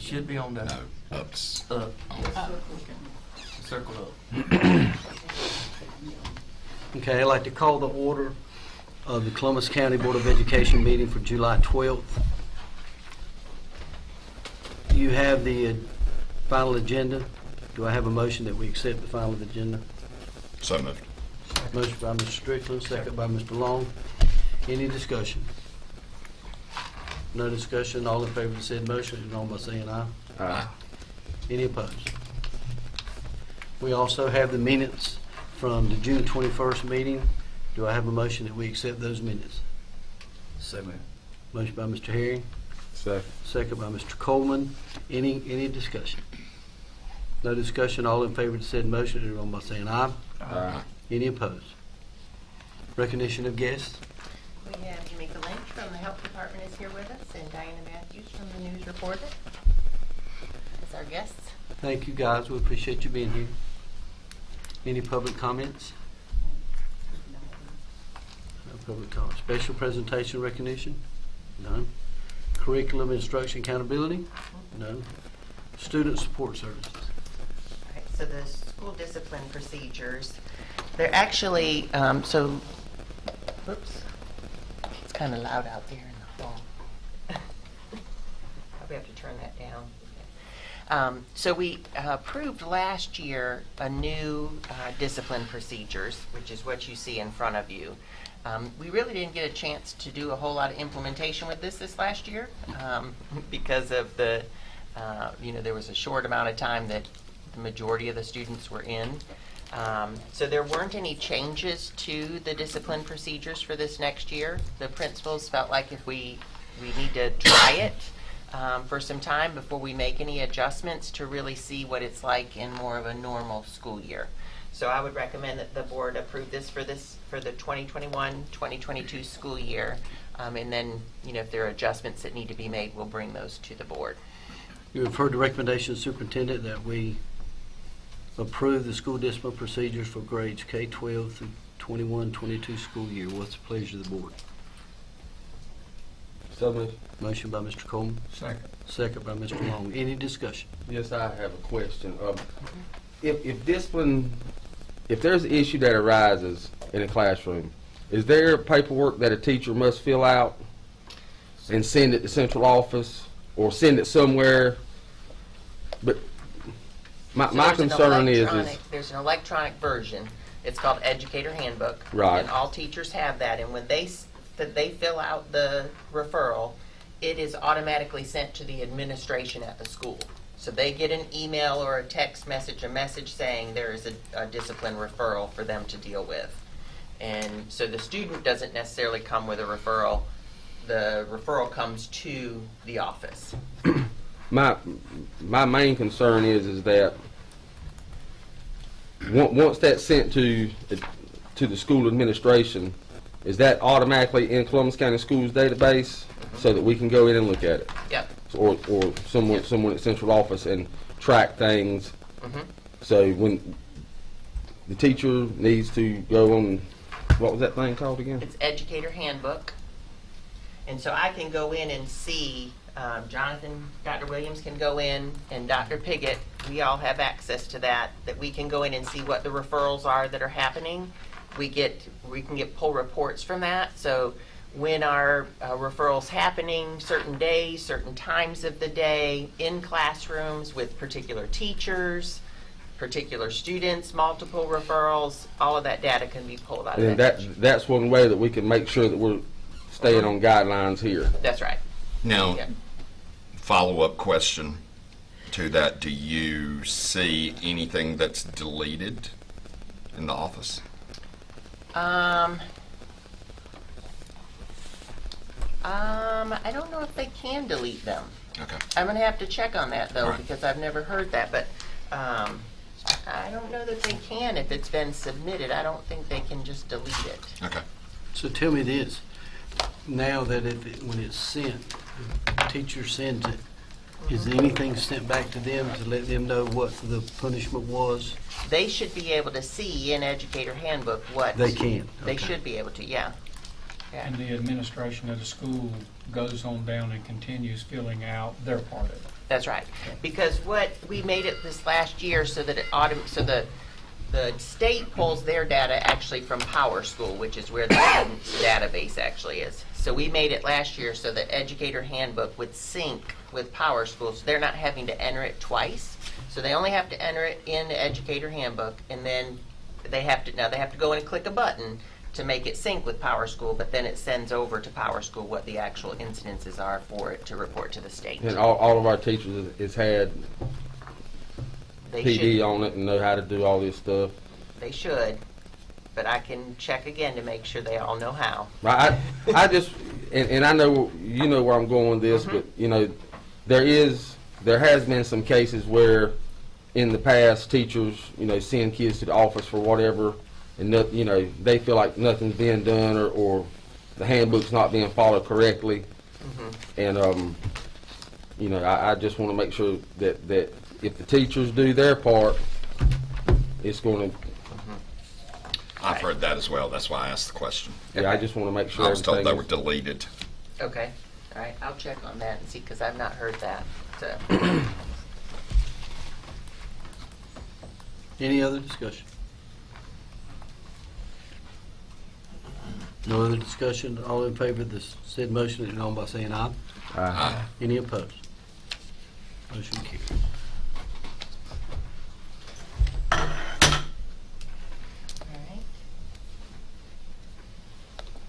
It should be on that. No, ups. Up. Yes. Circle up. Okay, I'd like to call the order of the Columbus County Board of Education meeting for July 12th. You have the final agenda. Do I have a motion that we accept the final agenda? So moved. Motion by Mr. Strickland, second by Mr. Long. Any discussion? No discussion. All in favor of the said motion, you know by saying aye. Aye. Any opposed? We also have the minutes from the June 21st meeting. Do I have a motion that we accept those minutes? So moved. Motion by Mr. Herring, Second. second by Mr. Coleman. Any discussion? No discussion. All in favor of the said motion, you know by saying aye. Aye. Any opposed? Recognition of guests. We have Jamaica Lynch from the Health Department is here with us, and Diana Matthews from the News Reporter as our guests. Thank you, guys. We appreciate you being here. Any public comments? No public comments. Special presentation recognition? None. Curriculum instruction accountability? No. Student support services? All right, so the school discipline procedures, they're actually, whoops, it's kind of loud out there in the hall. Probably have to turn that down. So we approved last year a new discipline procedures, which is what you see in front of you. We really didn't get a chance to do a whole lot of implementation with this last year because of the, there was a short amount of time that the majority of the students were in. So there weren't any changes to the discipline procedures for this next year. The principals felt like if we need to try it for some time before we make any adjustments to really see what it's like in more of a normal school year. So I would recommend that the board approve this for the 2021-2022 school year. And then, if there are adjustments that need to be made, we'll bring those to the board. You have heard the recommendation of the superintendent that we approve the school discipline procedures for grades K-12 through 21-22 school year. What's the pleasure of the board? So moved. Motion by Mr. Coleman, Second. second by Mr. Long. Any discussion? Yes, I have a question. If discipline, if there's an issue that arises in a classroom, is there paperwork that a teacher must fill out and send it to central office or send it somewhere? But my concern is there's an electronic version. It's called Educator Handbook. Right. And all teachers have that. And when they fill out the referral, it is automatically sent to the administration at the school. So they get an email or a text message, a message saying there is a discipline referral for them to deal with. And so the student doesn't necessarily come with a referral. The referral comes to the office. my main concern is that once that's sent to the school administration, is that automatically in Columbus County Schools database so that we can go in and look at it? Yep. Or someone at central office and track things. So when the teacher needs to go on, what was that thing called again? It's Educator Handbook. And so I can go in and see, Jonathan, Dr. Williams can go in, and Dr. Piggott, we all have access to that we can go in and see what the referrals are that are happening. We can get pull reports from that. So when our referrals happening, certain days, certain times of the day, in classrooms with particular teachers, particular students, multiple referrals, all of that data can be pulled out of And that. that's one way that we can make sure that we're staying on guidelines here. That's right. Now, Yeah. follow-up question to that. Do you see anything that's deleted in the office? I don't know if they can delete them. Okay. I'm going to have to check on that, though, All right. because I've never heard that. But I don't know that they can if it's been submitted. I don't think they can just delete it. Okay. So tell me this, now that when it's sent, the teacher sends it, is anything sent back to them to let them know what the punishment was? They should be able to see in Educator Handbook what They can, They okay. should be able to, yeah. Yeah. And the administration of the school goes on down and continues filling out their part of it. That's right. Because what, we made it this last year so that the state pulls their data actually from Power School, which is where the student's database actually is. So we made it last year so that Educator Handbook would sync with Power School, so they're not having to enter it twice. So they only have to enter it in the Educator Handbook, and then they have to go in and click a button to make it sync with Power School, but then it sends over to Power School what the actual incidences are for it to report to the state. And all of our teachers has had They PD should, on it and know how to do all this stuff. they should, but I can check again to make sure they all know how. I just, and I know, you know where I'm going with this, but, you know, there has been some cases where in the past, teachers, you know, send kids to the office for whatever, and, you know, they feel like nothing's being done or the handbook's not being followed correctly. And, you know, I just want to make sure that if the teachers do their part, it's going to, I've heard that as well. That's why I asked the question. I just want to make sure I was told they everything were is- deleted. Okay, all right, I'll check on that and see, because I've not heard that, so. Any other discussion? No other discussion? All in favor of this said motion, let it know by saying aye. Aye. Any opposed? Motion carries. Alright.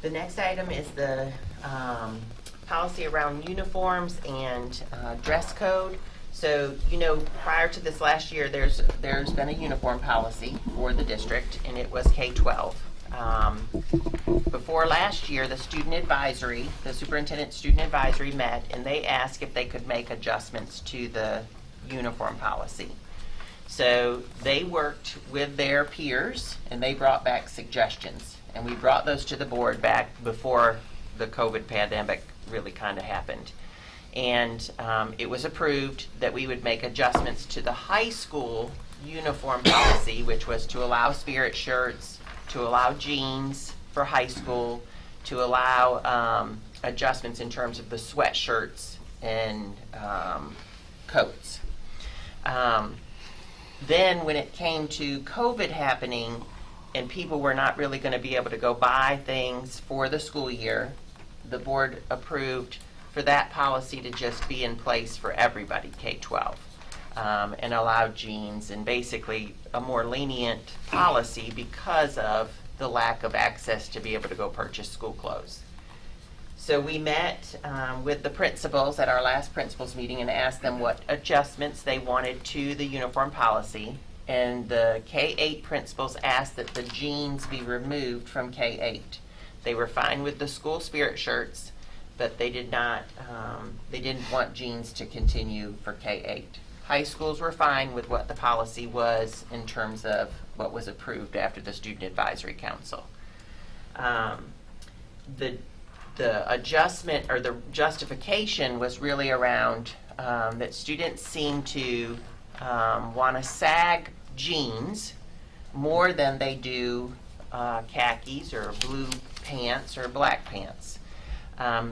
The next item is the policy around uniforms and dress code. So, you know, prior to this last year, there's been a uniform policy for the district, and it was K-12. Before last year, the superintendent student advisory met, and they asked if they could make adjustments to the uniform policy. So they worked with their peers, and they brought back suggestions. And we brought those to the board back before the COVID pandemic really kind of happened. And it was approved that we would make adjustments to the high school uniform policy, which was to allow spirit shirts, to allow jeans for high school, to allow adjustments in terms of the sweatshirts and coats. Then when it came to COVID happening and people were not really going to be able to go buy things for the school year, the board approved for that policy to just be in place for everybody, K-12, and allow jeans, and basically a more lenient policy because of the lack of access to be able to go purchase school clothes. So we met with the principals at our last principals meeting and asked them what adjustments they wanted to the uniform policy. And the K-8 principals asked that the jeans be removed from K-8. They were fine with the school spirit shirts, but they did not, they didn't want jeans to continue for K-8. High schools were fine with what the policy was in terms of what was approved after the Student Advisory Council. The adjustment or the justification was really around that students seem to want to sag jeans more than they do khakis or blue pants or black pants.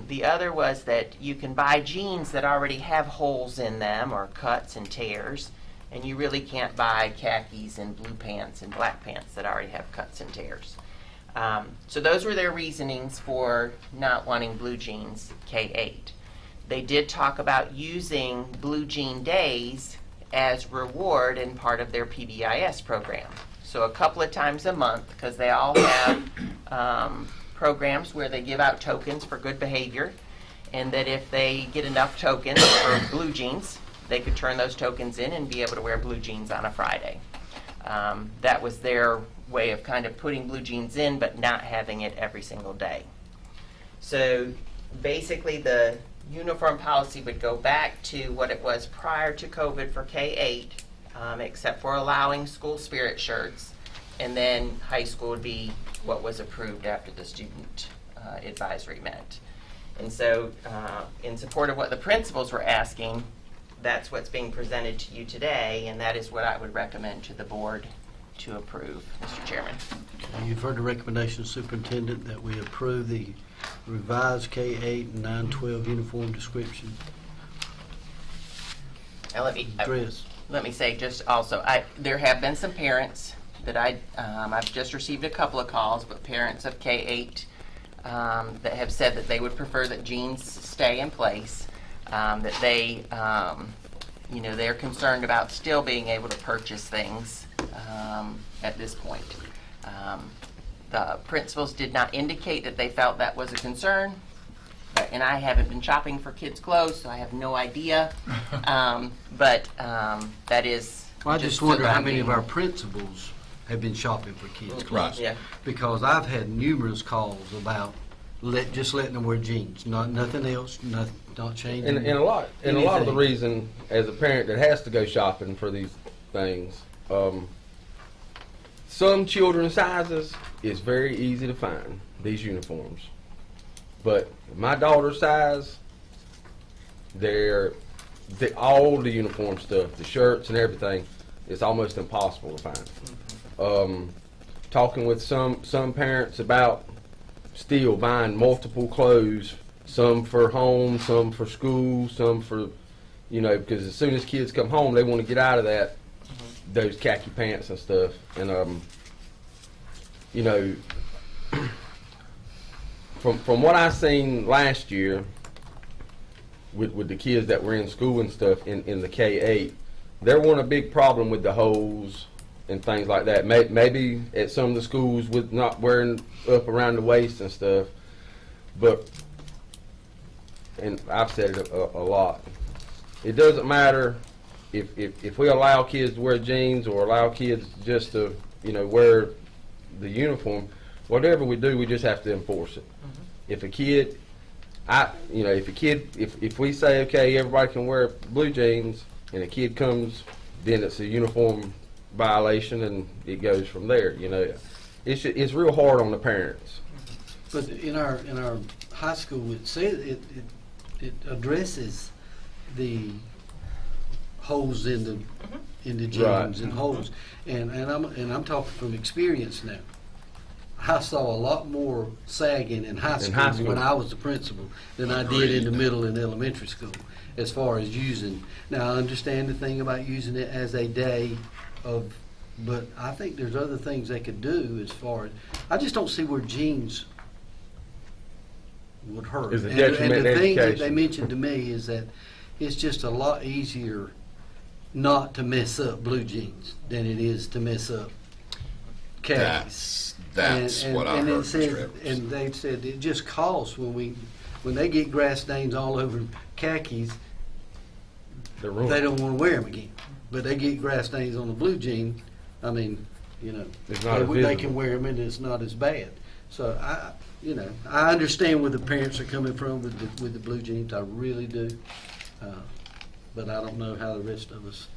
The other was that you can buy jeans that already have holes in them or cuts and tears, and you really can't buy khakis and blue pants and black pants that already have cuts and tears. So those were their reasonings for not wanting blue jeans K-8. They did talk about using blue jean days as reward in part of their PBIS program. So a couple of times a month, because they all have programs where they give out tokens for good behavior, and that if they get enough tokens for blue jeans, they could turn those tokens in and be able to wear blue jeans on a Friday. That was their way of kind of putting blue jeans in, but not having it every single day. So basically the uniform policy would go back to what it was prior to COVID for K-8, except for allowing school spirit shirts, and then high school would be what was approved after the student advisory met. And so in support of what the principals were asking, that's what's being presented to you today, and that is what I would recommend to the board to approve, Mr. Chairman. You've heard the recommendation of superintendent that we approve the revised K-8 and 9-12 uniform description. Now, dress. let me say just also, there have been some parents that I've just received a couple of calls, but parents of K-8 that have said that they would prefer that jeans stay in place, that they, they're concerned about still being able to purchase things at this point. The principals did not indicate that they felt that was a concern, and I haven't been shopping for kids' clothes, so I have no idea. But that is. Well, I just so wonder that how I'm many of being- our principals have been shopping for kids' clothes. Right. Yeah. Because I've had numerous calls about just letting them wear jeans, nothing else, not changing. And a lot of the anything. reason, as a parent that has to go shopping for these things, some children's sizes is very easy to find these uniforms, but my daughter's size, all the uniform stuff, the shirts and everything, it's almost impossible to find. Talking with some parents about still buying multiple clothes, some for home, some for school, some for, because as soon as kids come home, they want to get out of those khaki pants and stuff. And, from what I seen last year with the kids that were in school and stuff in the K-8, there wasn't a big problem with the holes and things like that. Maybe at some of the schools with not wearing up around the waist and stuff, but, and I've said it a lot, it doesn't matter if we allow kids to wear jeans or allow kids just to, wear the uniform. Whatever we do, we just have to enforce it. If a kid, if we say, okay, everybody can wear blue jeans, and a kid comes, then it's a uniform violation, and it goes from there. It's real hard on the parents. But in our high school, it says it addresses the holes in the jeans Right. and holes, and I'm talking from experience now. I saw a lot more sagging in high school when I was the principal than I did in the middle and elementary school, as far as using. Now, I understand the thing about using it as a day of, but I think there's other things they could do as far as, I just don't see where jeans would hurt. Is a And detriment the to thing that education. they mentioned to me is that it's just a lot easier not to mess up blue jeans than it is to mess up khakis. That's what I and heard, it says, Mr. Edwards. and they said it just costs when they get grass stains all over khakis, They're ruined. they don't want to wear them again. But they get grass stains on the blue jean. I mean, It's not they visible. can wear them and it's not as bad. So I understand where the parents are coming from with the blue jeans. I really do. But I don't know how the rest of us.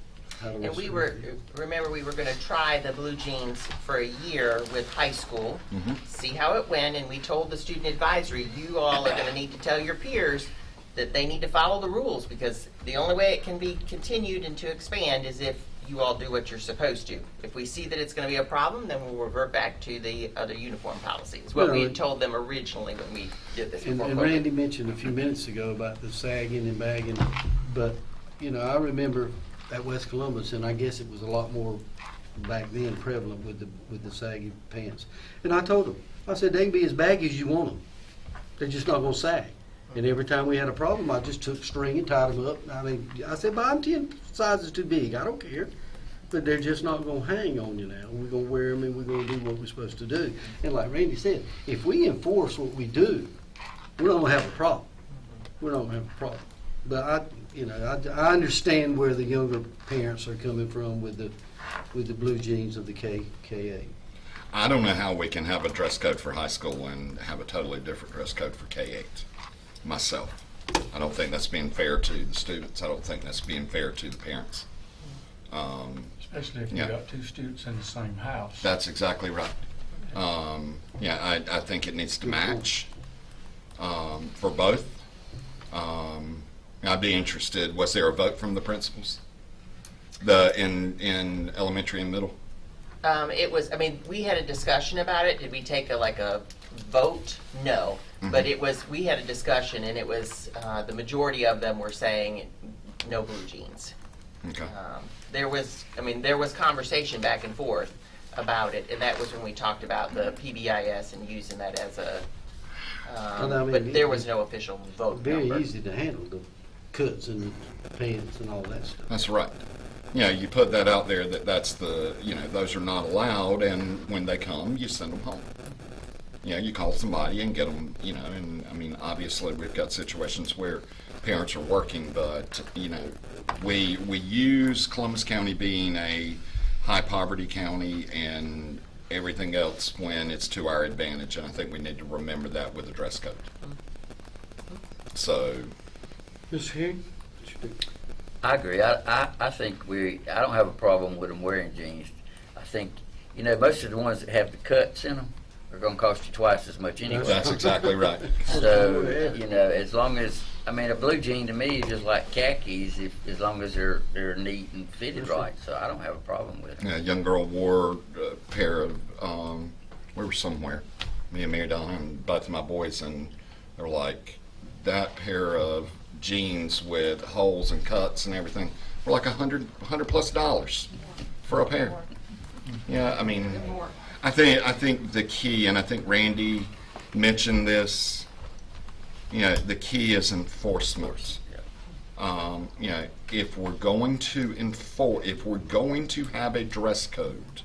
And we were going to try the blue jeans for a year with high school, see how it went, and we told the student advisory, you all are going to need to tell your peers that they need to follow the rules, because the only way it can be continued and to expand is if you all do what you're supposed to. If we see that it's going to be a problem, then we'll revert back to the other uniform policies, what we had told them originally when we did this before And COVID. Randy mentioned a few minutes ago about the sagging and bagging, but, I remember at West Columbus, and I guess it was a lot more back then prevalent with the saggy pants. And I told them, I said, they can be as baggy as you want them. They're just not going to sag. And every time we had a problem, I just took string and tied them up. I said, buy them 10 sizes too big. I don't care. But they're just not going to hang on you now. We're going to wear them and we're going to do what we're supposed to do. And like Randy said, if we enforce what we do, we're not going to have a problem. We're not going to have a problem. But I understand where the younger parents are coming from with the blue jeans of the K-8. I don't know how we can have a dress code for high school and have a totally different dress code for K-8, myself. I don't think that's being fair to the students. I don't think that's being fair to the parents. Especially if you Yeah. got two students in the same house. That's exactly right. I think it needs to match for both. I'd be interested, was there a vote from the principals? In elementary and middle? It was, we had a discussion about it. Did we take a vote? No. But we had a discussion, and it was, the majority of them were saying no blue jeans. Okay. There was conversation back and forth about it, and that was when we talked about the PBIS and using that as a, Well, I mean, but there was no official vote Very number. easy to handle, the cuts and pants and all that stuff. That's right. You put that out there that's the, those are not allowed, and when they come, you send them home. You call somebody and get them, and I mean, obviously we've got situations where parents are working, but, we use Columbus County being a high poverty county and everything else when it's to our advantage, and I think we need to remember that with the dress code. So, Mr. Herring? what you think? I agree. I think I don't have a problem with them wearing jeans. I think, most of the ones that have the cuts in them are going to cost you twice as much anyway. that's exactly right. So, Yeah. as long as, a blue jean to me is just like khakis, as long as they're neat and fitted right. So I don't have a problem with them. A young girl wore a pair of, we were somewhere, me and Mary Donna and both of my boys, and they were like, that pair of jeans with holes and cuts and everything were like $100 plus for a pair. Yeah, I mean, I think the key, and I think Randy mentioned this, the key is enforcement. If we're going to have a dress code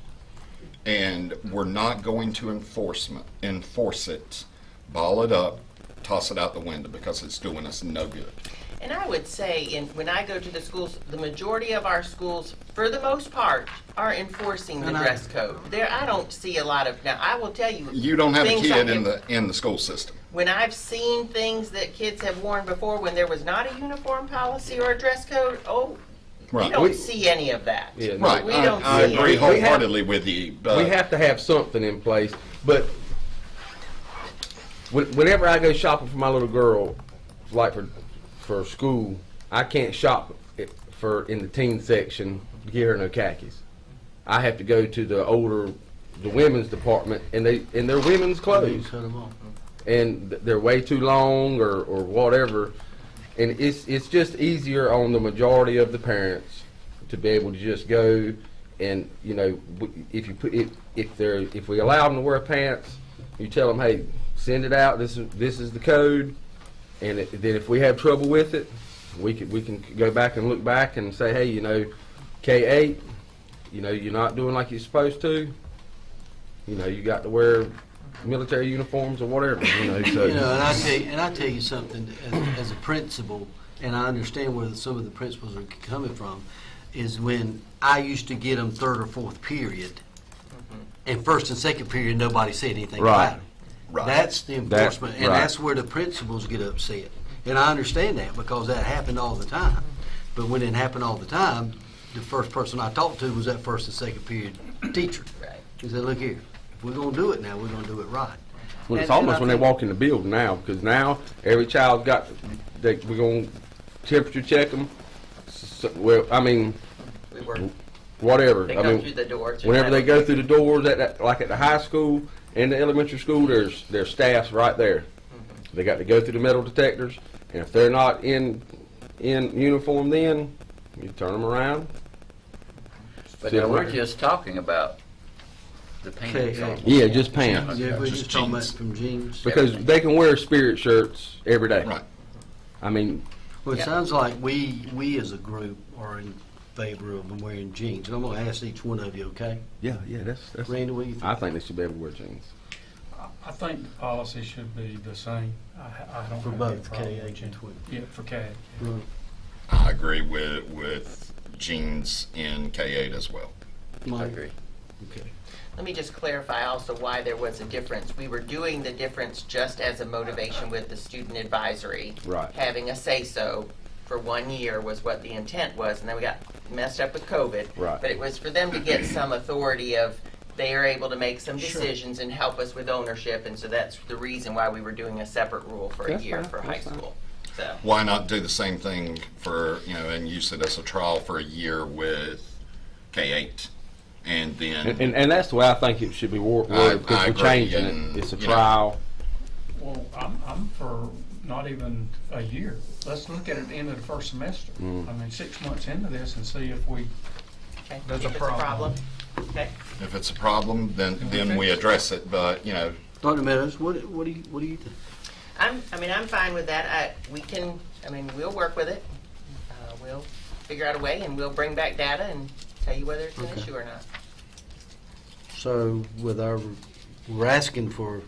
and we're not going to enforce it, ball it up, toss it out the window, because it's doing us no good. And I would say, when I go to the schools, the majority of our schools, for the most part, are enforcing the And dress code. I don't see a lot of, now, I will tell you. You don't have a things kid I- in the school system. When I've seen things that kids have worn before, when there was not a uniform policy or a dress code, we Right. don't see any of that. Yeah, no. Right. We don't I see agree it. wholeheartedly with you. But We have to have something in place, but whenever I go shopping for my little girl, like for school, I can't shop in the teen section to get her no khakis. I have to go to the women's department, and they're women's clothes, Cut 'em off. and they're way too long or whatever, and it's just easier on the majority of the parents to be able to just go and if we allow them to wear pants, you tell them, hey, send it out. This is the code, and then if we have trouble with it, we can go back and look back and say, hey, K-8, you're not doing like you're supposed to. You got to wear military uniforms or whatever. So And I tell you something, as a principal, and I understand where some of the principals are coming from, is when I used to get them third or fourth period, and first and second period, nobody said anything Right. about it. Right. That's the enforcement, and right. that's where the principals get upset. And I understand that, because that happened all the time. But when it happened all the time, the first person I talked to was that first and second period teacher. Right. He said, look here, if we're gonna do it now, we're gonna do it right. Well, it's And almost I when they think- walk in the building now, because now every child we're going to temperature check them. We work, Whatever. they go through the door. to Whenever they metal go through the doors, like at the high school and the elementary school, there's staffs right there. They got to go through the metal detectors, and if they're not in uniform, then you turn them around. But Sit now we're around. just talking about the pants Okay, on. Yeah, just pants. Yeah, we're Just just talking about jeans. from jeans. Because they can wear spirit shirts every day. Right. I mean, Well, it Yeah. sounds like we as a group are in favor of them wearing jeans, and I'm gonna ask each one of you, okay? yeah, that's. Randy, what do you think? I think they should be able to wear jeans. I think the policy should be the same. I don't For have any both problem K-8 with and jeans. twin. Yeah, for K. I agree with jeans in K-8 as well. I Mike? agree. Okay. Let me just clarify also why there was a difference. We were doing the difference just as a motivation with the student advisory. Right. Having a say-so for 1 year was what the intent was, and then we got messed up with COVID. Right. But it was for them to get some authority of, they are able to make some decisions and help us with ownership, and so that's the reason why we were doing a separate rule for a That's year fine, for high that's fine. school. So, Why not do the same thing for, and use it as a trial for a year with K-8? And then, And that's the way I think it should be worded, I because we're agree, changing and, it. It's a you know, trial. Well, I'm for, not even a year. Let's look at it at the end of the first semester. Mm. I mean, 6 months into this and see if we, Okay. There's a If it's problem. Okay. If it's a problem, then we address it, but, you know, Dr. Meadows, what do you think? I'm fine with that. We'll work with it. We'll figure out a way and we'll bring back data and tell you whether it's an Okay. issue or not. So we're asking for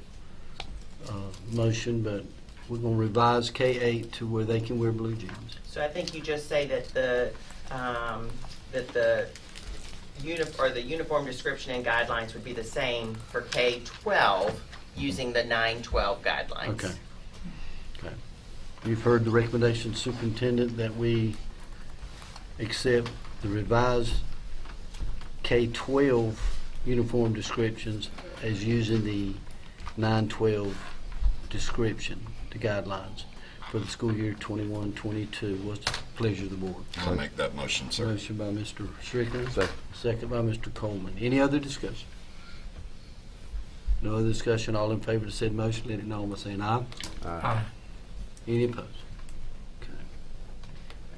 motion, but we're gonna revise K-8 to where they can wear blue jeans. So I think you just say that the uniform description and guidelines would be the same for K-12 using the 9-12 guidelines. Okay. You've heard the recommendation, Superintendent, that we accept the revised K-12 uniform descriptions as using the 9-12 description, the guidelines for the school year 21-22. What's the pleasure of the board? I'll make that motion, sir. Motion by Mr. Strickland, Second. second by Mr. Coleman. Any other discussion? No other discussion. All in favor of said motion, let it know by saying aye. Any opposed? Okay.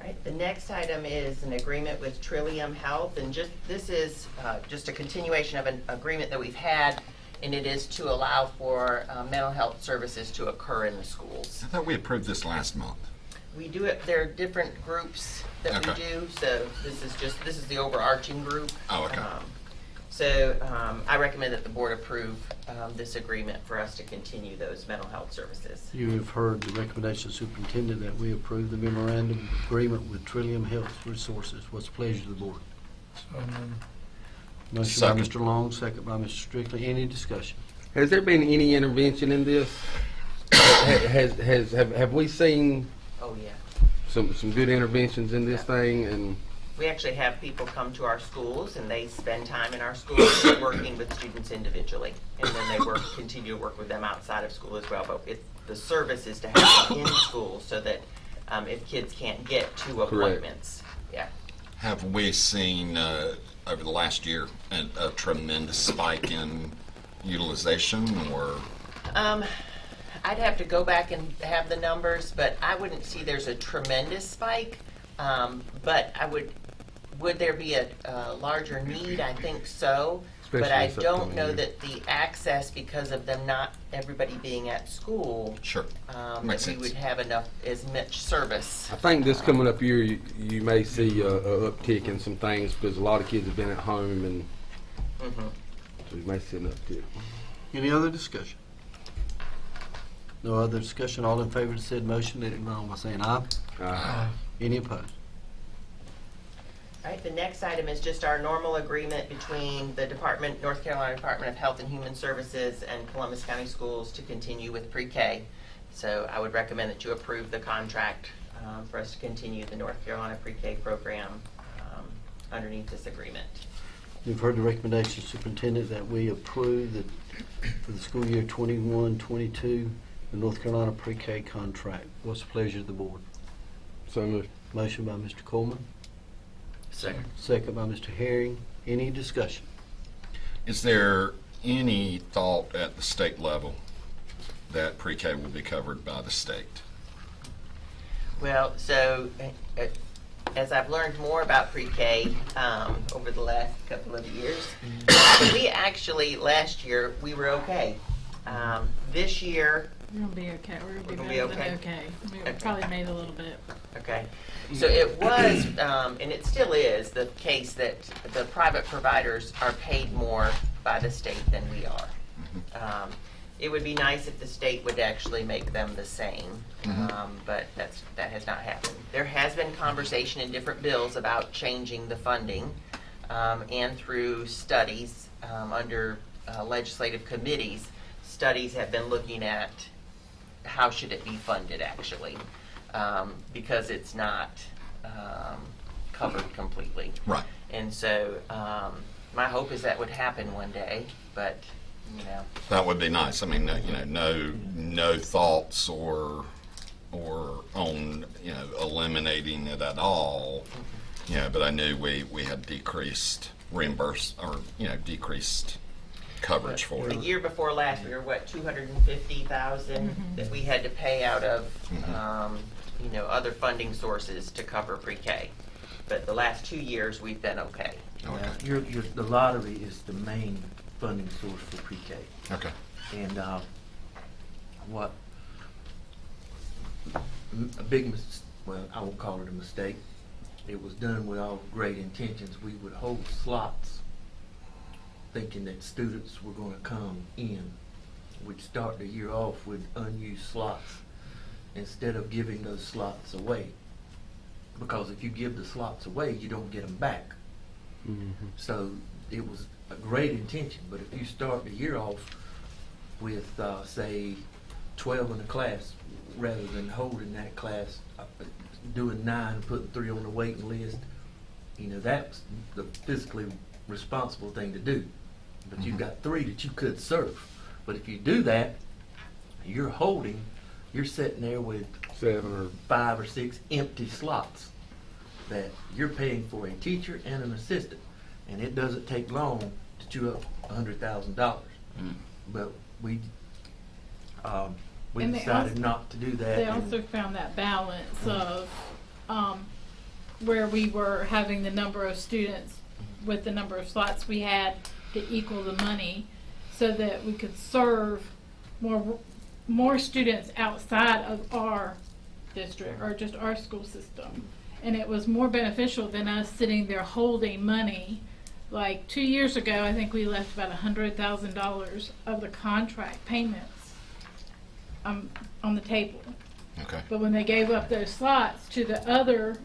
All right, the next item is an agreement with Trillium Health, and this is just a continuation of an agreement that we've had, and it is to allow for mental health services to occur in the schools. I thought we approved this last month. We do it, there are different groups that we Okay. do, so this is the overarching group. Oh, okay. I recommend that the board approve this agreement for us to continue those mental health services. You have heard the recommendation, Superintendent, that we approve the memorandum agreement with Trillium Health Resources. What's the pleasure of the board? so, Motion by Second. Mr. Long, second by Mr. Strickland. Any discussion? Has there been any intervention in this? Have we seen Oh, yeah. some good interventions in this thing? And We actually have people come to our schools and they spend time in our schools working with students individually. And then they continue to work with them outside of school as well. But the service is to have them in school so that if kids can't get to appointments. Yeah. Have we seen, over the last year, a tremendous spike in utilization, or? I'd have to go back and have the numbers, but I wouldn't see there's a tremendous spike. But would there be a larger need? I think so. But Especially I this don't upcoming know year. that the access, because of them not everybody being at school, Sure. that Makes we sense. would have as much service. I think this coming up year, you may see a uptick in some things because a lot of kids have been at home, and Mhm. so you may see an uptick. Any other discussion? No other discussion. All in favor of said motion, let it know by saying aye. Any opposed? All right, the next item is just our normal agreement between the North Carolina Department of Health and Human Services and Columbus County Schools to continue with pre-K. So I would recommend that you approve the contract for us to continue the North Carolina pre-K program underneath this agreement. You've heard the recommendation, Superintendent, that we approve for the school year 21-22, the North Carolina pre-K contract. What's the pleasure of the board? So moved. Motion by Mr. Coleman, Second. second by Mr. Herring. Any discussion? Is there any thought at the state level that pre-K will be covered by the state? Well, so as I've learned more about pre-K over the last couple of years, we actually, last year, we were okay. This year, We're gonna be okay. We're We're gonna gonna be be better okay? than okay. We Okay. probably made a little bit. okay, so it was, and it still is, the case that the private providers are paid more by the state than we are. It would be nice if the state would actually make them the same, but that has not happened. There has been conversation in different bills about changing the funding, and through studies under legislative committees, studies have been looking at how should it be funded actually, because it's not covered completely. Right. And so my hope is that would happen one day, but you know. That would be nice. I mean, no thoughts or on, eliminating it at all. But I knew we had decreased decreased coverage for The it. year before last, we were what, 250,000 that we had to pay out of, other funding sources to cover pre-K. But the last 2 years, we've been okay. Okay. The lottery is the main funding source for pre-K. Okay. And what a big well, I won't call it a mistake. It was done with all great intentions. We would hold slots thinking that students were going to come in. We'd start the year off with unused slots instead of giving those slots away. Because if you give the slots away, you don't get them back. So it was a great intention, but if you start the year off with, say, 12 in the class, rather than holding that class, doing 9, putting 3 on the waiting list, that's the physically responsible thing to do. But you've got 3 that you could serve. But if you do that, you're sitting there with 7 or 5 or 6 empty slots that you're paying for a teacher and an assistant, and it doesn't take long to chew up $100,000. But we And they decided also- not to do that. They and- also found that balance of where we were having the number of students with the number of slots we had to equal the money, so that we could serve more students outside of our district or just our school system. And it was more beneficial than us sitting there holding money. Like 2 years ago, I think we left about $100,000 of the contract payments on the table. Okay. But when they gave up those slots to the other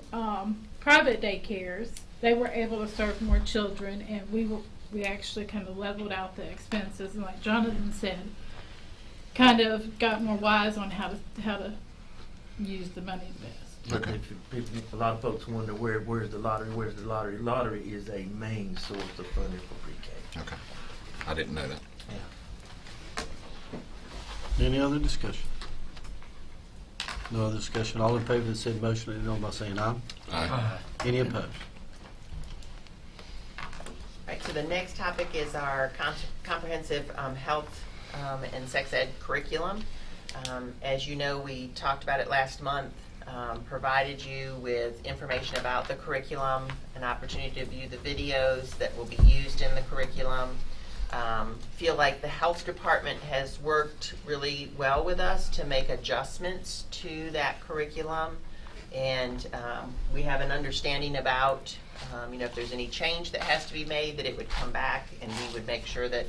private daycares, they were able to serve more children, and we actually kind of leveled out the expenses, and like Jonathan said, kind of got more wise on how to use the money best. But Okay. if a lot of folks wonder where's the lottery? Where's the lottery? Lottery is a main source of funding for pre-K. Okay. I didn't know that. Any other discussion? No other discussion. All in favor of the said motion, let it know by saying aye. Aye. Any opposed? Right, so the next topic is our comprehensive health and sex ed curriculum. As you know, we talked about it last month, provided you with information about the curriculum, an opportunity to view the videos that will be used in the curriculum. Feel like the health department has worked really well with us to make adjustments to that curriculum. And we have an understanding about, if there's any change that has to be made, that it would come back and we would make sure that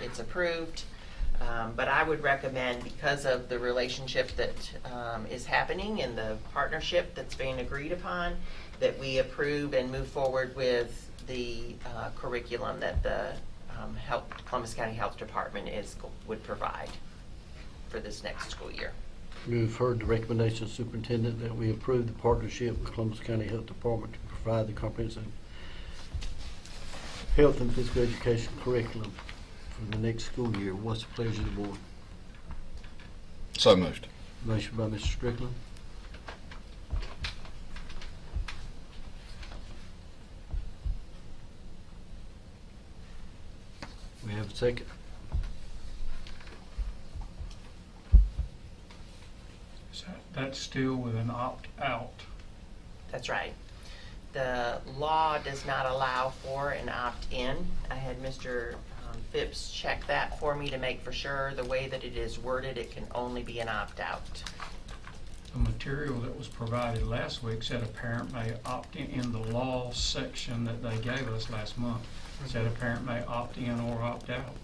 it's approved. But I would recommend, because of the relationship that is happening and the partnership that's being agreed upon, that we approve and move forward with the curriculum that the Columbus County Health Department would provide for this next school year. You've heard the recommendation of the superintendent that we approve the partnership with Columbus County Health Department to provide the comprehensive health and physical education curriculum for the next school year. What's the pleasure of the board? So moved. Motion by Mr. Strickland. We have a second. So that's still with an opt-out. That's right. The law does not allow for an opt-in. I had Mr. Phipps check that for me to make for sure. The way that it is worded, it can only be an opt-out. The material that was provided last week said a parent may opt in the law section that they gave us last month. It said a parent may opt in or opt out.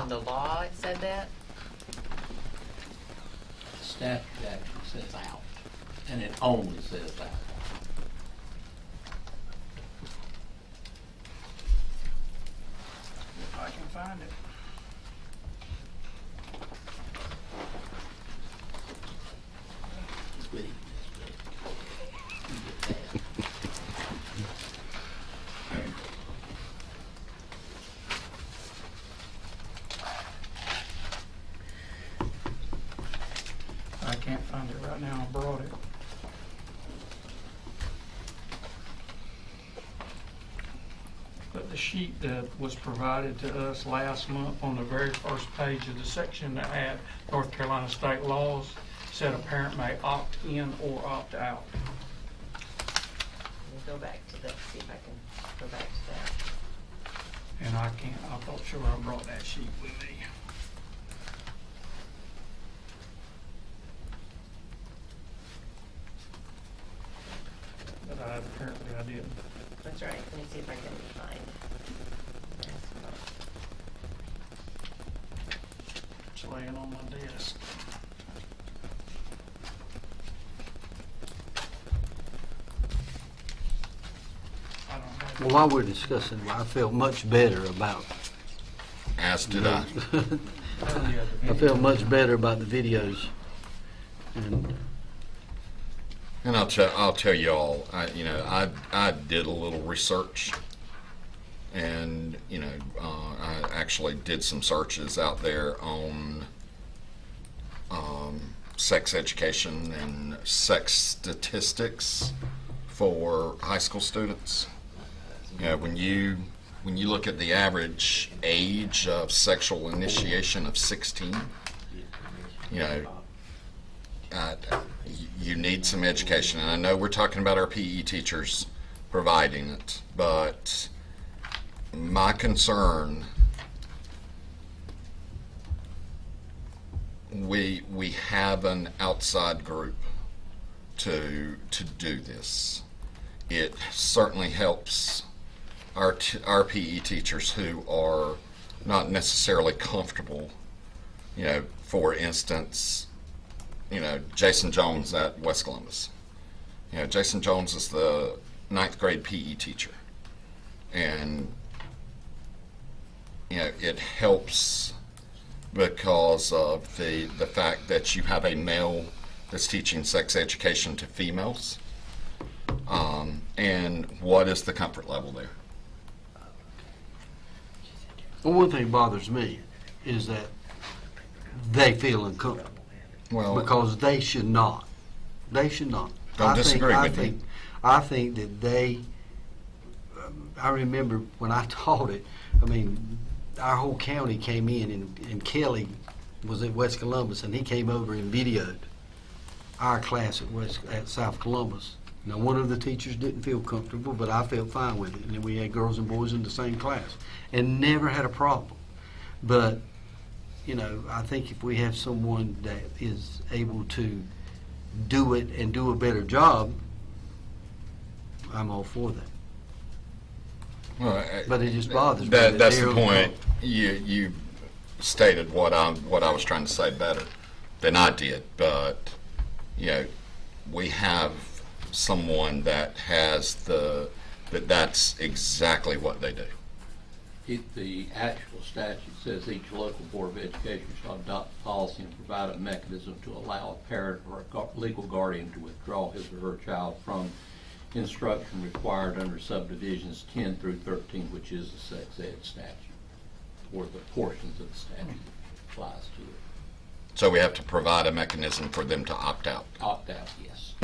In the law, it said that? Statute actually says out, and it only says out. If I can find it. I can't find it right now. I brought it. but the sheet that was provided to us last month on the very first page of the section that had North Carolina state laws said a parent may opt in or opt out. Let me go back to that, see if I can go back to that. And I thought sure I brought that sheet with me. But apparently I didn't. That's right, let me see if I can find. It's laying on my desk. I don't have Well, while we're discussing, I felt much better about, As did I. I felt much better about the videos. And And I'll tell you all, I did a little research, and I actually did some searches out there on sex education and sex statistics for high school students. When you look at the average age of sexual initiation of 16, you need some education. And I know we're talking about our PE teachers providing it, but my concern, we have an outside group to do this. It certainly helps our PE teachers who are not necessarily comfortable. For instance, Jason Jones at West Columbus. Jason Jones is the 9th grade PE teacher, and it helps because of the fact that you have a male that's teaching sex education to females. And what is the comfort level there? well, one thing bothers me is that they feel uncomfortable. Well, Because they should not. They should not. Don't disagree with you. I think that they, I remember when I taught it, our whole county came in, and Kelly was at West Columbus, and he came over and videoed our class at South Columbus. Now, one of the teachers didn't feel comfortable, but I felt fine with it. And then we had girls and boys in the same class and never had a problem. But I think if we have someone that is able to do it and do a better job, I'm all for that. well, But it just bothers me. that's the point. You stated what I was trying to say better than I did, but we have someone that has that's exactly what they do. The actual statute says each local board of education shall adopt a policy and provide a mechanism to allow a parent or a legal guardian to withdraw his or her child from instruction required under subdivisions 10 through 13, which is the sex ed statute, or the portions of the statute that applies to it. So we have to provide a mechanism for them to opt out. Opt out, yes.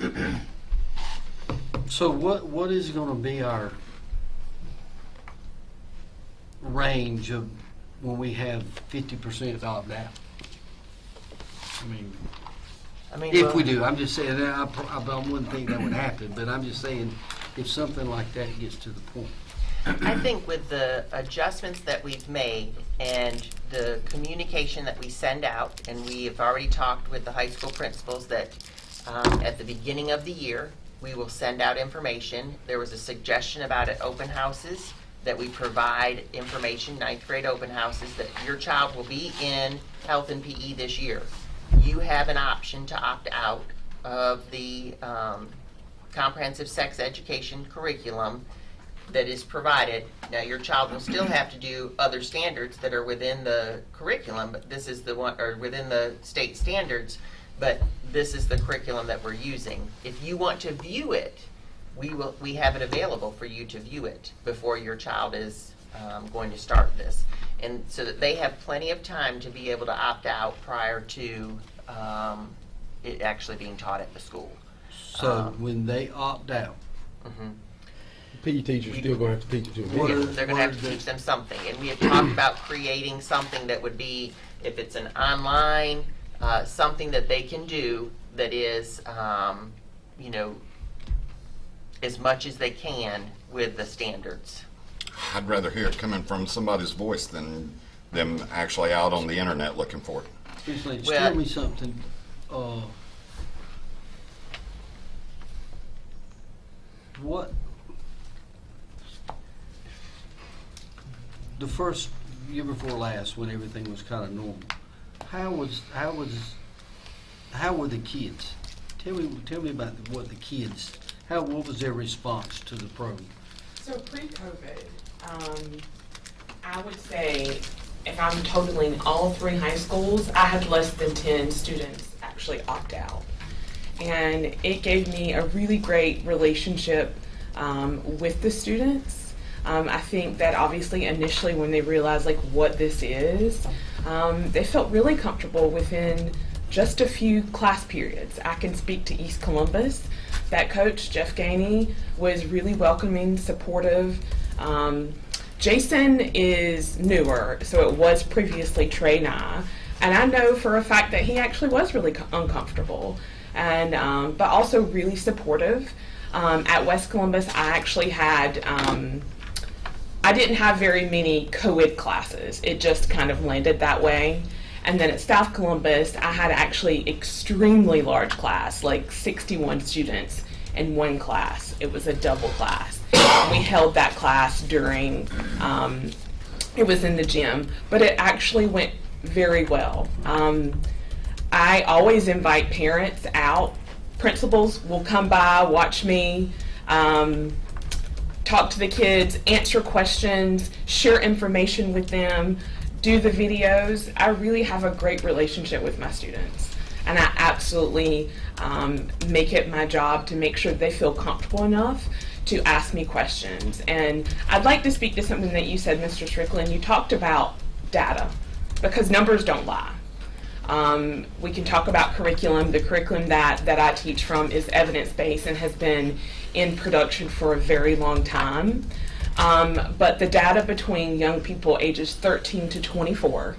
Okay. So what is going to be our range of when we have 50% opt out? If we do, I'm just saying, I wouldn't think that would happen, but I'm just saying, if something like that gets to the point. I think with the adjustments that we've made and the communication that we send out, and we have already talked with the high school principals that at the beginning of the year, we will send out information. There was a suggestion about at open houses that we provide information, 9th grade open houses, that your child will be in health and PE this year. You have an option to opt out of the comprehensive sex education curriculum that is provided. Now, your child will still have to do other standards that are within the curriculum, but this is the one, or within the state standards, but this is the curriculum that we're using. If you want to view it, we have it available for you to view it before your child is going to start this. And so that they have plenty of time to be able to opt out prior to it actually being taught at the school. So when they opt out, Mhm. PE teachers still gonna have to teach it to them. Yeah, they're gonna have to teach them something, and we had talked about creating something that would be, if it's an online, something that they can do that is, you know, as much as they can with the standards. I'd rather hear it coming from somebody's voice than them actually out on the internet looking for it. Just like, Well- tell me something, what, the first year before last, when everything was kind of normal, how were the kids? Tell me about what the kids, what was their response to the program? So pre-COVID, I would say if I'm totaling all 3 high schools, I had less than 10 students actually opt out. And it gave me a really great relationship with the students. I think that obviously initially when they realized like what this is, they felt really comfortable within just a few class periods. I can speak to East Columbus. That coach, Jeff Gainey, was really welcoming, supportive. Jason is newer, so it was previously Trey Nye, and I know for a fact that he actually was really uncomfortable, and but also really supportive. At West Columbus, I actually had, I didn't have very many co-ed classes. It just kind of landed that way. And then at South Columbus, I had actually extremely large class, like 61 students in one class. It was a double class. We held that class during, it was in the gym, but it actually went very well. I always invite parents out. Principals will come by, watch me, talk to the kids, answer questions, share information with them, do the videos. I really have a great relationship with my students, and I absolutely make it my job to make sure they feel comfortable enough to ask me questions. And I'd like to speak to something that you said, Mr. Strickland. You talked about data, because numbers don't lie. We can talk about curriculum. The curriculum that I teach from is evidence-based and has been in production for a very long time. But the data between young people ages 13 to 24,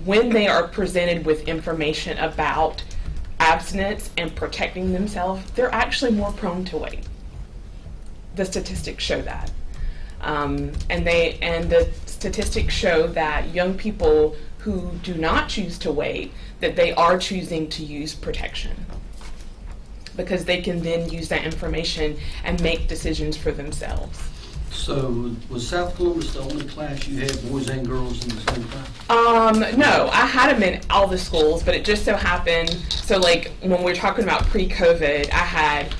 when they are presented with information about abstinence and protecting themselves, they're actually more prone to weight. The statistics show that. And the statistics show that young people who do not choose to wait, that they are choosing to use protection, because they can then use that information and make decisions for themselves. So was South Columbus the only class you had boys and girls in the same class? No, I had them in all the schools, but it just so happened, so like when we're talking about pre-COVID, I had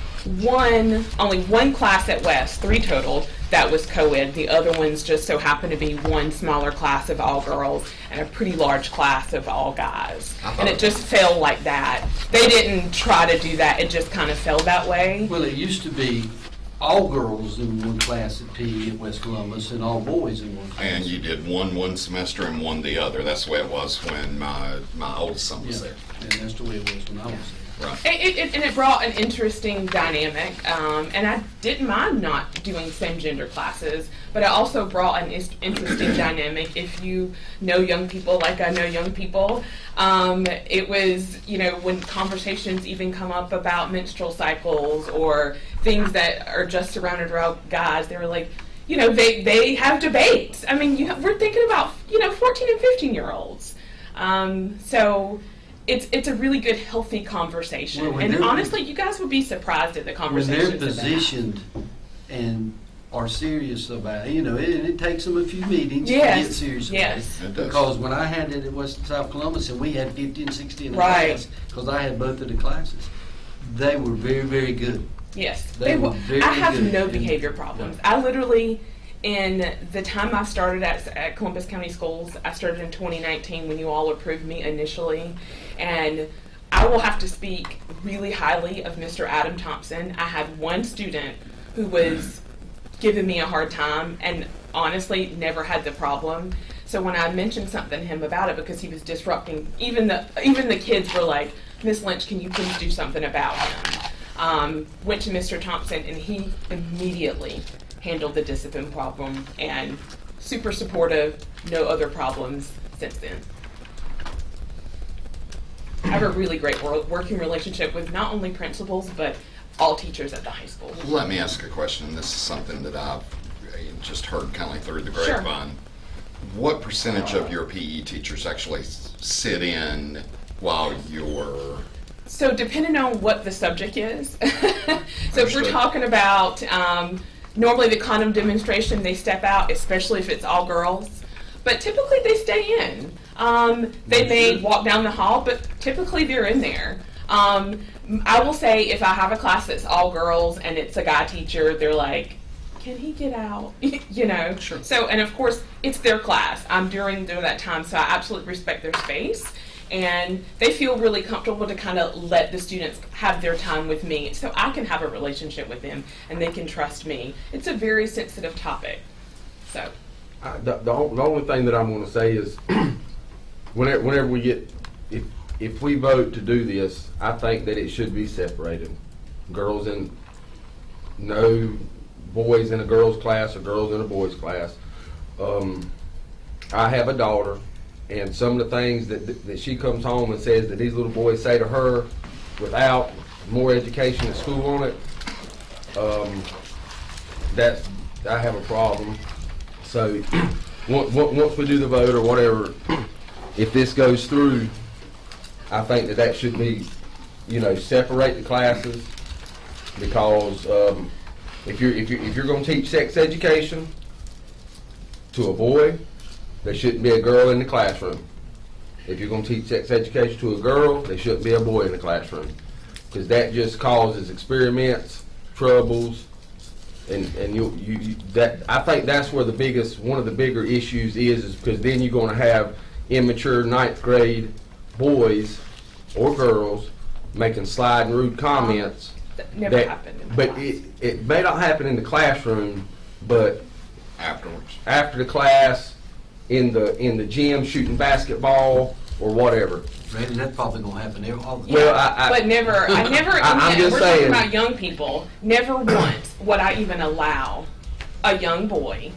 only one class at West, 3 total, that was co-ed. The other ones just so happened to be one smaller class of all girls and a pretty large class of all guys. And it just fell like that. They didn't try to do that, it just kind of fell that way. Well, it used to be all girls in one class at PE at West Columbus and all boys in one class. And you did one semester and one the other. That's the way it was when my oldest son was there. And that's the way it was when I was there. Right. And it brought an interesting dynamic, and I didn't mind not doing same gender classes, but it also brought an interesting dynamic. If you know young people like I know young people, it was, you know, when conversations even come up about menstrual cycles or things that are just surrounded around guys, they were like, you know, they have debates. I mean, we're thinking about, 14 and 15-year-olds. So it's a really good, healthy conversation. Well, and honestly, you guys would be surprised at the When conversations. they're positioned and are serious about it, it takes them a few meetings to Yes, get serious about yes. It does. Because when I had it at West South Columbus and we had 50 and 60 in the Right. class, because I had both of the classes, they were very, very good. Yes, They were very I have good. no behavior problems. I literally, in the time I started at Columbus County Schools, I started in 2019 when you all approved me initially, and I will have to speak really highly of Mr. Adam Thompson. I had one student who was giving me a hard time and honestly never had the problem. So when I mentioned something to him about it, because he was disrupting, even the kids were like, "Miss Lynch, can you please do something about him?" went to Mr. Thompson, and he immediately handled the discipline problem, and super supportive, no other problems since then. I have a really great working relationship with not only principals, but all teachers at the high school. Let me ask a question. This is something that I've just heard kind of like through the Sure. grapevine. What percentage of your PE teachers actually sit in while you're... So depending on what the subject is. So if we're Understood. talking about normally the condom demonstration, they step out, especially if it's all girls. But typically they stay in. They may walk down the hall, but typically they're in there. I will say if I have a class that's all girls and it's a guy teacher, they're like, can he get out? You know? Sure. So, and of course, it's their class. I'm during that time, so I absolutely respect their space. And they feel really comfortable to kind of let the students have their time with me so I can have a relationship with them and they can trust me. It's a very sensitive topic. So, The only thing that I'm going to say is, whenever we get, if we vote to do this, I think that it should be separated. Girls in, no boys in a girls class or girls in a boys class. I have a daughter, and some of the things that she comes home and says that these little boys say to her without more education at school on it, that I have a problem. So once we do the vote or whatever, if this goes through, I think that should be, separate the classes, because if you're going to teach sex education to a boy, there shouldn't be a girl in the classroom. If you're going to teach sex education to a girl, there shouldn't be a boy in the classroom, because that just causes experiments, troubles. And that, I think that's where one of the bigger issues is because then you're going to have immature 9th grade boys or girls making slight and rude comments. that never happened in my But class. it may not happen in the classroom, but Afterwards. after the class, in the gym shooting basketball or whatever. Randy, that's probably gonna happen all the time. Well, But never, I'm just we're saying. talking about young people. Never once would I even allow a young boy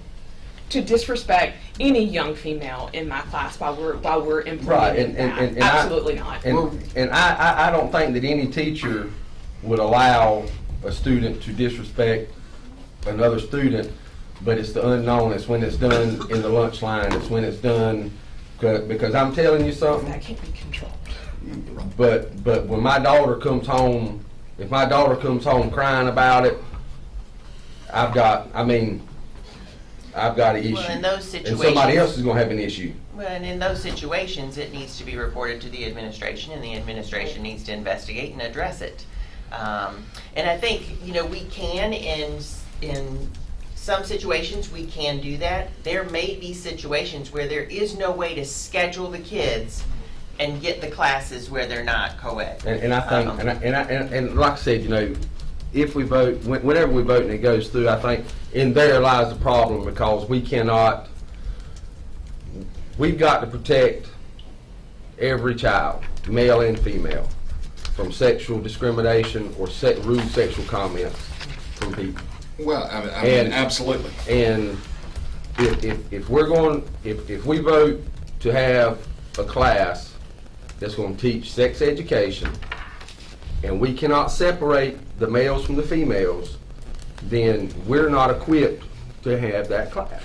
to disrespect any young female in my class while we're Right, implementing that. and Absolutely not. And I don't think that any teacher would allow a student to disrespect another student, but it's the unknown. It's when it's done in the lunch line. It's when it's done, because I'm telling you something. That can't be controlled. But when my daughter comes home, if my daughter comes home crying about it, I've got an issue. Well, in those And somebody else situations, is gonna have an issue. well, and in those situations, it needs to be reported to the administration, and the administration needs to investigate and address it. And I think, we can, in some situations, we can do that. There may be situations where there is no way to schedule the kids and get the classes where they're not co-ed. And I think, and like I said, if we vote, whenever we vote and it goes through, I think in there lies the problem, because we've got to protect every child, male and female, from sexual discrimination or rude sexual comments from people. Well, I mean, And- absolutely. And if we vote to have a class that's going to teach sex education, and we cannot separate the males from the females, then we're not equipped to have that class.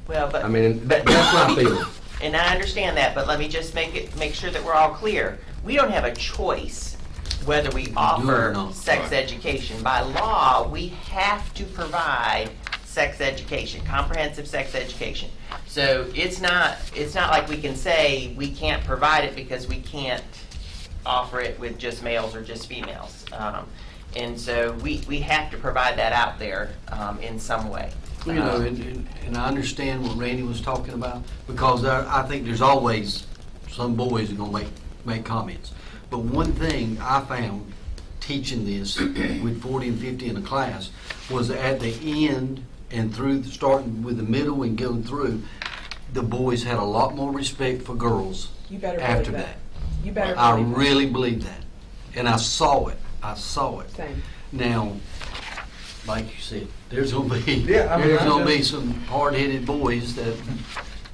Well, but. I mean, that's my feeling. And I understand that, but let me just make sure that we're all clear. We don't have a choice whether we do it or offer not. sex Right. education. By law, we have to provide sex education, comprehensive sex education. So it's not like we can say we can't provide it because we can't offer it with just males or just females. And so we have to provide that out there in some way. And I understand what Randy was talking about, because I think there's always some boys are gonna make comments. But one thing I found teaching this with 40 and 50 in a class was at the end and through, starting with the middle and going through, the boys had a lot more respect for girls You better after believe that. You better I believe that. really believe that. And I saw it. I saw it. Same. Now, like you said, there's gonna be, Yeah, I mean, there's I gonna be just- some hard-headed boys that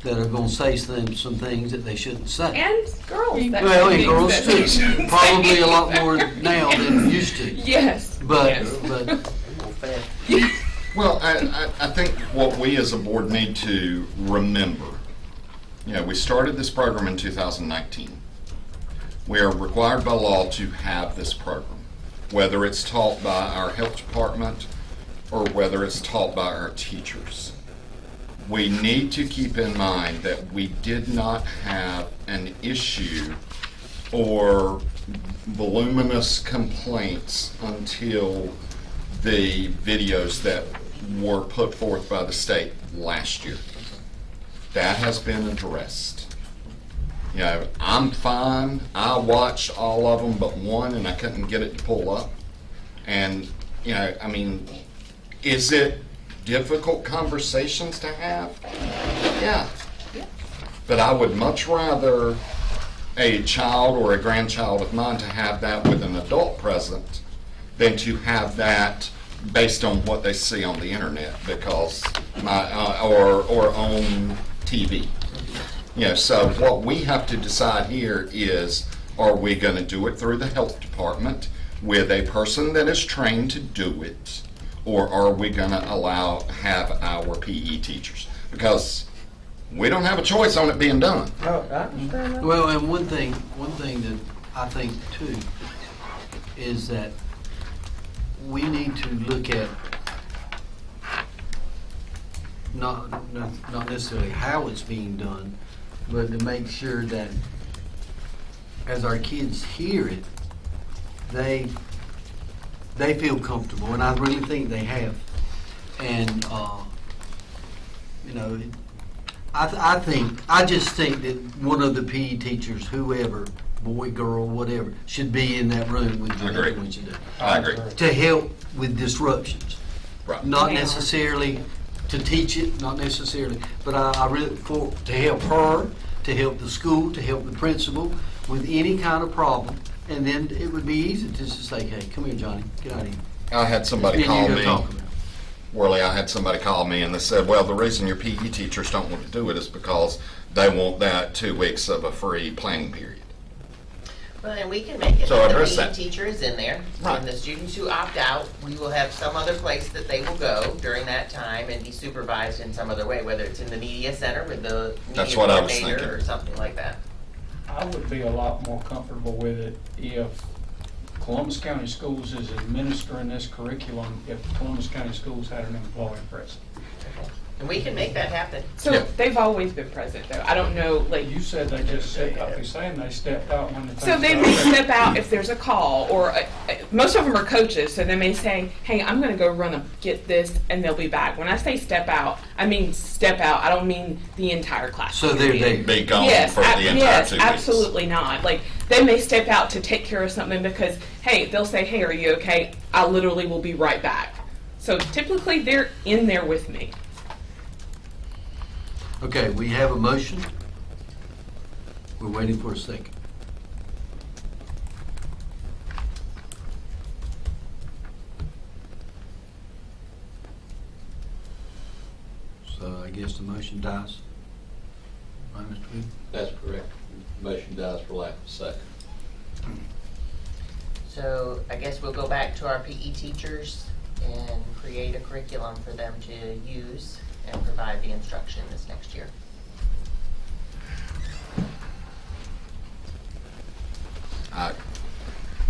are gonna say some things that they shouldn't say. And girls. that Well, say and things girls that they too, shouldn't probably say. a lot more now than used to. Yes. But, yes. but, Well, I think what we as a board need to remember, we started this program in 2019. We are required by law to have this program, whether it's taught by our health department or whether it's taught by our teachers. We need to keep in mind that we did not have an issue or voluminous complaints until the videos that were put forth by the state last year. That has been addressed. I'm fine. I watched all of them but one, and I couldn't get it to pull up. And, is it difficult conversations to have? Yeah. But I would much rather a child or a grandchild of mine to have that with an adult present than to have that based on what they see on the internet because or on TV. So what we have to decide here is, are we going to do it through the health department with a person that is trained to do it, or are we going to have our PE teachers? Because we don't have a choice on it being done. No, I understand that. well, and one thing that I think too is that we need to look at not necessarily how it's being done, but to make sure that as our kids hear it, they feel comfortable, and I really think they have. And I just think that one of the PE teachers, whoever, boy, girl, whatever, should be in that room with you Agree. when you do, I agree. to help with disruptions. Right. Not Yeah. necessarily to teach it, not necessarily, but I really, to help her, to help the school, to help the principal with any kind of problem. And then it would be easy to just say, hey, come here, Johnny, get out of here. I had somebody And you call go me. talk about it. Worley, I had somebody call me and they said, well, the reason your PE teachers don't want to do it is because they want that 2 weeks of a free planning period. Well, and we can make it So that the address PE that. teacher is in there, Right. and the students who opt out, we will have some other place that they will go during that time and be supervised in some other way, whether it's in the media center with the That's media what I was coordinator thinking. or something like that. I would be a lot more comfortable with it if Columbus County Schools is administering this curriculum, if Columbus County Schools had an employee present. And we can make that happen. So Yeah. they've always been present, though. I don't know, like. You said they just stepped out, they're saying they stepped out when the. So they may step out if there's a call, or most of them are coaches, so they may say, hey, I'm going to go run and get this, and they'll be back. When I say step out, I mean step out. I don't mean the entire class. So they're period. there. Be gone Yes, for the entire yes, 2 weeks. absolutely not. Like, they may step out to take care of something because, hey, they'll say, hey, are you okay? I literally will be right back. So typically, they're in there with me. Okay, we have a motion. We're waiting for a second. So I guess the motion dies. Right, Mr. Weed? That's correct. Motion dies for lack of a second. So I guess we'll go back to our PE teachers and create a curriculum for them to use and provide the instruction this next year.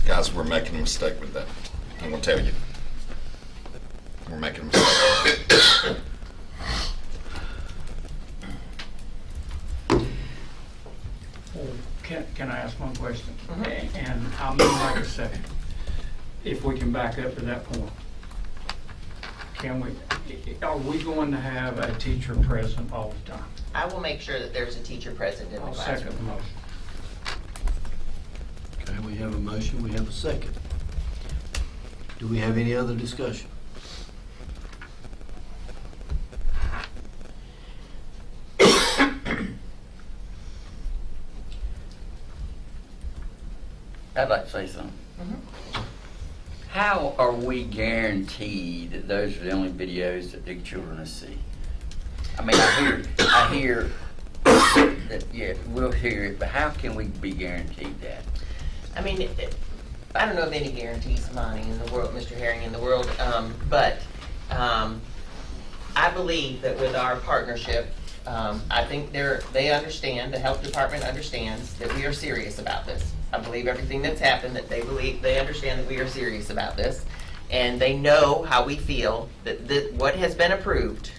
Guys, we're making a mistake with that. I'm going to tell you. We're making a mistake. Can I ask one question? And I'll move back a second. If we can back up to that point. Are we going to have a teacher present all the time? I will make sure that there's a teacher present in the I'll second the classroom. motion. Okay, we have a motion, we have a second. Do we have any other discussion? I'd like to say something. how are we guaranteed that those are the only videos that the children will see? I mean, I hear that, yeah, we'll hear it, but how can we be guaranteed that? I mean, I don't know of any guarantees, Monty, in the world, Mr. Herring, in the world, but I believe that with our partnership, I think they understand, the health department understands that we are serious about this. I believe everything that's happened, that they understand that we are serious about this, and they know how we feel, that what has been approved,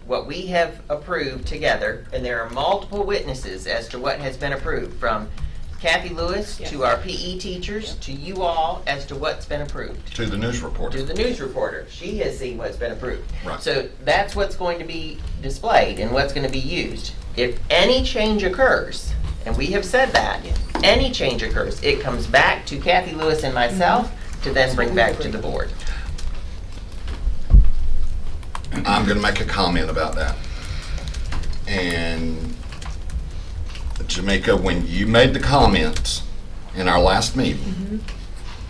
what we have approved together, and there are multiple witnesses as to what has been approved, from Kathy Lewis to our PE teachers to you all, as to what's been approved. To the news reporter. To the news reporter. She has seen what's been approved. Right. So that's what's going to be displayed and what's going to be used. If any change occurs, and we have said that, any change occurs, it comes back to Kathy Lewis and myself to then bring back to the board. I'm going to make a comment about that. And Jamaica, when you made the comments in our last meeting,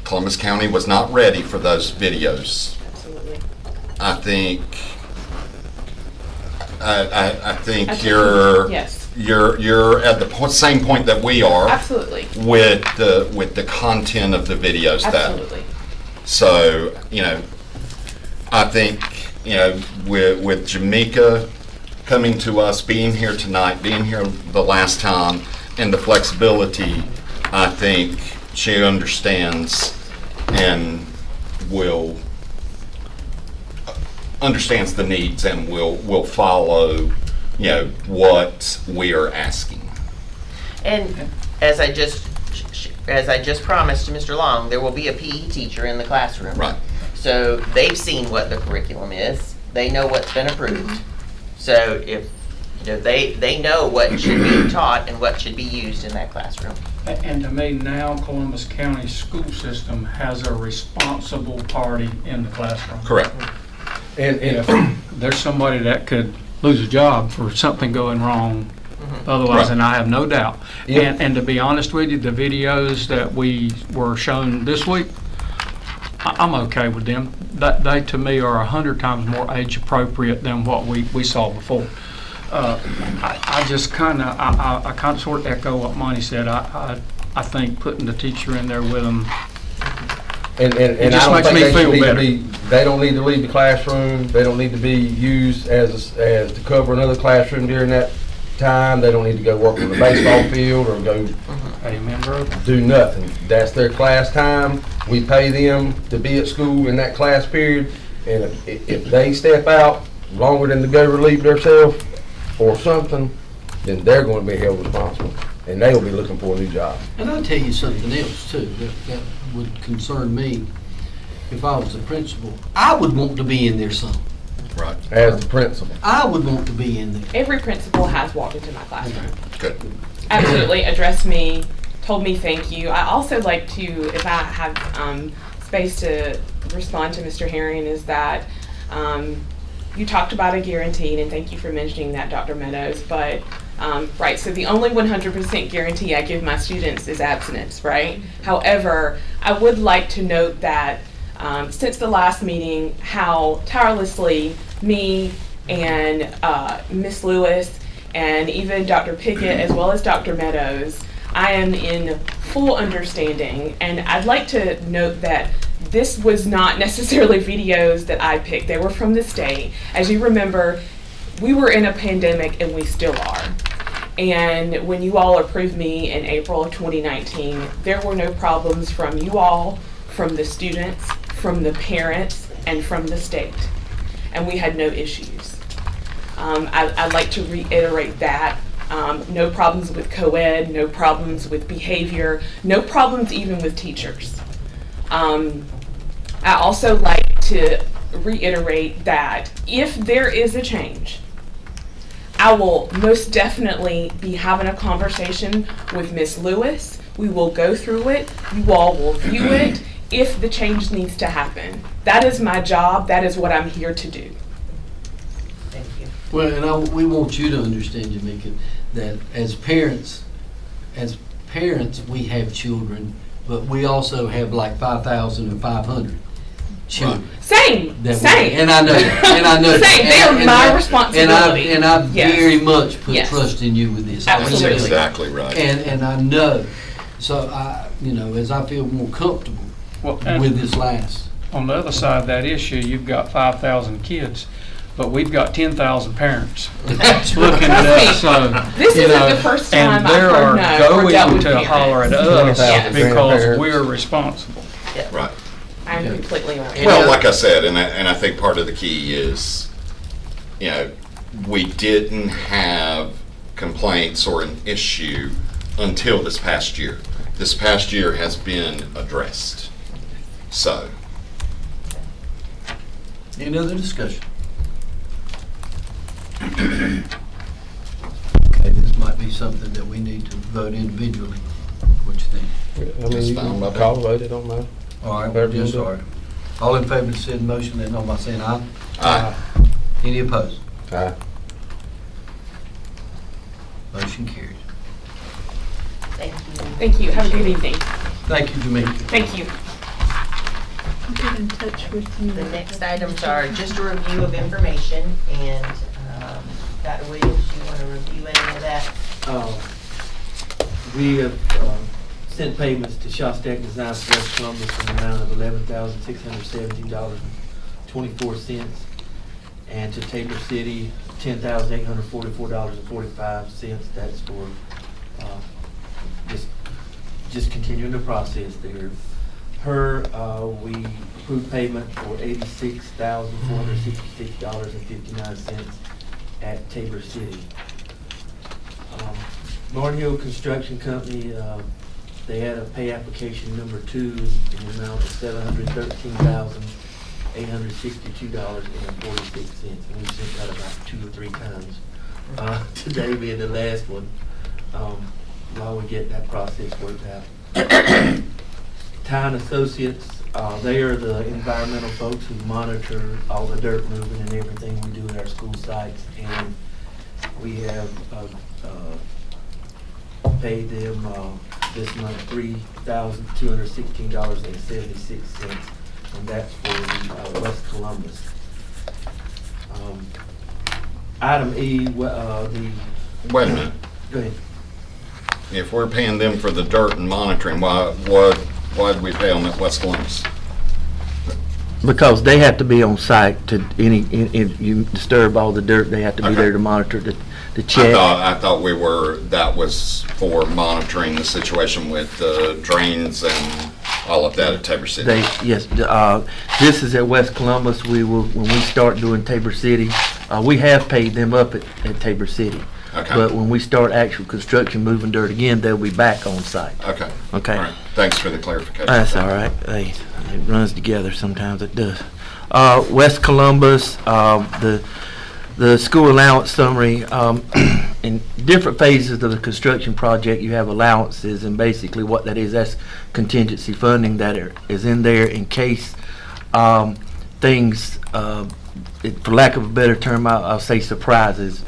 Columbus County was not ready for those videos. Absolutely. I think Absolutely. you're at the same point that we are Absolutely. with the content of the videos. Absolutely. So, I think, with Jamaica coming to us, being here tonight, being here the last time, and the flexibility, I think she understands and understands the needs and will follow, what we are asking. And as I just promised to Mr. Long, there will be a PE teacher in the classroom. Right. So they've seen what the curriculum is. They know what's been approved. So if they know what should be taught and what should be used in that classroom. And to me, now Columbus County school system has a responsible party in the classroom. Correct. And If there's somebody that could lose a job for something going wrong, otherwise, Right. and I have no doubt. Yep. And to be honest with you, the videos that we were shown this week, I'm okay with them. They, to me, are 100 times more age appropriate than what we saw before. I just kind of sort of echo what Monty said. I think putting the teacher in there with them, And just I makes don't me think feel they better. should be, they don't need to leave the classroom, they don't need to be used as to cover another classroom during that time, they don't need to go work on the baseball field or go amen, bro. do nothing. That's their class time, we pay them to be at school in that class period, and if they step out longer than to go relieve themselves or something, then they're going to be held responsible, and they will be looking for a new job. And I'll tell you something else too, that would concern me. If I was the principal, I would want to be in there some. Right. As the principal. I would want to be in there. Every principal has walked into my classroom. Good. Absolutely, addressed me, told me thank you. I also like to, if I have space to respond to Mr. Herring, is that you talked about a guaranteed, and thank you for mentioning that, Dr. Meadows, but right, so the only 100% guarantee I give my students is abstinence, right? However, I would like to note that since the last meeting, how tirelessly me and Miss Lewis and even Dr. Pickett, as well as Dr. Meadows, I am in full understanding, and I'd like to note that this was not necessarily videos that I picked. They were from the state. As you remember, we were in a pandemic and we still are. And when you all approved me in April of 2019, there were no problems from you all, from the students, from the parents, and from the state. And we had no issues. I'd like to reiterate that. No problems with co-ed, no problems with behavior, no problems even with teachers. I also like to reiterate that if there is a change, I will most definitely be having a conversation with Ms. Lewis. We will go through it. You all will view it if the change needs to happen. That is my job. That is what I'm here to do. Thank you. Well, and we want you to understand, Jamaica, that as parents, we have children, but we also have like 5,500. children. Same, that we- same. And I know that, and I know that. Same, they are And my that- responsibility. And I Yes. very much put Yes. trust in you with this. That's Absolutely. exactly right. And I know, so I, you know, as I feel more comfortable Well, and with this last. on the other side of that issue, you've got 5,000 kids, but we've got 10,000 parents looking at us, so. This you isn't know, the first time and I've they heard are no or dealt going with to holler at parents. us Yes. because Grandparents. we're responsible. Right. I'm completely aware. Well, like I said, and I think part of the key is, you know, we didn't have complaints or an issue until this past year. This past year has been addressed. So, Any other discussion? Okay, this might be something that we need to vote individually. What you think? I mean, you fine can with call a vote, it don't matter. All right, Whatever we're you just do. sorry. All in favor of said motion, let know by saying aye. aye. Any opposed? Aye. Motion carries. Thank you. Thank you. Have a good evening. Thank you, Jamaica. Thank you. I'll get in touch with you. The next items are just a review of information, and Dr. Williams, you want to review any of that? We have sent payments to Shostak Design for West Columbus in the amount of $11,617.24, and to Tabor City, $10,844.45. That's for just continuing the process there. We approved payment for $86,466.59 at Tabor City. Martin Hill Construction Company, they had a pay application number 2 in the amount of $713,862.46, and we sent that about 2 or 3 times. Today being the last one, while we get that process worked out. Town Associates, they are the environmental folks who monitor all the dirt moving and everything we do at our school sites, and we have paid them this month $3,216.76, and that's for the West Columbus. Item E, Wait a minute. go ahead. If we're paying them for the dirt and monitoring, why did we pay them at West Columbus? Because they have to be on site to if you disturb all the dirt, they have to be Okay. there to monitor, to check. I thought that was for monitoring the situation with the drains and all of that at Tabor City. This is at West Columbus. When we start doing Tabor City, we have paid them up at Tabor City. Okay. But when we start actual construction, moving dirt again, they'll be back on site. Okay. Okay. All right. Thanks for the clarification. That's all right. It runs together sometimes, it does. West Columbus, the school allowance summary, in different phases of the construction project, you have allowances, and basically what that is, that's contingency funding that is in there in case things, for lack of a better term, I'll say surprises.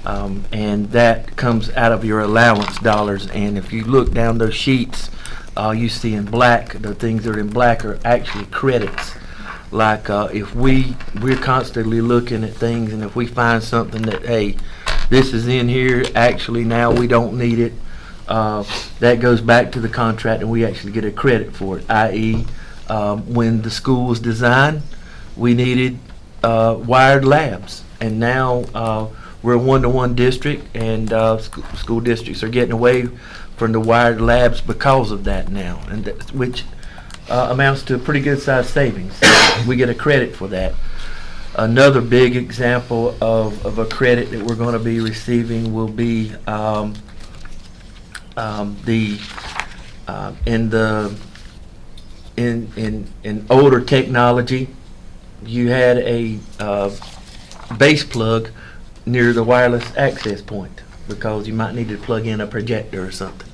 And that comes out of your allowance dollars. And if you look down those sheets, you see in black, the things that are in black are actually credits. Like if we're constantly looking at things, and if we find something that, hey, this is in here, actually now we don't need it, that goes back to the contract and we actually get a credit for it. I.e., when the school was designed, we needed wired labs, and now we're a one-to-one district, and school districts are getting away from the wired labs because of that now, and which amounts to a pretty good sized savings. We get a credit for that. Another big example of a credit that we're going to be receiving will be in older technology. You had a base plug near the wireless access point because you might need to plug in a projector or something.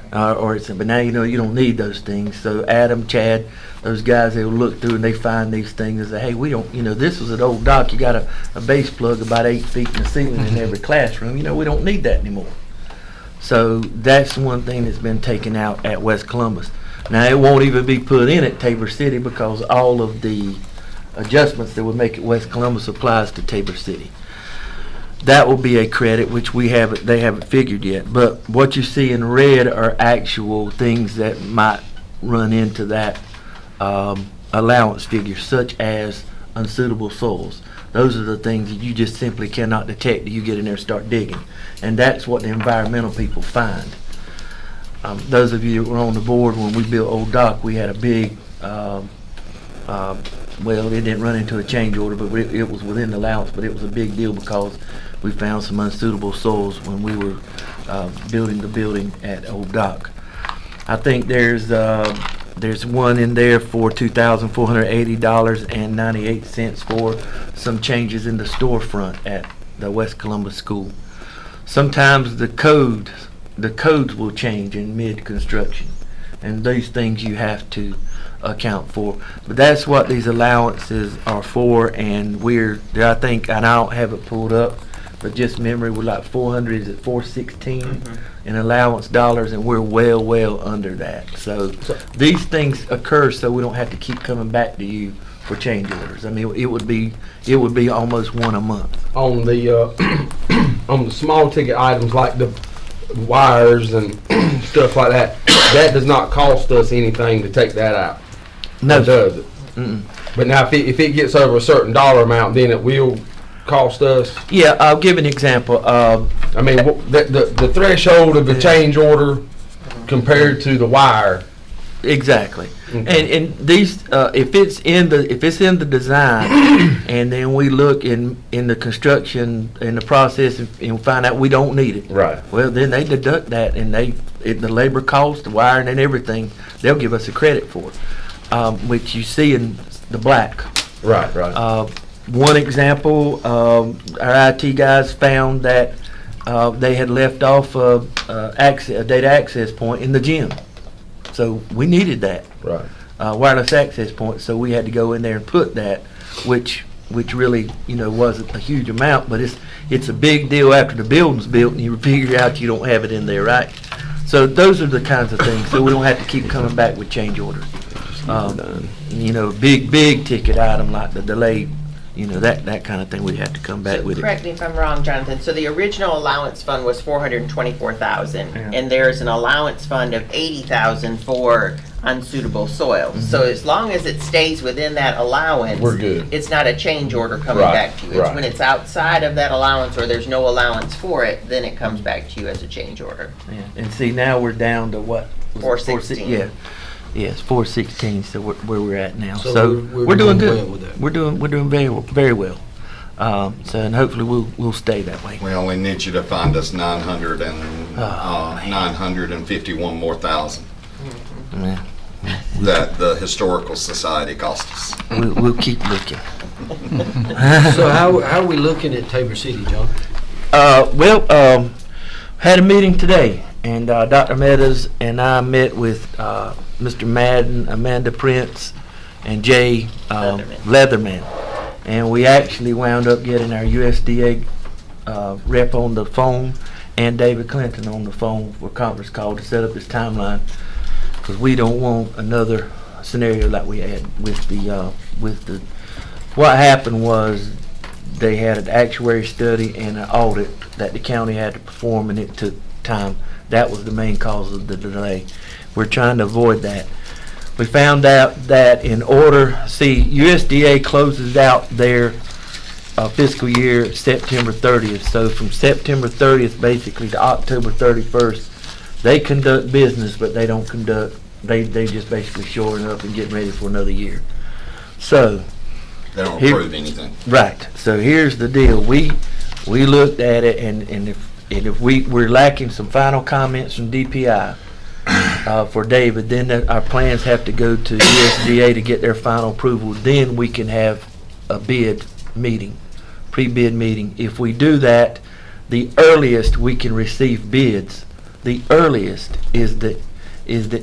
But now you know you don't need those things. So Adam, Chad, those guys, they'll look through and they find these things and say, hey, we don't, this was an old dock. You got a base plug about 8 feet in the ceiling in every classroom. We don't need that anymore. So that's one thing that's been taken out at West Columbus. Now, it won't even be put in at Tabor City because all of the adjustments that would make it West Columbus applies to Tabor City. That will be a credit, which they haven't figured yet. But what you see in red are actual things that might run into that allowance figure, such as unsuitable soils. Those are the things that you just simply cannot detect till you get in there and start digging. And that's what the environmental people find. Those of you that were on the board when we built Old Dock, we had a big, well, it didn't run into a change order, but it was within the allowance, but it was a big deal because we found some unsuitable soils when we were building the building at Old Dock. I think there's one in there for $2,480.98 for some changes in the storefront at the West Columbus School. Sometimes the codes will change in mid-construction, and these things you have to account for. But that's what these allowances are for, and I think, and I don't have it pulled up, but just memory, we're like 416 in allowance dollars, and we're well under that. So these things occur so we don't have to keep coming back to you for change orders. I mean, it would be almost one a month. On the on the small ticket items like the wires and stuff like that, that does not cost us anything to take that out. No, does it? Mm-mm. But now, if it gets over a certain dollar amount, then it will cost us. Yeah, I'll give an example. I mean, the threshold of the change order compared to the wire. Exactly. Okay. And these, if it's in the design, and then we look in the construction in the process and find out we don't need it. Right. Well, then they deduct that, and the labor cost, the wiring, and everything, they'll give us a credit for it, which you see in the black. Right. One example, our IT guys found that they had left off a data access point in the gym. So we needed that. Right. Wireless access point, so we had to go in there and put that, which really, wasn't a huge amount, but it's a big deal after the building's built and you figure out you don't have it in there, right? So those are the kinds of things, so we don't have to keep coming back with change orders. Big ticket item like the delay, that kind of thing, we have to come back with it. Correct me if I'm wrong, Jonathan. So the original allowance fund was $424,000, Yeah. and there's an allowance fund of $80,000 for unsuitable soils. So as long as it stays within that allowance, We're good. It's not a change order coming Right, back to you. It's right. when it's outside of that allowance or there's no allowance for it, then it comes back to you as a change order. Yeah. And see, now we're down to what? Was it 416. Yeah. Yes, 416. So where we're at now. So So we're we're doing doing good. well with that. We're doing very well. And hopefully we'll stay that way. We only need you to find us 951 more thousand Yeah. that the Historical Society cost us. We'll keep looking. So how are we looking at Tabor City, John? Had a meeting today, and Dr. Meadows and I met with Mr. Madden, Amanda Prince, and Jay Leatherman. And we actually wound up getting our USDA rep on the phone and David Clinton on the phone for a conference call to set up this timeline, because we don't want another scenario like we had with the what happened was they had an actuary study and an audit that the county had to perform, and it took time. That was the main cause of the delay. We're trying to avoid that. We found out that USDA closes out their fiscal year September 30th. So from September 30th basically to October 31st, they conduct business, but they don't they just basically shoring up and getting ready for another year. So They don't Here- approve anything. right. So here's the deal. We looked at it, and if we're lacking some final comments from DPI for David, then our plans have to go to USDA to get their final approval. Then we can have a bid meeting, pre-bid meeting. If we do that, the earliest we can receive bids, the earliest is the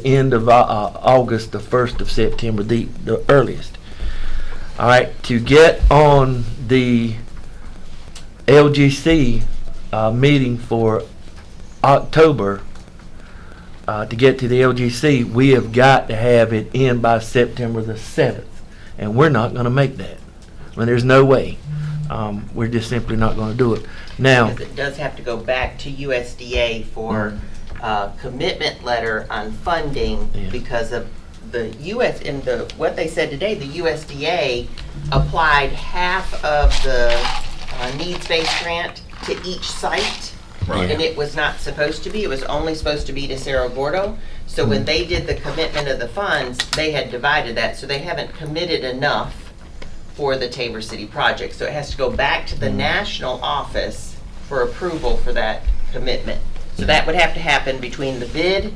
end of August, the 1st of September, the earliest. All right, to get on the LGC meeting for October, to get to the LGC, we have got to have it in by September the 7th. And we're not going to make that. I mean, there's no way. We're just simply not going to do it. Now, Because it does have to go back to USDA for commitment letter on funding Yeah. because of the what they said today, the USDA applied half of the needs-based grant to each site. Right. And it was not supposed to be. It was only supposed to be to Cerro Gordo. So when they did the commitment of the funds, they had divided that. So they haven't committed enough for the Tabor City project. So it has to go back to the national office for approval for that commitment. So that would have to happen between the bid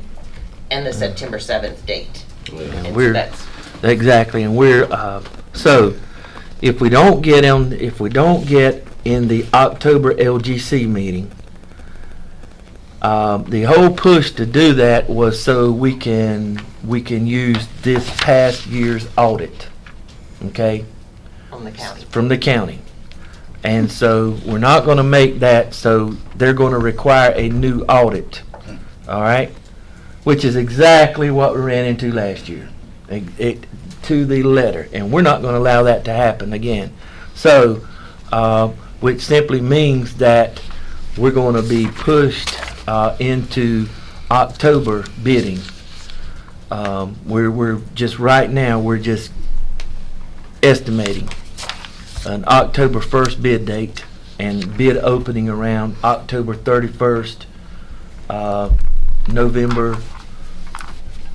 and the September 7th date. And so we're that's, exactly, and we're so if we don't get in the October LGC meeting, the whole push to do that was so we can use this past year's audit, okay, on the county. from the county. And so we're not going to make that, so they're going to require a new audit, all right? Which is exactly what we ran into last year, to the letter. And we're not going to allow that to happen again. So, which simply means that we're going to be pushed into October bidding. We're just right now, we're just estimating an October 1st bid date and bid opening around October 31st, November,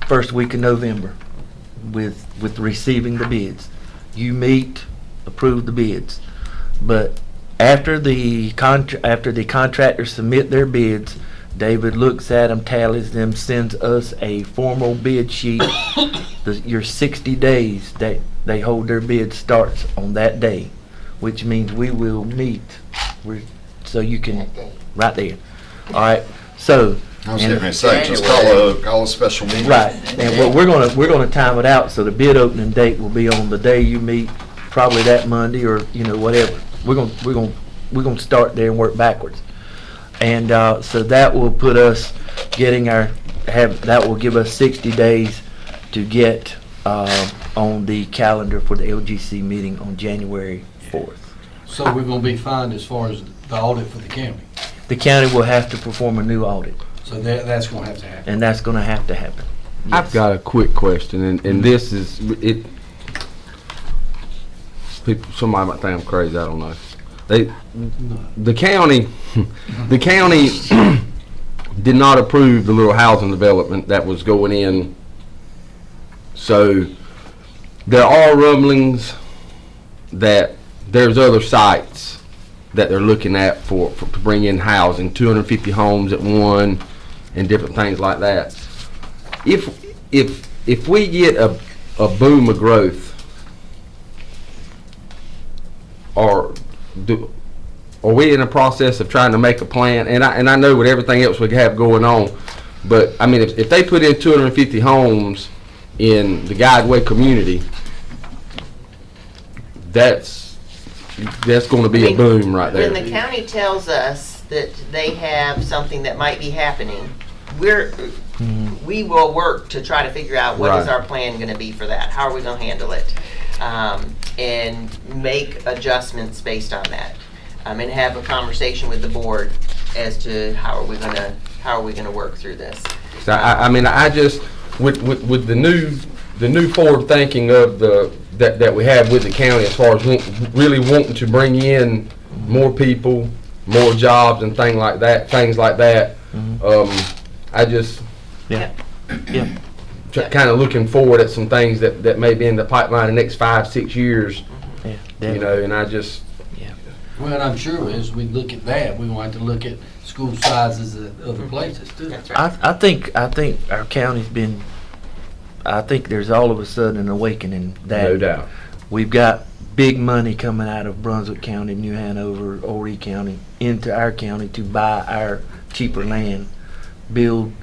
first week of November with receiving the bids. You meet, approve the bids. But after the contractors submit their bids, David looks at them, tallies them, sends us a formal bid sheet. Your 60 days that they hold their bid starts on that day, which means we will meet. So you can, That day. right there. All right. So. I was and- going to say, just call a special meeting. Right, and what we're gonna time it out, so the bid opening date will be on the day you meet, probably that Monday or, whatever. We're gonna start there and work backwards. And, so that will put us that will give us 60 days to get, on the calendar for the LGC meeting on January 4th. So we're gonna be fine as far as the audit for the county. The county will have to perform a new audit, So that's gonna have to happen. and that's gonna have to happen. I've Yes. got a quick question, and this is it. People, somebody might think I'm crazy. I don't know. The county did not approve the little housing development that was going in. So there are rumblings that there's other sites that they're looking at for to bring in housing, 250 homes at one, and different things like that. If we get a boom of growth, are we in a process of trying to make a plan? And I know with everything else we have going on, but I mean if they put in 250 homes in the Guideway community, that's going to be a boom right there. When the county tells us that they have something that might be happening, we will work to try to figure out what is Right. our plan gonna be for that, how are we gonna handle it? And make adjustments based on that. And have a conversation with the board as to how are we gonna work through this. So I mean, I just with the new forward thinking of that we have with the county as far as really wanting to bring in more people, more jobs, and things like that. I just Yeah. Yeah. kind of looking forward at some things that may be in the pipeline in the next 5-6 years. Yeah. You Definitely. know, and I just Well, and I'm sure as we look at that, we want to look at school sizes at other places too. That's right. I think our county's been. I think there's all of a sudden an awakening that no doubt. we've got big money coming out of Brunswick County, New Hanover, Horry County into our county to buy our cheaper land, build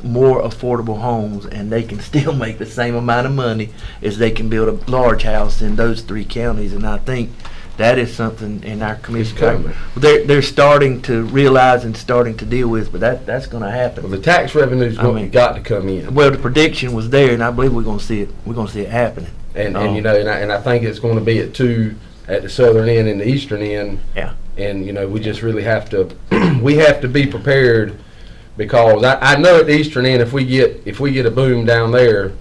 more affordable homes, and they can still make the same amount of money as they can build a large house in those three counties. And I think that is something in our commission. It's coming. They're starting to realize and starting to deal with, but that's going to happen. Well, the tax revenue's got to come in. Well, the prediction was there, and I believe we're going to see it. We're going to see it happening. And you know, and I think it's going to be at two at the southern end and the eastern end. Yeah. And you know, we just really have to we have to be prepared, because I know at the eastern end, if we get a boom down there,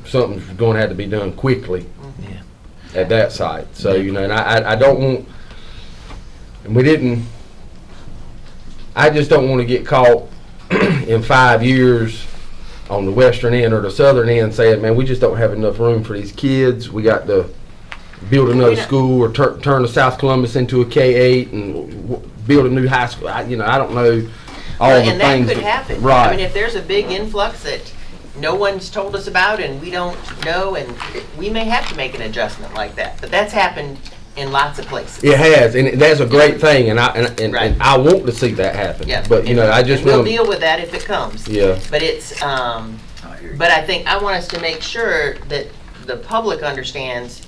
something's going to have to be done quickly. Yeah. At that site. So you know, and I don't want, and we didn't. I just don't want to get caught in 5 years on the western end or the southern end saying, man, we just don't have enough room for these kids. We got to build another school or turn the South Columbus into a K-8 and build a new high school. I don't know all the and things. that could happen. Right. I mean, if there's a big influx that no one's told us about and we don't know, and we may have to make an adjustment like that. But that's happened in lots of places. It has, and that's a great thing, and Right. and I want to see that happen. Yeah. But you know, I just we'll want deal with that if it comes. Yeah. But it's but I think I want us to make sure that the public understands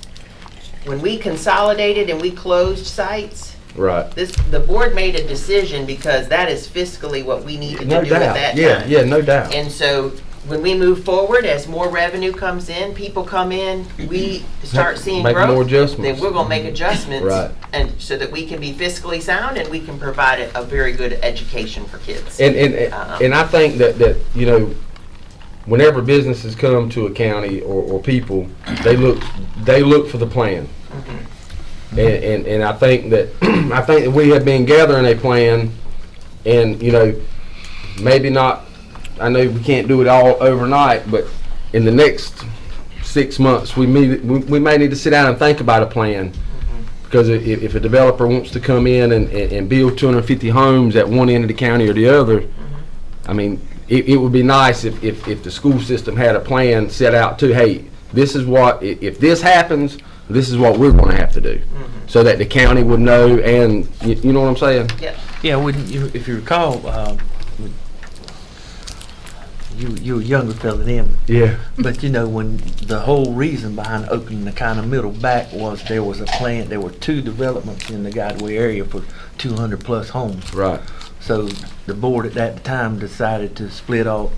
when we consolidated and we closed sites, right. the board made a decision because that is fiscally what we needed No to do at doubt. that Yeah, time. yeah, no doubt. And so when we move forward, as more revenue comes in, people come in, we start seeing Make growth. more adjustments. Then we're gonna make adjustments. Right. And so that we can be fiscally sound and we can provide a very good education for kids. And I think that you know, whenever businesses come to a county or people, they look for the plan. And I think that we have been gathering a plan, and you know, maybe not. I know we can't do it all overnight, but in the next 6 months, we may need to sit down and think about a plan. Because if a developer wants to come in and build 250 homes at one end of the county or the other, I mean, it would be nice if the school system had a plan set out to, hey, this is what, if this happens, this is what we're going to have to do. So that the county would know, and you know what I'm saying? Yep. Yeah, if you recall, you were younger fella than him. Yeah. But you know, when the whole reason behind opening the kind of middle back was there was a plan, there were 2 developments in the Guideway area for 200 plus homes. Right. So the board at that time decided to split off,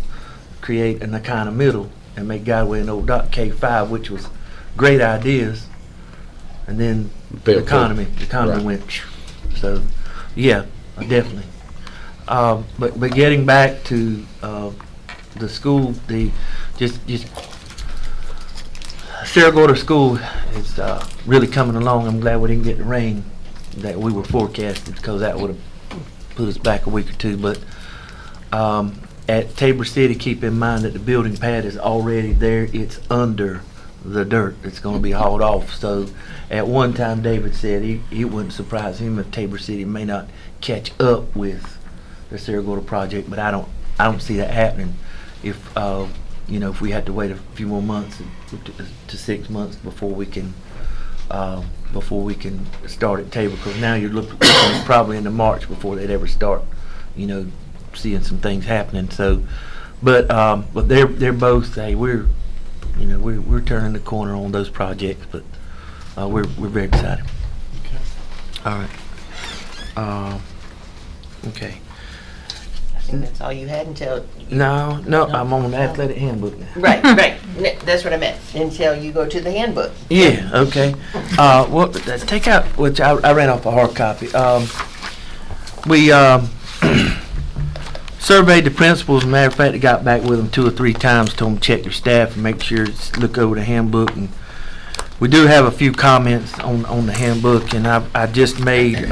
create an kind of middle and make Guideway an old dock K5, which was great ideas. And then the economy Right. went, so yeah, definitely. But getting back to the school, just Sierra Gorda School is really coming along. I'm glad we didn't get the rain that we were forecasted, because that would have put us back a week or two. But at Tabor City, keep in mind that the building pad is already there. It's under the dirt that's going to be hauled off. So at one time, David said it wouldn't surprise him if Tabor City may not catch up with the Sierra Gorda project, but I don't see that happening. If you know, if we had to wait a few more months to 6 months before we can start at Tabor, because now you're looking probably into March before they'd ever start, you know, seeing some things happening. So, but they're both, hey, we're turning the corner on those projects, but we're very excited. Okay. All right. Okay. I think that's all you had until. No, I'm on the athletic handbook now. Right. That's what I meant. Until you go to the handbook. Yeah, okay. Well, let's take out, which I ran off a hard copy. We surveyed the principals. As a matter of fact, I got back with them 2 or 3 times, told them to check their staff and make sure, look over the handbook. And we do have a few comments on the handbook, and I just made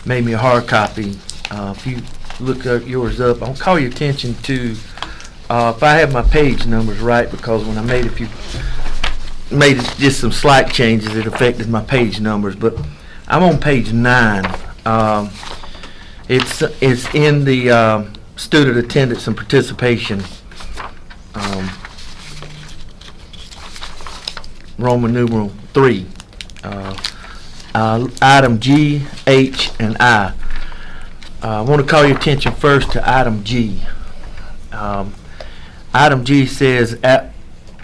me a hard copy. If you look yours up, I'll call your attention to if I have my page numbers right, because when I made just some slight changes, it affected my page numbers. But I'm on page 9. It's in the student attendance and participation, Roman numeral 3, item G, H, and I. I want to call your attention first to item G. Item G says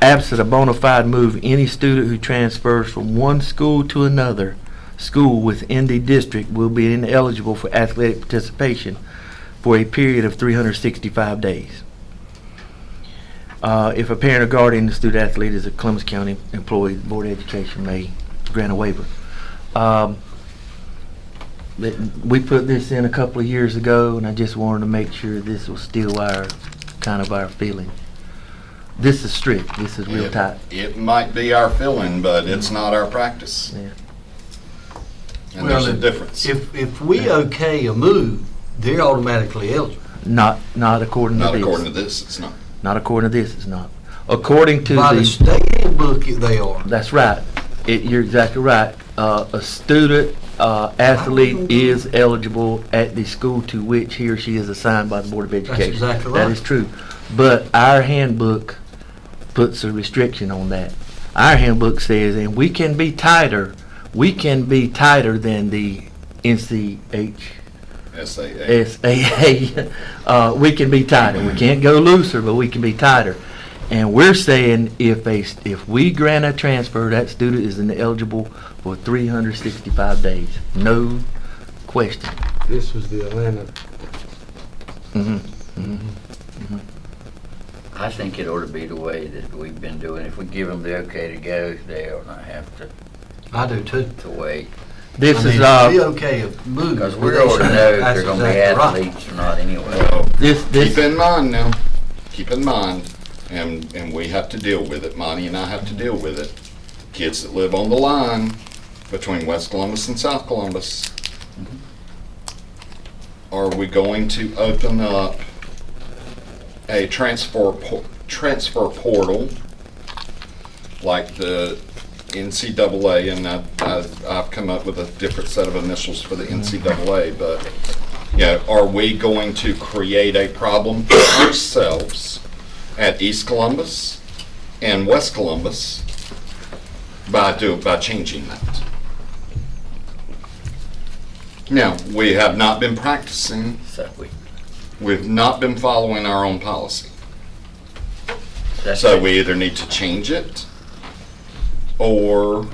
absent a bona fide move, any student who transfers from one school to another school within the district will be ineligible for athletic participation for a period of 365 days. If a parent or guardian of the student athlete is a Columbus County employee, the Board of Education may grant a waiver. We put this in a couple of years ago, and I just wanted to make sure this was still our feeling. This is strict. This is real tight. It might be our feeling, but it's not our practice. Yeah. And there's a difference. If we okay a move, they're automatically eligible. Not according to Not this. according to this, it's not. Not according to this. It's not. According to By the state handbook, they are. That's right. You're exactly right. A student athlete is eligible at the school to which he or she is assigned by the Board of Education. exactly That right. is true. But our handbook puts a restriction on that. Our handbook says, and we can be tighter than the SAA. We can be tighter. We can't go looser, but we can be tighter. And we're saying if we grant a transfer, that student is ineligible for 365 days. No question. This was the Atlanta. I think it ought to be the way that we've been doing. If we give them the okay to go, they ought not have I do too. to wait. This I mean, is be okay a move. Because but we they already should- know if that's they're gonna be exactly right. athletes or not anyway. Well, this keep in mind now, keep in mind, and we have to deal with it, Monty and I have to deal with it. Kids that live on the line between West Columbus and South Columbus, are we going to open up a transfer portal like the NCAA, and I've come up with a different set of initials for the NCAA, but are we going to create a problem for ourselves at East Columbus and West Columbus by changing that? Now, we have not been practicing. So We've not been following our own policy. that's So we either need to change it or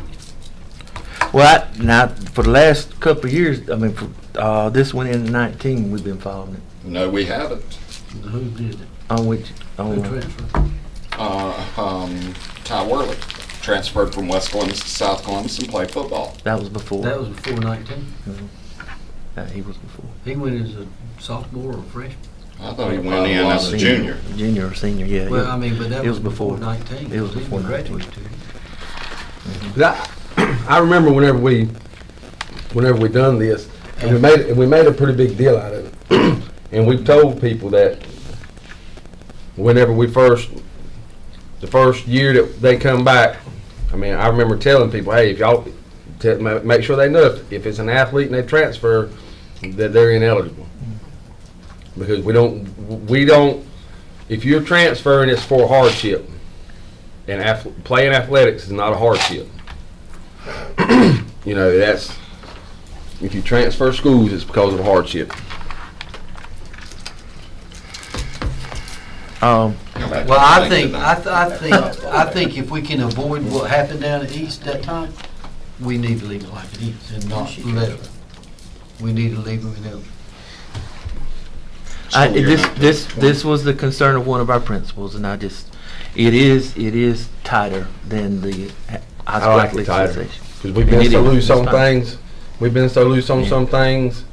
well. Now for the last couple of years, I mean, for this one in 19, we've been following it. no, we haven't. Who did it? On which Who transferred? Ty Worley transferred from West Columbus to South Columbus and played football. that was before. That was before 19. He was before. He went as a sophomore or freshman. I thought he went in as a junior. Junior or senior, yeah. Well, I mean, but that it was before 19. It was He before 19. graduated too. I remember whenever we done this, and we made a pretty big deal out of it, and we told people that whenever the first year that they come back, I mean, I remember telling people, hey, if y'all make sure they know if it's an athlete and they transfer, that they're ineligible, because we don't. If you're transferring, it's for hardship, and playing athletics is not a hardship. That's if you transfer schools, it's because of hardship. Well, I think if we can avoid what happened down at East that time, we need to leave it like it is and not let it. We need to leave it in. This was the concern of one of our principals, and it is tighter than the I like it tighter because we've been so loose on things. We've been so loose on some things.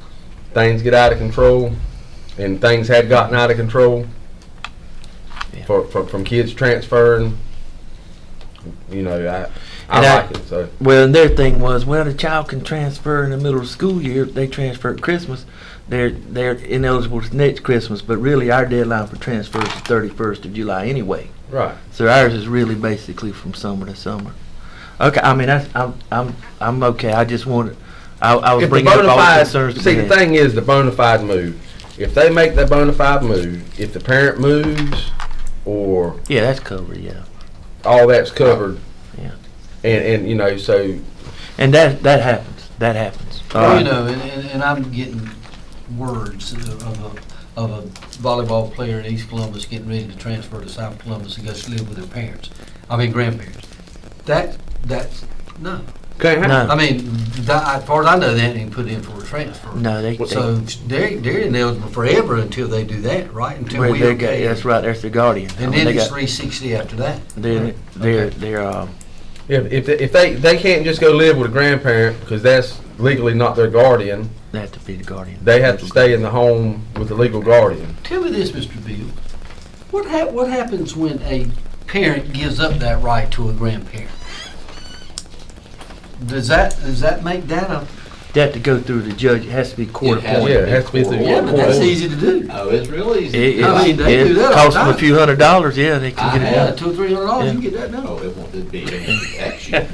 Things get out of control, and things had gotten out of control from kids transferring. I like it. So well, and their thing was, well, the child can transfer in the middle of the school year. They transfer at Christmas. They're ineligible for next Christmas, but really our deadline for transfer is the 31st of July anyway. right. So ours is really basically from summer to summer. Okay, I mean I'm okay. I just wanted I was If the bringing up all the bona concerns. fide, see, the thing is the bona fide move. If they make that bona fide move, if the parent moves, or Yeah, that's covered. Yeah, all that's covered. Yeah. And so and that happens. That happens. And I'm getting words of a volleyball player in East Columbus getting ready to transfer to South Columbus and go live with their parents. I mean grandparents. That's, no. Can't happen. I mean, as far as I know, they ain't even put in for a transfer. No, So they're ineligible forever until they do that, right? Until well, we they got, okay. that's right, that's their guardian. I And mean, then they it's got, 360 after that. they're, Yeah, if they can't just go live with a grandparent because that's legally not their guardian, they have to be the guardian. they have to stay in the home with the legal guardian. Tell me this, Mr. Beal. What happens when a parent gives up that right to a grandparent? Does that make that a? They have to go through the judge. It has to be court It has appointed. Yeah, it has to be through Yeah, but that's court. easy to do. Oh, it's real easy. I mean, they do that all costs the them a time. few $100s. Yeah, they I can get it Yeah, done. $200 or $300, Yeah. you get that done. Oh, it won't be any action.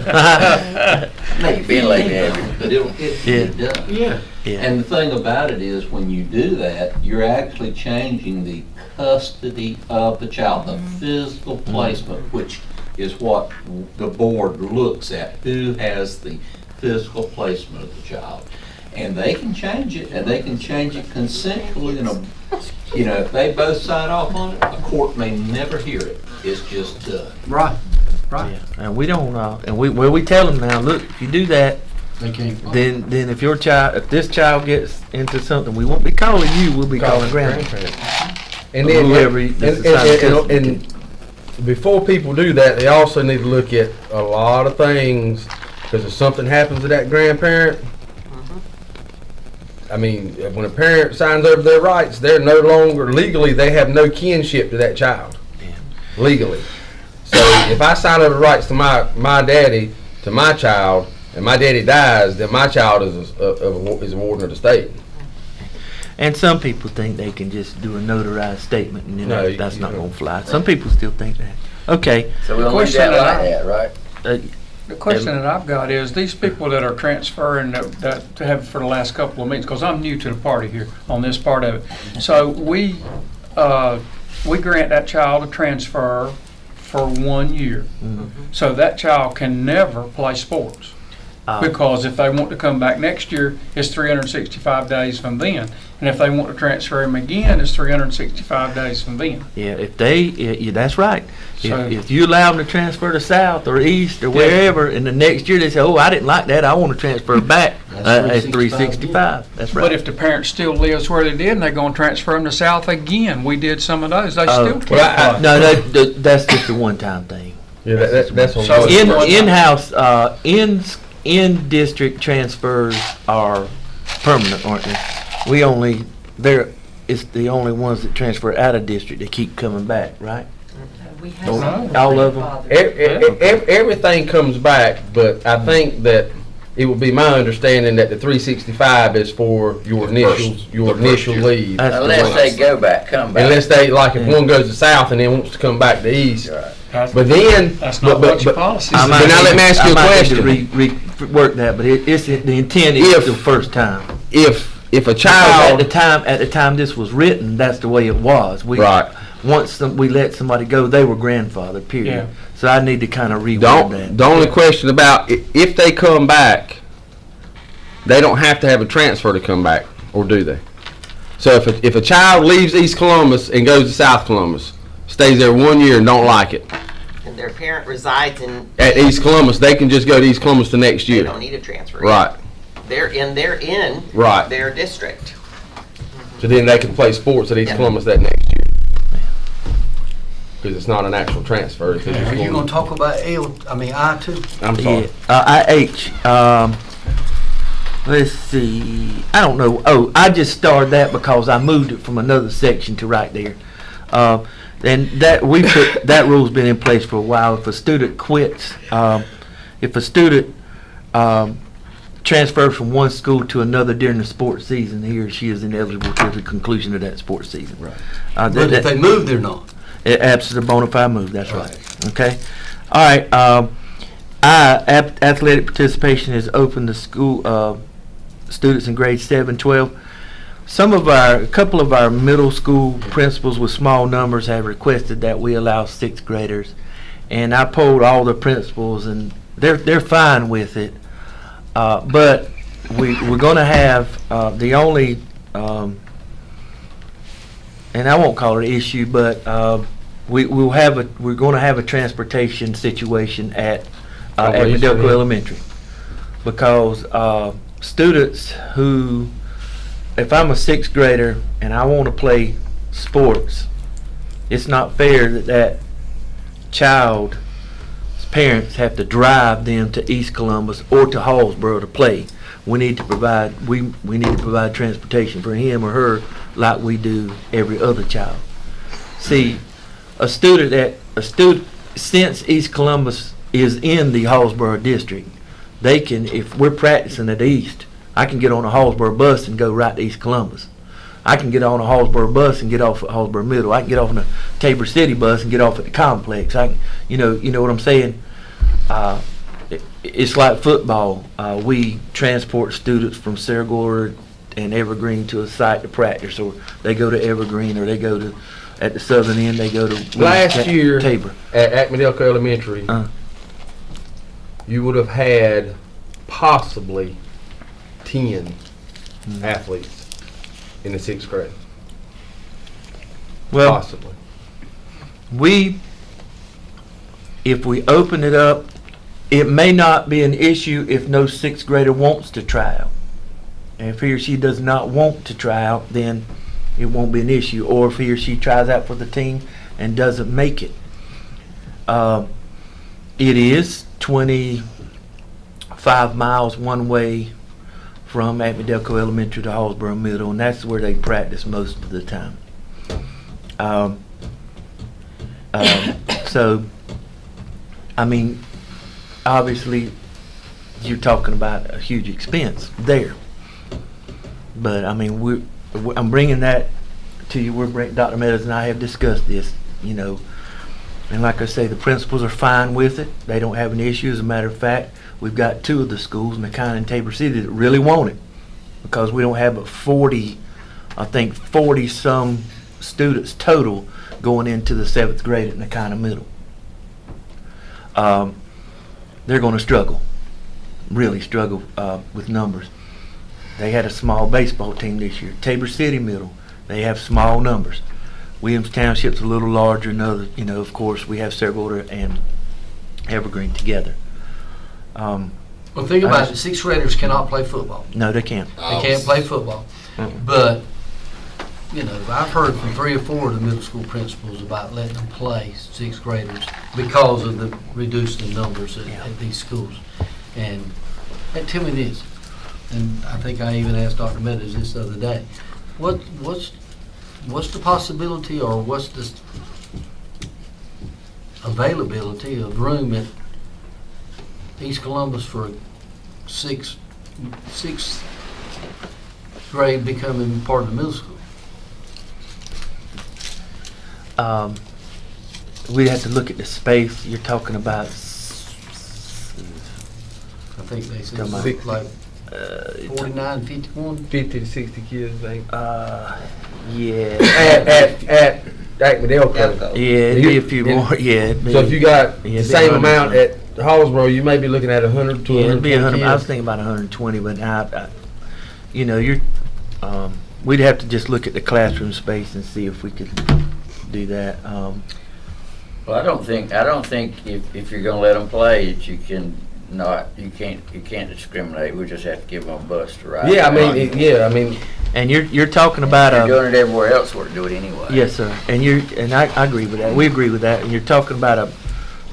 Maybe been like that. But it'll get done. Yeah. Yeah. And the thing about it is, when you do that, you're actually changing the custody of the child, the physical placement, which is what the board looks at, who has the physical placement of the child. And they can change it, and they can change it consensually, if they both sign off on it, a court may never hear it. It's just done. Right. Right. Yeah. And we don't. And we tell them now. Look, if you do that, They can't. then if this child gets into something, we won't be calling you. We'll be calling grandma. And then Whoever that's assigned custody and before people do that, they also need to look at a lot of things because if something happens to that grandparent, I mean, when a parent signs over their rights, they're no longer legally, they have no kinship to that child. Legally. So if I sign over the rights to my daddy, to my child, and my daddy dies, then my child is a warden of the state. And some people think they can just do a notarized statement, and No, that's you not don't. going to fly. Some people still think that. Okay. So we'll leave Question that that like I- that, right? The question that I've got is, these people that are transferring that to have for the last couple of meetings, because I'm new to the party here on this part of it. So we grant that child a transfer for 1 year. So that child can never play sports. Because if they want to come back next year, it's 365 days from then. And if they want to transfer him again, it's 365 days from then. Yeah, that's right. So- If you allow them to transfer to South or East or wherever, and the next year they say, oh, I didn't like that, I want to transfer back, That's it's 365. That's right. But if the parent still lives where they did and they're going to transfer them to South again, we did some of those, they Oh. still can't Well, play. No, that's just a one-time thing. Yeah, that's what So In-house, in-district transfers are permanent, aren't they? It's the only ones that transfer out of district that keep coming back, right? We have No. some All of them? Everything comes back, but I think that it would be my understanding that the 365 is for your initial leave. That's the Unless one. they go back, come back. Unless they, like if one goes to South and then wants to come back to East. Right. But then, That's not what your policy I says. might- now let me ask you a I might need to question. rework that, but the intent is If- the first time. if a At child, the time this was written, that's the way it was. Right. Once we let somebody go, they were grandfathered, Yeah. period. So I need to kind of reword that. the only question about if they come back, they don't have to have a transfer to come back, or do they? So if a child leaves East Columbus and goes to South Columbus, stays there 1 year and don't like it, And their parent resides in, at East Columbus, they can just go to East Columbus the next they year. don't need a transfer. Right. They're in Right. their district. So then they can play sports at East Yeah. Columbus that next year. Because it's not an actual transfer. It's just Are you going- gonna talk about I-2? I'm sorry. Yeah, IH. Let's see. I don't know. Oh, I just started that because I moved it from another section to right there. And that that rule's been in place for a while. If a student quits, if a student transfers from one school to another during the sports season, he or she is ineligible till the conclusion of that sports season. Right. But if they move, they're not. Absolute bona fide move, that's right. Okay. All right. Athletic participation is open to school students in grades 7, 12. A couple of our middle school principals with small numbers have requested that we allow 6th graders, and I polled all the principals, and they're fine with it. But we're going to have the only, and I won't call it an issue, but we're gonna have a transportation situation at Oh, at East Medilco Green. Elementary. Because, students who, if I'm a sixth grader and I wanna play sports, it's not fair that child's parents have to drive them to East Columbus or to Hallsboro to play. We need to provide transportation for him or her like we do every other child. See, since East Columbus is in the Hallsboro district, they can, if we're practicing at East, I can get on a Hallsboro bus and go right to East Columbus. I can get on a Hallsboro bus and get off at Hallsboro Middle. I can get off on a Tabor City bus and get off at the complex. You know what I'm saying? It's like football. We transport students from Saragordo and Evergreen to a site to practice, or they go to Evergreen, or they go to, at the southern end, they go to Last year Tabor. at Medilco Elementary, you would have had possibly 10 athletes in the sixth grade. Well, Possibly. if we open it up, it may not be an issue if no sixth grader wants to try out. And if he or she does not want to try out, then it won't be an issue. Or if he or she tries out for the team and doesn't make it. It is 25 miles one way from at Medilco Elementary to Hallsboro Middle, and that's where they practice most of the time. So, I mean, obviously, you're talking about a huge expense there. But I mean, I'm bringing that to you. Dr. Meadows and I have discussed this, you know, and like I say, the principals are fine with it. They don't have an issue. As a matter of fact, we've got 2 of the schools, McKine and Tabor City, that really want it, because we don't have but 40 some students total going into the 7th grade at McKine Middle. They're going to struggle, really struggle with numbers. They had a small baseball team this year. Tabor City Middle, they have small numbers. Williams Township's a little larger, and other, you know, of course, we have Saragordo and Evergreen together. Well, think about it, sixth graders cannot play football. No, they can't. They can't play football. But, you know, I've heard from 3 or 4 of the middle school principals about letting them play sixth graders because of the reducing numbers at these schools. And tell me this, and I think I even asked Dr. Meadows this the other day, what's the possibility, or what's the availability of room at East Columbus for sixth grade becoming part of the middle school? We'd have to look at the space. You're talking about. I think they said Come on. something like 49, 51. 50 to 60 kids, I think. Yeah. At Medilco. Yeah, it'd be a few more. Yeah. It'd be, So if you got Yeah, the it'd be same 100. amount at Hallsboro, you may be looking at 100 to yeah, it'd be 120 100. I was kids. thinking about 120, but you know, we'd have to just look at the classroom space and see if we could do that. Well, I don't think if you're gonna let them play, that you can't discriminate. We just have to give them a bus to ride. Yeah, I mean, And you're talking about You're doing it everywhere else, we're to do it anyway. Yes, sir. And I agree with that. We agree with that. And you're talking about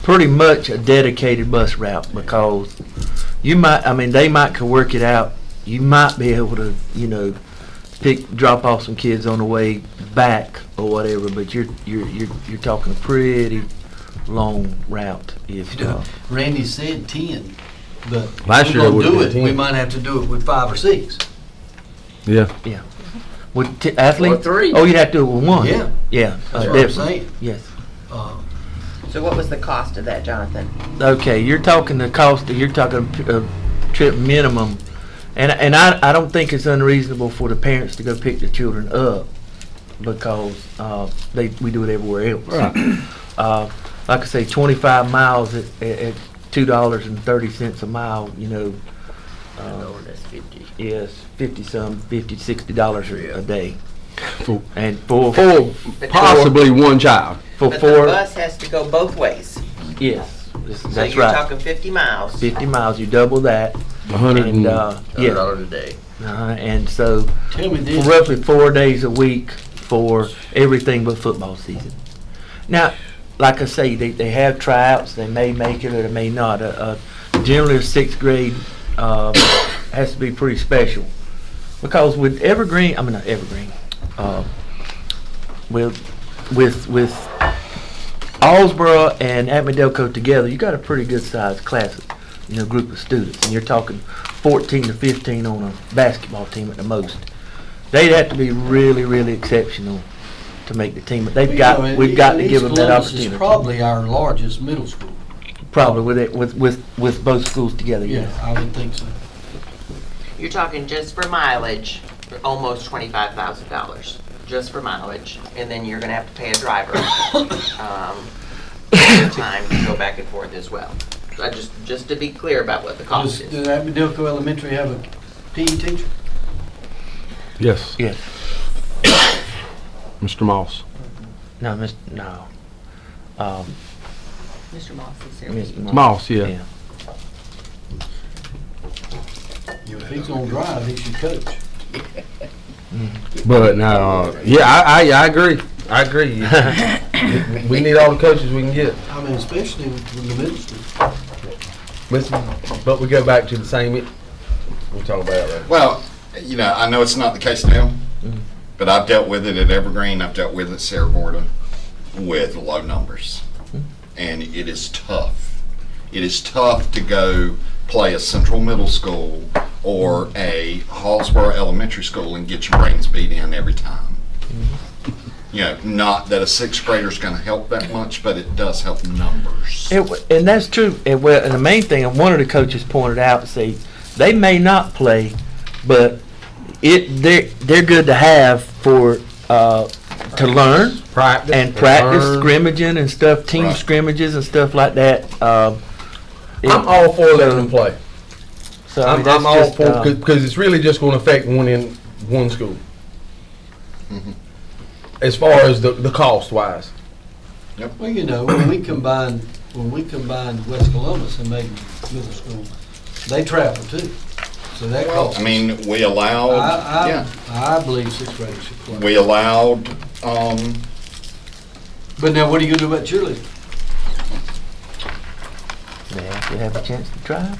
pretty much a dedicated bus route, because they might could work it out. You might be able to, you know, drop off some kids on the way back or whatever, but you're talking a pretty long route. If Randy said 10, but Last if year we're it gonna would've do been it, 10. we might have to do it with 5 or 6. yeah. with athletes, Or 3. oh, you'd have to do it with 1. Yeah. Yeah. That's what I'm definitely. saying. Yes. So what was the cost of that, Jonathan? Okay, you're talking the cost. You're talking trip minimum, and I don't think it's unreasonable for the parents to go pick the children up, because we do it everywhere else. Right. Like I say, 25 miles at $2.30 a mile. You know, That's 50. yes, $50 $60 a day. And for Possibly one child. for But the four, bus has to go both ways. yes, So that's you're right. talking 50 miles. 50 miles, you double that. 100 And, yeah, $100 a day. and so Tell me this. roughly 4 days a week for everything but football season. Now, like I say, they have tryouts. They may make it or they may not. Generally, a sixth grade has to be pretty special because with Evergreen, I mean not Evergreen, with Allsboro and Atmadelco together, you got a pretty good sized class, group of students, and you're talking 14 to 15 on a basketball team at the most. They'd have to be really, really exceptional to make the team. But we've got to give them that opportunity. It's probably our largest middle school. Probably with both schools together. Yeah, Yes. I would think so. You're talking just for mileage, almost $25,000, just for mileage, and then you're gonna have to pay a driver, time to go back and forth as well. So just to be clear about what the cost Does is. Atmadelco Elementary have a PE teacher? Yes. Yes. Mr. Moss. No, no. Mr. Moss is there. Mr. Moss, yeah. If he's gonna drive, he should coach. But no, I agree. I agree. We need all the coaches we can get. I mean, especially with the middle school. But we go back to the same. We'll talk about it later. Well, I know it's not the case now, but I've dealt with it at Evergreen. I've dealt with it at Sierra Gorda with low numbers, and it is tough. It is tough to go play a Central Middle School or a Hallsboro Elementary School and get your brains beat in every time. Not that a sixth grader is going to help that much, but it does help numbers. And that's true. And the main thing, and one of the coaches pointed out, say they may not play, but they're good to have for to learn practice scrimmaging and stuff, team Right. scrimmages and stuff like that. I'm all for letting them play. So I mean, I'm that's all just, for because it's really just going to affect one school. As far as the cost wise. Well, when we combined West Columbus and made middle school, they travel too. So that costs. I mean, we allowed, I believe sixth graders should play. we allowed, But now, what are you gonna do about cheerleading? they have to have a chance to drive.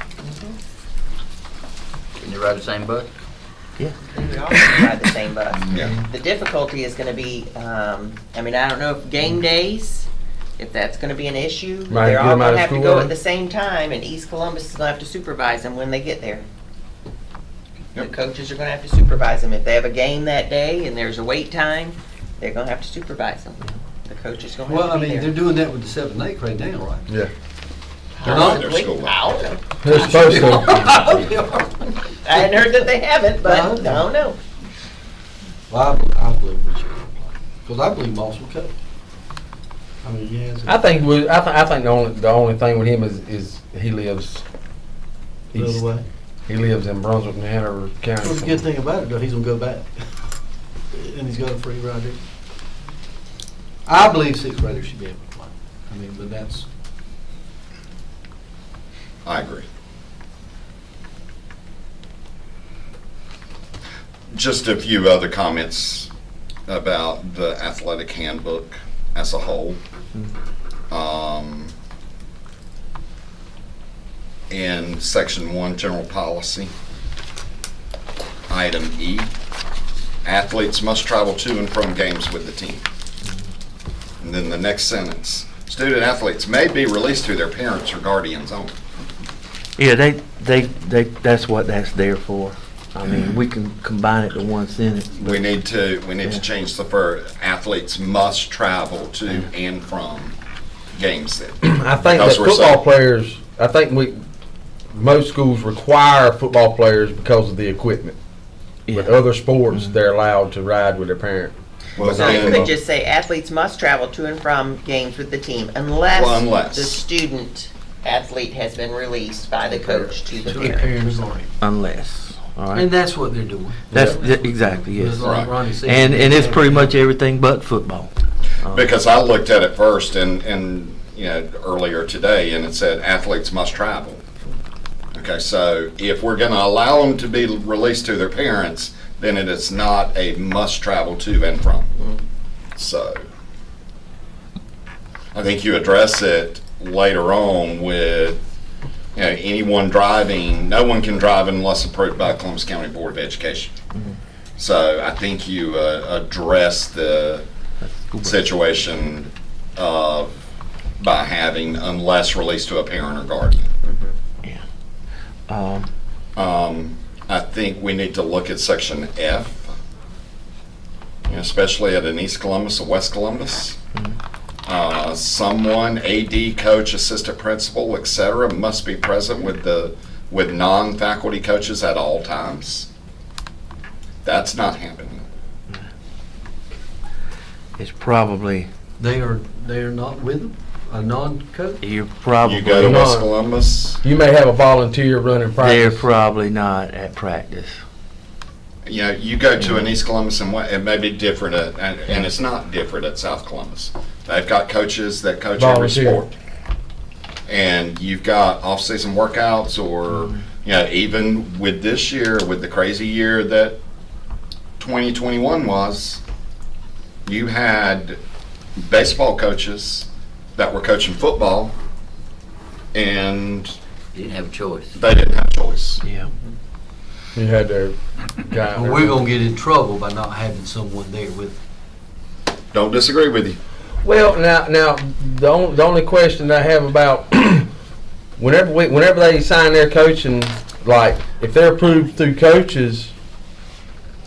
Can you ride the same bus? They would all ride the same bus. Yeah. The difficulty is gonna be, I don't know if game days, if that's gonna be an issue. Right, They're get all 'em out gonna of have to school go early. at the same time, and East Columbus is gonna have to supervise them when they get there. The Yep. coaches are gonna have to supervise them. If they have a game that day and there's a wait time, they're gonna have to supervise them. The coach is gonna Well, I have to be mean, they're there. doing that with the 7th and 8th grade now, right? Yeah. they're not at their school. I don't know. They're supposed to. I hadn't heard that they haven't, but I No. don't know. Well, I believe we should. Because I believe Moss will coach. I mean, he has. I think the only thing with him is he lives The east. other way. He lives in Brunswick, and Hanover County. Well, the good thing about it, though, he's gonna go back. And he's got a free ride there. I believe sixth graders should be able to play. I mean, but that's, I agree. Just a few other comments about the athletic handbook as a whole. In section 1, general policy, item E, athletes must travel to and from games with the team. And then the next sentence, student athletes may be released to their parents or guardians only. Yeah, that's what that's there for. I mean, we can combine it to one sentence. but- We need to change the athletes must travel to and from games that. I think that Because we're football saying- players. I think most schools require football players because of the equipment. With Yeah. other sports, they're allowed to ride with their parent. Well, So you then- could just say athletes must travel to and from games with the team unless the student athlete has been released by the coach to the to the parent. parents or guardian. Unless. all right? And that's what they're doing. That's, exactly, yes. Just like Right. Ronnie said. And it's pretty much everything but football. Because I looked at it first and earlier today, and it said athletes must travel. Okay, so if we're going to allow them to be released to their parents, then it is not a must travel to and from. So I think you address it later on with anyone driving. No one can drive unless approved by Columbus County Board of Education. So I think you address the situation by having unless released to a parent or guardian. I think we need to look at section F, especially at an East Columbus or West Columbus. Someone, AD, coach, assistant principal, etc., must be present with non-faculty coaches at all times. That's not happening. It's probably, They are not with them, a non-coach? you're probably. You go to No. West Columbus, You may have a volunteer running They're practice. probably not at practice. you go to an East Columbus and it may be different, and it's not different at South Columbus. They've got coaches that coach every Volunteer. sport. And you've got off-season workouts or, even with this year, with the crazy year that 2021 was, you had baseball coaches that were coaching football and Didn't have a choice. they didn't have a choice. Yeah. You had their guy. Well, we're gonna get in trouble by not having someone there with them. Don't disagree with you. Well, now the only question I have about whenever they sign their coaching, like if they're approved through coaches,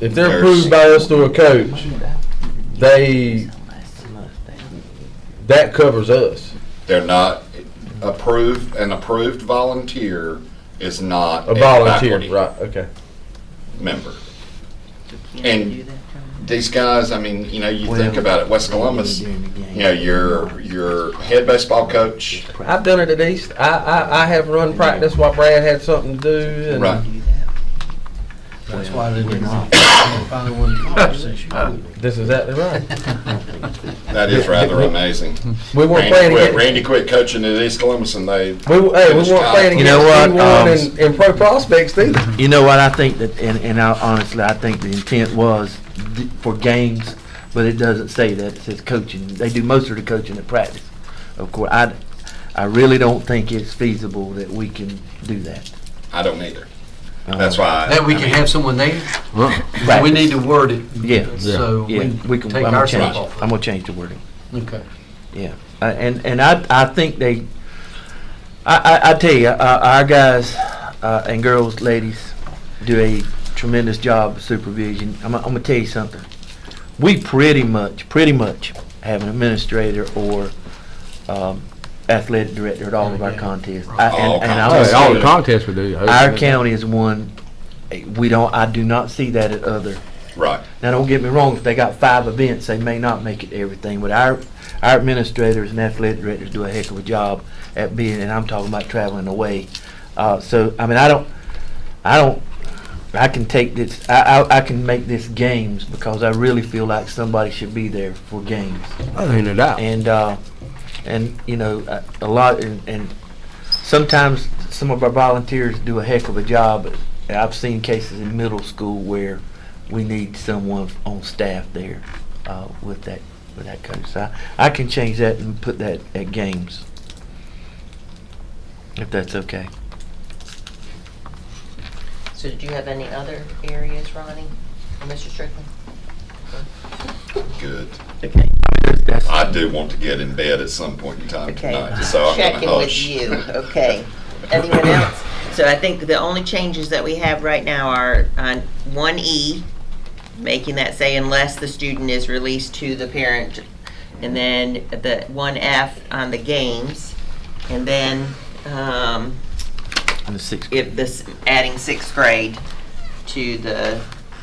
if they're There's- approved by us through a coach, that covers us. They're not approved. An approved volunteer is not A volunteer, faculty right? Okay. member. And these guys, I mean, you think about it, West Columbus, your head baseball coach, I've done it at East. I have run practice while Brad had something to do. And right? That's why they didn't finally wanted to conversation. This is exactly right. That is rather amazing. We weren't Randy playing to quit, get. Randy quit coaching at East Columbus, and they We weren't playing against You know what, D1 and pro prospects either. You know what, I think that, and honestly, I think the intent was for games, but it doesn't say that. It says coaching. They do most of the coaching at practice. Of course, I really don't think it's feasible that we can do that. I don't either. That's why. That we I can mean, have someone there? Practice. We need to word it. Yeah. So Yeah, we can, take I'm gonna ourselves change, off of I'm gonna change the wording. it. Okay. Yeah, and I think I tell you, our guys and girls, ladies, do a tremendous job of supervision. I'm gonna tell you something. We pretty much have an administrator or athletic director at all of our contests. All All the contests we do. Our county is one. I do not see that at other. Right. Now, don't get me wrong, if they got 5 events, they may not make it to everything, but our administrators and athletic directors do a heck of a job at being, and I'm talking about traveling away. So, I mean, I can take this, I can make this games because I really feel like somebody should be there for games. Ain't no doubt. And a lot, and sometimes some of our volunteers do a heck of a job. I've seen cases in middle school where we need someone on staff there with that coach. So I can change that and put that at games, if that's okay. So did you have any other areas, Ronnie, or Mr. Strickland? Good. Okay. I do want to get in bed at some point in time Okay. tonight, so I'm Checking gonna with hush. you, okay. Anyone else? So I think the only changes that we have right now are on 1E, making that say unless the student is released to the parent, and then the 1F on the games, and then In the 6th if this, adding 6th grade to the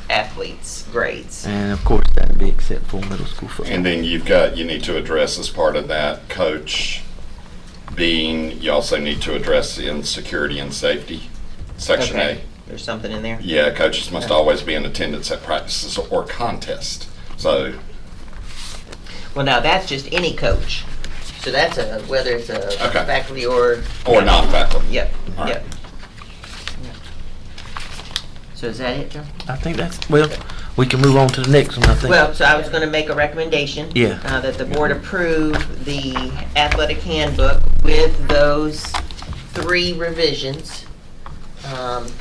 athletes' grades. and of course that'd be except for middle school football. And then you need to address as part of that coach being, you also need to address in security and safety, section Okay. There's something in there? Yeah, coaches must always be in attendance at practices or contests. So, Well, now, that's just any coach. So that's whether it's a Okay. faculty or. or not faculty. Yep, All right. yep. So is that it, John? I think that's, well, we can move on to the next one, I think. Well, so I was gonna make a recommendation. Yeah. That the board approve the athletic handbook with those 3 revisions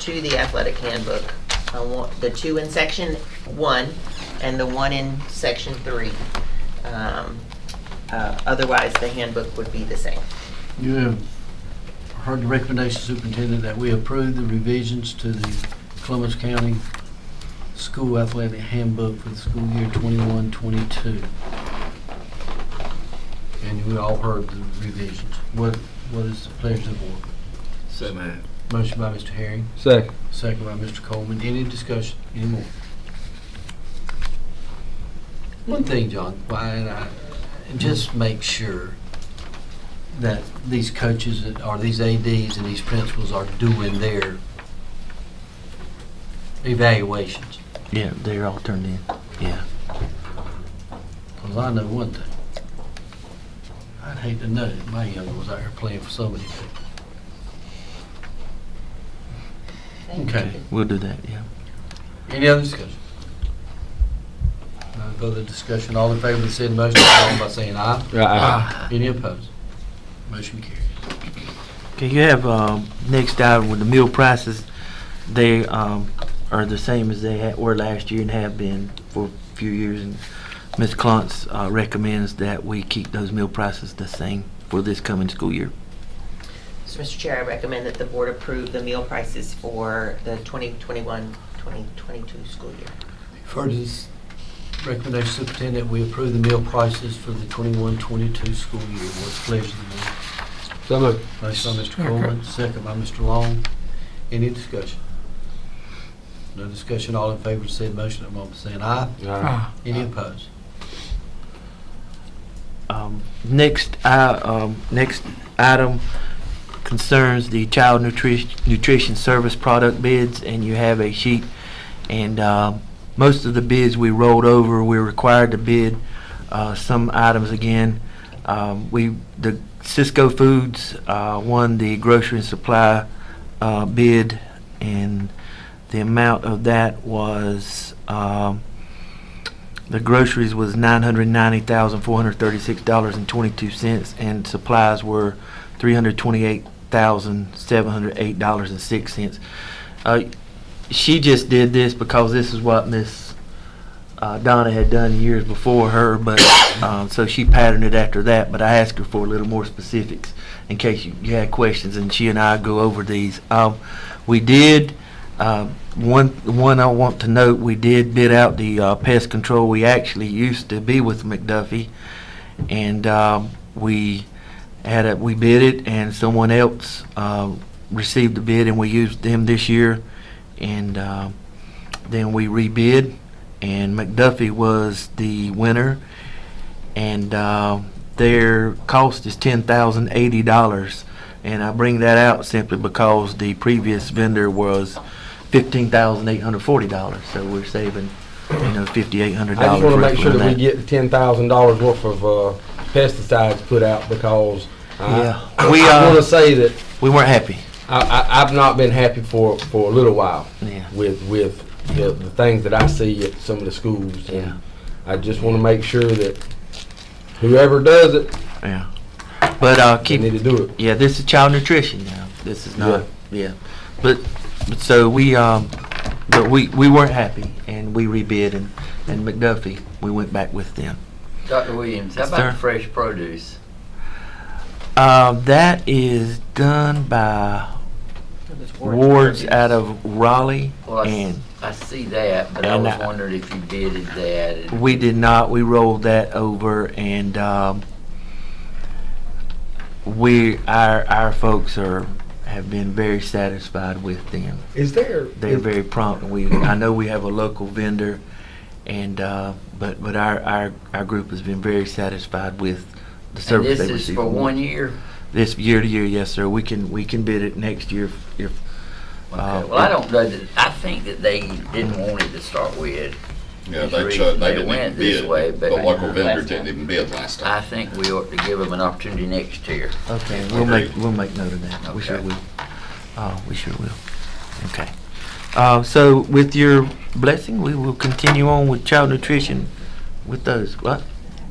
to the athletic handbook. I want the 2 in section 1 and the 1 in section 3. Otherwise, the handbook would be the same. You have heard the recommendation, Superintendent, that we approve the revisions to the Columbus County School Athletic Handbook for the school year 21-22. And we all heard the revisions. What is the pleasure of the board? So, man. Motion by Mr. Herring, Second. second by Mr. Coleman. Any discussion, any more? One thing, John, why, and I, just make sure that these coaches or these ADs and these principals are doing their evaluations. Yeah, they're all turned in, yeah. Because I know one thing. I'd hate to know that my young was out here playing for somebody. Okay. We'll do that, yeah. Any other discussion? No further discussion. All in favor of the said motion, signify by saying aye. Aye. Any opposed? Motion carries. Okay, you have, next item with the meal prices. They, are the same as they were last year and have been for a few years. And Ms. Klontz, recommends that we keep those meal prices the same for this coming school year. So, Mr. Chair, I recommend that the board approve the meal prices for the 2021-2022 school year. For this recommendation, Superintendent, we approve the meal prices for the 21-22 school year. What's the pleasure of the board? So moved. Motion by Mr. Coleman, second by Mr. Long. Any discussion? No discussion. All in favor of said motion, that moment saying aye. Aye. Any opposed? Next item concerns the child nutrition service product bids, and you have a sheet. And most of the bids we rolled over, we're required to bid some items again. The Cisco Foods won the grocery and supply bid, and the amount of that was the groceries was $990,436.22, and supplies were $328,708.06. She just did this because this is what Miss Donna had done years before her, but so she patterned it after that. But I asked her for a little more specifics in case you had questions, and she and I go over these. We did. One I want to note, we did bid out the pest control. We actually used to be with McDuffie, and we bid it, and someone else received the bid, and we used them this year, and then we rebid, and McDuffie was the winner, and their cost is $10,080, and I bring that out simply because the previous vendor was $15,840, so we're saving, $5,800. I just want to make sure roughly that on we get the $10,000 worth of pesticides put out, because Yeah. I We, want to say that We weren't happy. I've not been happy for a little while Yeah. with the things that I see at some of the schools. And Yeah. I just want to make sure that whoever does it, Yeah. But they keep. need to do it. Yeah, this is child nutrition now. This is not. Yeah. But so we weren't happy, and we rebid, and McDuffie, we went back with them. Dr. Williams, how Sir? about the fresh produce? That is done by wards out of Raleigh, Well, and I see that, but I and was I- wondering if you bidded that. And we did not. We rolled that over, and our folks have been very satisfied with them. Is there? They're very prompt. I know we have a local vendor, and but our group has been very satisfied with the service they this receive. is for from 1 us. year? This year to year, yes, sir. We can bid it next year if Okay, well, I don't know that, I think that they didn't want it to start with. Yeah, That's they the chose, reason they they didn't went even this bid. way, but The local last vendor time. didn't even bid last I time. think we ought to give them an opportunity next year. Okay, Agreed. we'll make note of that. We sure Okay. will. We sure will. Okay. So with your blessing, we will continue on with child nutrition with those. What?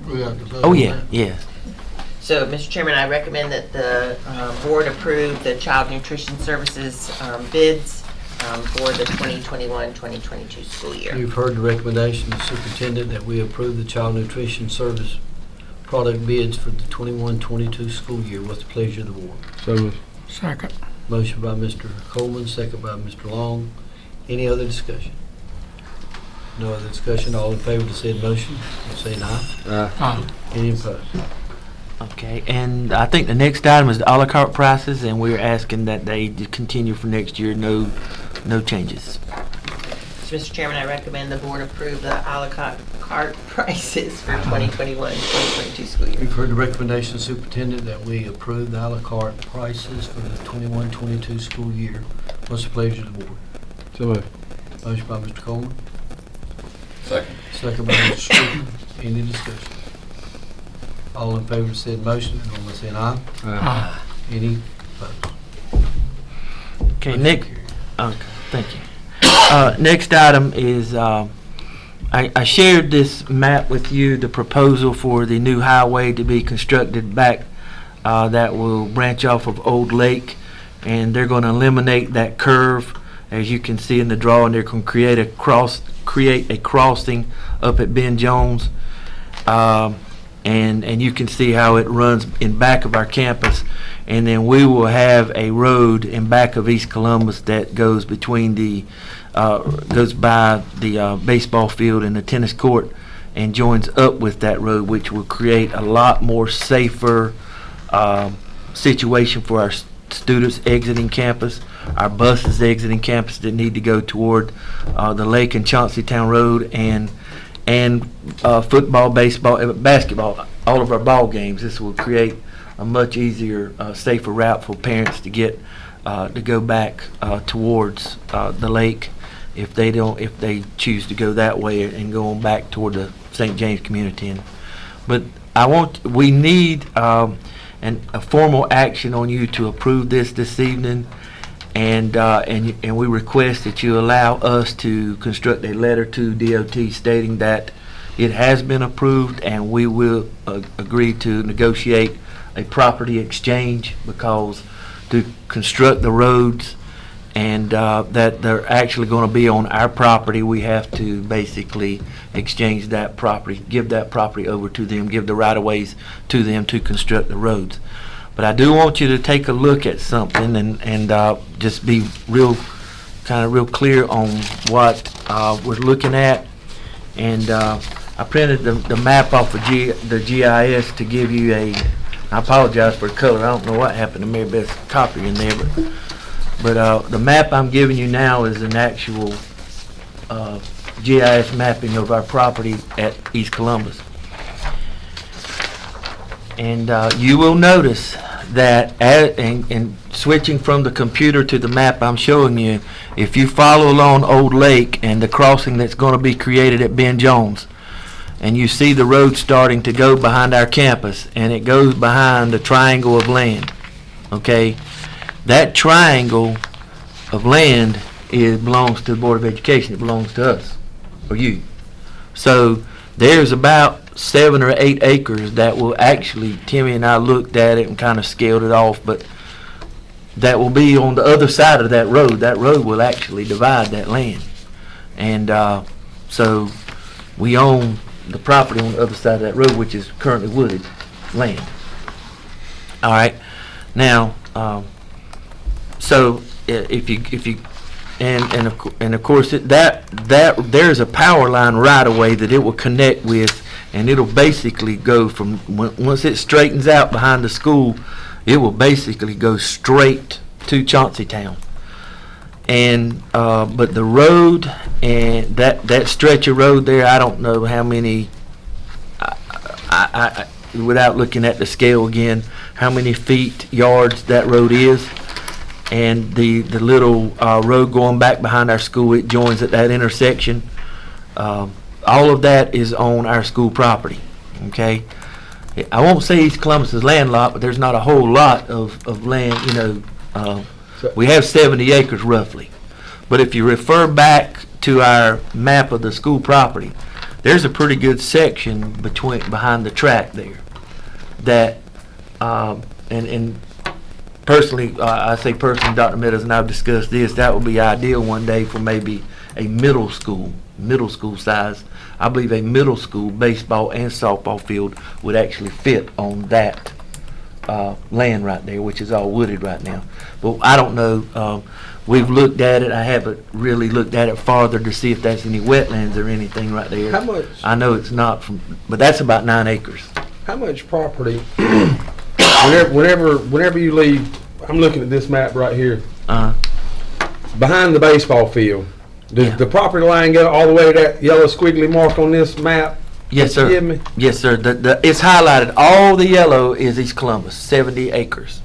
We got to vote Oh, on yeah, that. yes. So, Mr. Chairman, I recommend that the board approve the child nutrition services bids for the 2021-2022 school year. You've heard the recommendation of the superintendent that we approve the child nutrition service product bids for the 21-22 school year. What's the pleasure of the board? So moved. Second. Motion by Mr. Coleman, second by Mr. Long. Any other discussion? No other discussion. All in favor of the said motion, say aye. Any opposed? Okay, and I think the next item is the a la carte prices, and we're asking that they continue for next year, no changes. So, Mr. Chairman, I recommend the board approve the a la carte prices for 2021-2022 school year. You've heard the recommendation of the superintendent that we approve the a la carte prices for the 21-22 school year. What's the pleasure of the board? So moved. Motion by Mr. Coleman, Second. second by Mr. Strickland. Any discussion? All in favor of said motion, and by saying aye. Any opposed? Okay, Motion Nick. carried. Okay, thank you. Next item is, I shared this map with you, the proposal for the new highway to be constructed back that will branch off of Old Lake, and they're going to eliminate that curve, as you can see in the drawing. They're going to create a crossing up at Ben Jones, and you can see how it runs in back of our campus. And then we will have a road in back of East Columbus that goes between the goes by the baseball field and the tennis court and joins up with that road, which will create a lot more safer situation for our students exiting campus, our buses exiting campus that need to go toward the Lake and Chauncey Town Road, and football, baseball, basketball, all of our ball games. This will create a much easier, safer route for parents to get to go back towards the lake if they choose to go that way and go on back toward the St. James Community. But we need a formal action on you to approve this evening, and we request that you allow us to construct a letter to DOT stating that it has been approved, and we will agree to negotiate a property exchange, because to construct the roads and that they're actually going to be on our property, we have to basically exchange that property, give that property over to them, give the right-of-ways to them to construct the roads. But I do want you to take a look at something and just be real clear on what we're looking at. And I printed the map off of the GIS to give you I apologize for the color. I don't know what happened to Mary Beth's copy in there, but the map I'm giving you now is an actual GIS mapping of our property at East Columbus. And you will notice that, and switching from the computer to the map I'm showing you, if you follow along Old Lake and the crossing that's going to be created at Ben Jones, and you see the road starting to go behind our campus, and it goes behind the triangle of land, okay? That triangle of land belongs to the Board of Education. It belongs to us, or you. So there's about 7 or 8 acres that will actually, Timmy and I looked at it and kind of scaled it off, but that will be on the other side of that road. That road will actually divide that land. And so we own the property on the other side of that road, which is currently wooded land. All right. Now, so if you and of course that there's a power line right away that it will connect with, and it'll basically go from once it straightens out behind the school, it will basically go straight to Chauncey Town. And but the road and that stretch of road there, I don't know how many. I without looking at the scale again, how many feet yards that road is. and the little road going back behind our school, it joins at that intersection. All of that is on our school property, okay? I won't say East Columbus is landlocked, but there's not a whole lot of land, you know. We have 70 acres roughly. But if you refer back to our map of the school property, there's a pretty good section behind the track there that, and personally, I say personally, Dr. Meadows and I've discussed this, that would be ideal one day for maybe a middle school size. I believe a middle school baseball and softball field would actually fit on that land right there, which is all wooded right now. But I don't know. We've looked at it. I haven't really looked at it farther to see if that's any wetlands or anything right there. How much? I know it's not but that's about 9 acres. How much property? whenever you leave, I'm looking at this map right here. Behind the baseball field, does the property line go all the way to that yellow squiggly mark on this map? Yes, sir. Give me? Yes, sir. It's highlighted. All the yellow is East Columbus, 70 acres.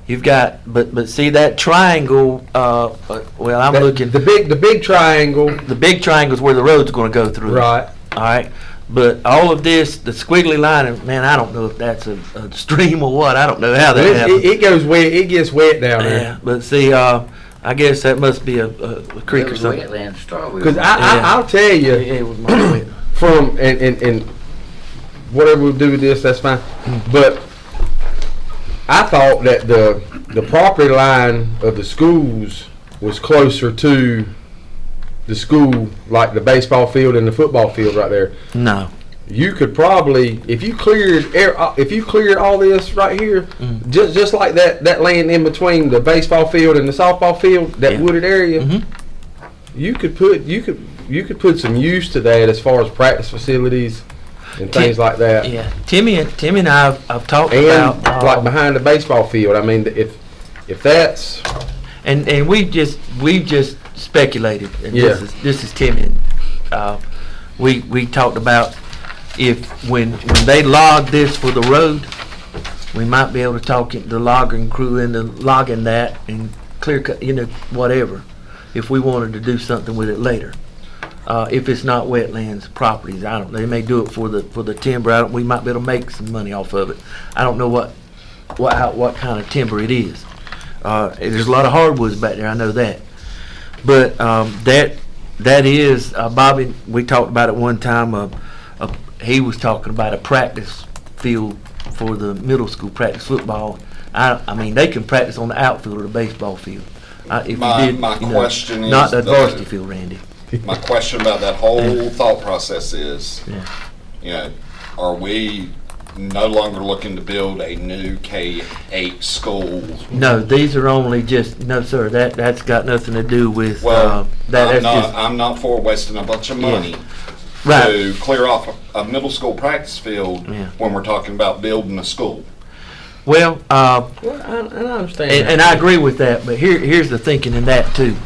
You've got, but see that triangle, well, I'm looking. The big triangle. The big triangle is where the road's going to go through. Right. All right. But all of this, the squiggly line, man, I don't know if that's a stream or what. I don't know how that happens. It goes wet. It gets wet down there. Yeah, but see, I guess that must be a creek or something. Wetland to start with. Because I'll tell you, It was much wet. from and whatever we do with this, that's fine. But I thought that the property line of the schools was closer to the school, like the baseball field and the football field right there. No. You could probably, if you cleared all this right here, just like that land in between the baseball field and the softball field, that wooded area, you could put some use to that as far as practice facilities and things like that. Yeah, Timmy and I've talked And about like behind the baseball field. I mean, if that's and we've just speculated. And Yeah. This is Timmy. We talked about if when they log this for the road, we might be able to talk the logging crew into logging that and clear cut, whatever. If we wanted to do something with it later. If it's not wetlands properties, I don't know. They may do it for the timber. We might be able to make some money off of it. I don't know what kind of timber it is. There's a lot of hardwoods back there. I know that. But that is Bobby. We talked about it one time. He was talking about a practice field for the middle school practice football. I mean, they can practice on the outfield of the baseball field. If My you did, question is not the the- varsity field, Randy. My question about that whole thought process is, Yeah. are we no longer looking to build a new K-8 school? No, these are only just no, sir. That's got nothing to do with Well, that. That's I'm not for wasting a bunch of money right. to clear off a middle school practice field Yeah. when we're talking about building a school. Well, well, I understand. and I agree with that. But here's the thinking in that too.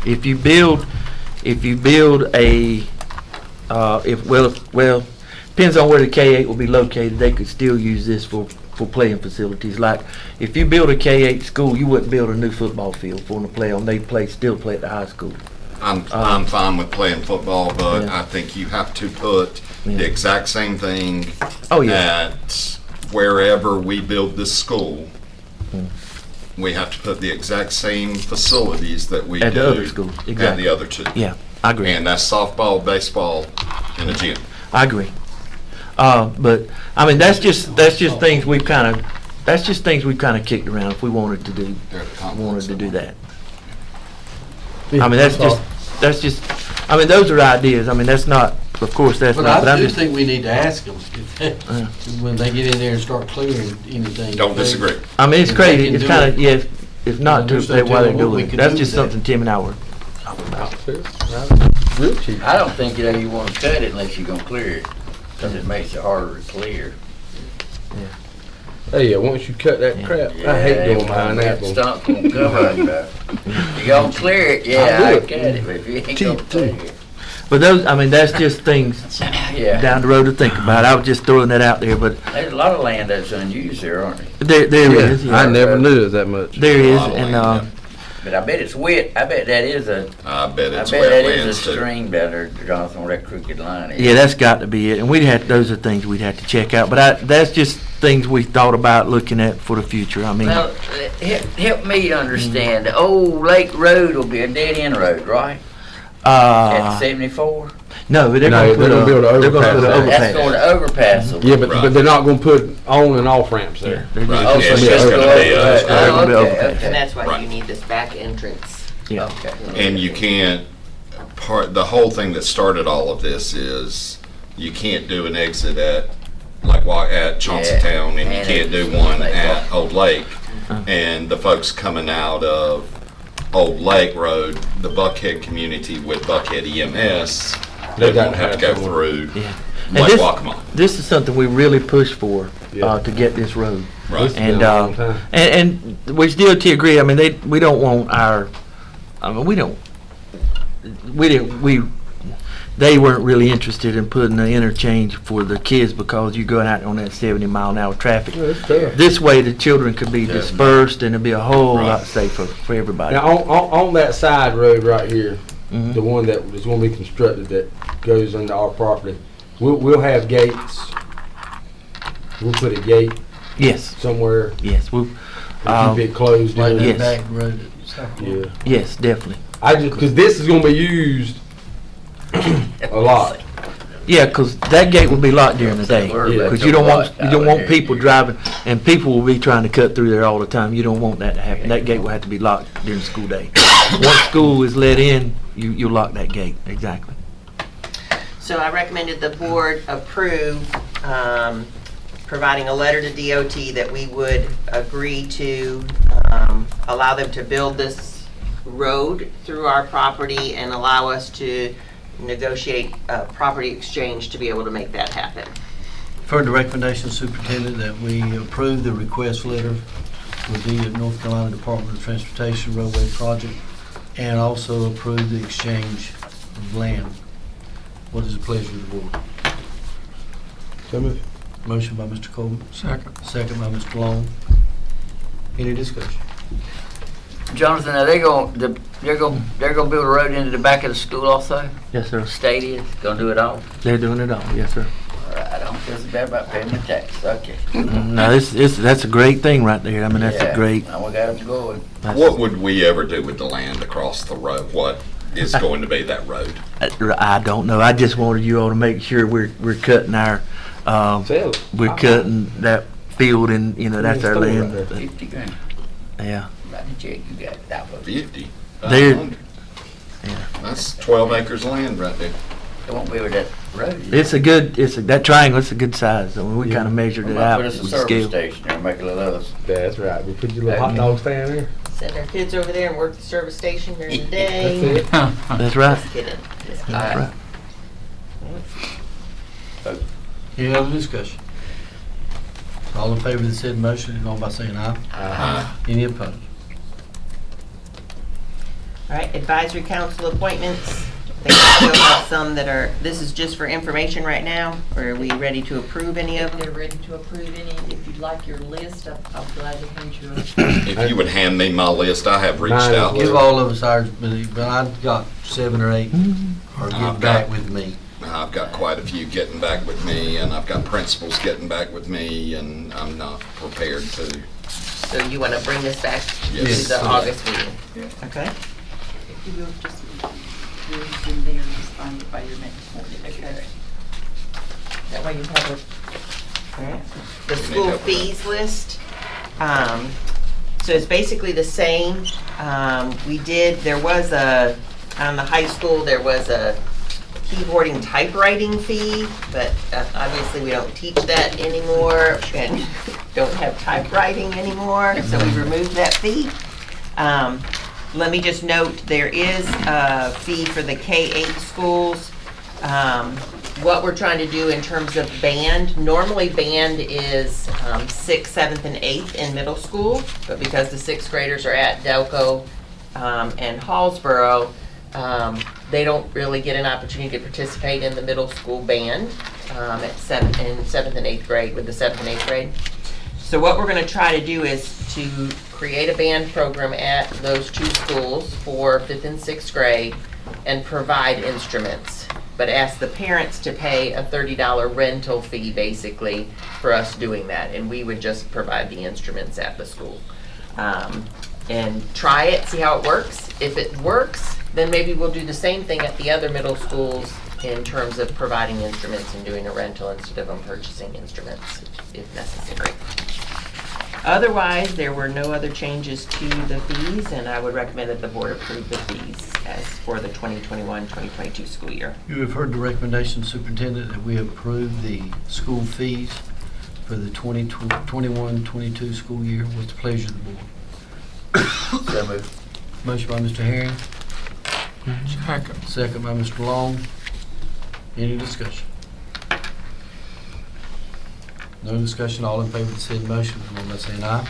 If you build a depends on where the K-8 will be located. They could still use this for playing facilities. Like if you build a K-8 school, you wouldn't build a new football field for them to play on. They still play at the high school. I'm fine with playing football, but Yeah. I think you have to put the exact same thing Oh yeah. at wherever we build this school. We have to put the exact same facilities that we At do the other schools, at exactly. the other two. Yeah, I agree. And that's softball, baseball, and a gym. I agree. But I mean, that's just things we've kind of kicked around if we wanted to do that. I mean, that's just. I mean, those are ideas. I mean, that's not. Of course, that's But not. But I I'm do just. think we need to ask them when they get in there and start clearing anything. Don't disagree. I mean, it's if crazy. they can It's do kind it, of yes. If not to there's no say why they're telling what we doing it. could That's do just with that. something Tim and I were talking about. Real cheap. I don't think you want to cut it unless you're gonna clear it, because it makes it harder to clear. Hey, yeah, once you cut that crap, I hate going behind that one. Stump gonna cover you, bro. You gonna clear it, yeah, I'll I do cut it. it, but if you ain't Cheap, gonna clear too. it. But those, I mean, that's just things Yeah, down the road to think about. I was just throwing that out there, but there's a lot of land that's unused there, aren't there? there is. I never knew it was that much. There is, lot of and land, But I bet it's wet. I bet that is a. I bet I it's bet that is wetlands a too. stream down there, Jonathan, where that crooked line is. Yeah, that's got to be it. And we'd have, those are things we'd have to check out. But that's just things we thought about looking at for the future. I mean, Well, help me understand. The old Lake Road will be a dead end road, right? At 74. no, they're No, going to they're put gonna build an they're going to put an overpass. That's going overpass. to overpass. Yeah, but Right. they're not gonna put on and off ramps there. They're Right. just- Oh, Yeah, so it's it's just just gonna go be over. a- gonna Oh, be okay, overpass. okay. And that's why Right. you need this back entrance. Yeah. Okay. And you can't, the whole thing that started all of this is you can't do an exit at, at Chauncey Town, and you and can't do it's one Lake at Road. Old Lake. And the folks coming out of Old Lake Road, the Buckhead community with Buckhead EMS, they They got won't have to go somewhere. through Yeah. And Lake this, Waccamaw. this is something we really push for Yeah. to get this road. Right. This has And been a long time. and which DOT agree. I mean, we don't want our. I mean, they weren't really interested in putting the interchange for the kids because you're going out on that 70-mile-an-hour traffic. Yeah, it's tough. This way, the children could be dispersed and it'd be a whole Right. lot safer for everybody. Now, on that side road right here, Mhm. the one that is gonna be constructed that goes into our property, we'll have gates. We'll put a gate Yes, somewhere yes, we. to keep it closed Like in. that Yes. back road at South Yeah. Florida. Yes, definitely. Cause this is gonna be used a lot. Yeah, 'cause that gate will be locked during the day. Yeah. 'Cause you don't want people driving, and people will be trying to cut through there all the time. You don't want that to happen. That gate will have to be locked during the school day. Once school is let in, you lock that gate, exactly. So I recommended the board approve providing a letter to DOT that we would agree to allow them to build this road through our property and allow us to negotiate a property exchange to be able to make that happen. Further recommendation, Superintendent, that we approve the request letter with the North Carolina Department of Transportation roadway project and also approve the exchange of land. What is the pleasure of the board? So move. Motion by Mr. Coleman, Second. second by Mr. Long. Any discussion? Jonathan, are they're gonna build a road into the back of the school also? Yes, sir. State is gonna do it all? They're doing it all. Yes, sir. All right, I don't feel so bad about paying my taxes. Okay. No, that's a great thing right there. I mean, that's a Yeah, great. now we got them going. What would we ever do with the land across the road? What is going to be that road? I don't know. I just wanted you all to make sure we're cutting our, Sell it. we're cutting that field and, that's our Store right land. there. 50 grand. Yeah. Write the check, you got it. That was, 50. There- 500. Yeah. That's 12 acres of land right there. it won't be with that road. is it? That triangle, it's a good size. I mean, we kind of measured We it might out put us a with service scale. station there, make a little other. That's right. We put your little hot dog stand there. Send our kids over there and work the service station during the That's day. it. That's right. Just kidding. Just kidding. That's right. Any other discussion? All in favor of the said motion, signify by saying aye. Any opposed? All right, advisory council appointments. I think we still have some that are, this is just for information right now, or are we ready to approve any of them? They're ready to approve any. If you'd like your list, I'm glad to hand you a. If you would hand me my list, I have reached Mine as out. well. Give all of us ours, but I've got 7 or 8 are getting I've back got- with me. I've got quite a few getting back with me, and I've got principals getting back with me, and I'm not prepared to. So you want to bring this back to Yes. the August meeting? Okay. If you will, just, yours in there, just find it by your name. Okay. That way you have it. All right. The We need school help with that. fees list. So it's basically the same. There was on the high school, there was a keyboarding typewriting fee, but obviously we don't teach that anymore and don't have typewriting anymore, so we removed that fee. Let me just note, there is a fee for the K-8 schools. What we're trying to do in terms of band, normally band is 6th, 7th, and 8th in middle school, but because the 6th graders are at Delco and Hallsboro, they don't really get an opportunity to participate in the middle school band in 7th and 8th grade with the 7th and 8th grade. So what we're going to try to do is to create a band program at those two schools for 5th and 6th grade and provide instruments, but ask the parents to pay a $30 rental fee basically for us doing that, and we would just provide the instruments at the school. And try it, see how it works. If it works, then maybe we'll do the same thing at the other middle schools in terms of providing instruments and doing a rental instead of them purchasing instruments if necessary. Otherwise, there were no other changes to the fees, and I would recommend that the board approve the fees as for the 2021-2022 school year. You have heard the recommendation, Superintendent, that we approve the school fees for the 2021-22 school year. What's the pleasure of the board? So moved. Motion by Mr. Herring, Second. second by Mr. Long. Any discussion? No discussion, all in favor of the said motion, vote by saying aye.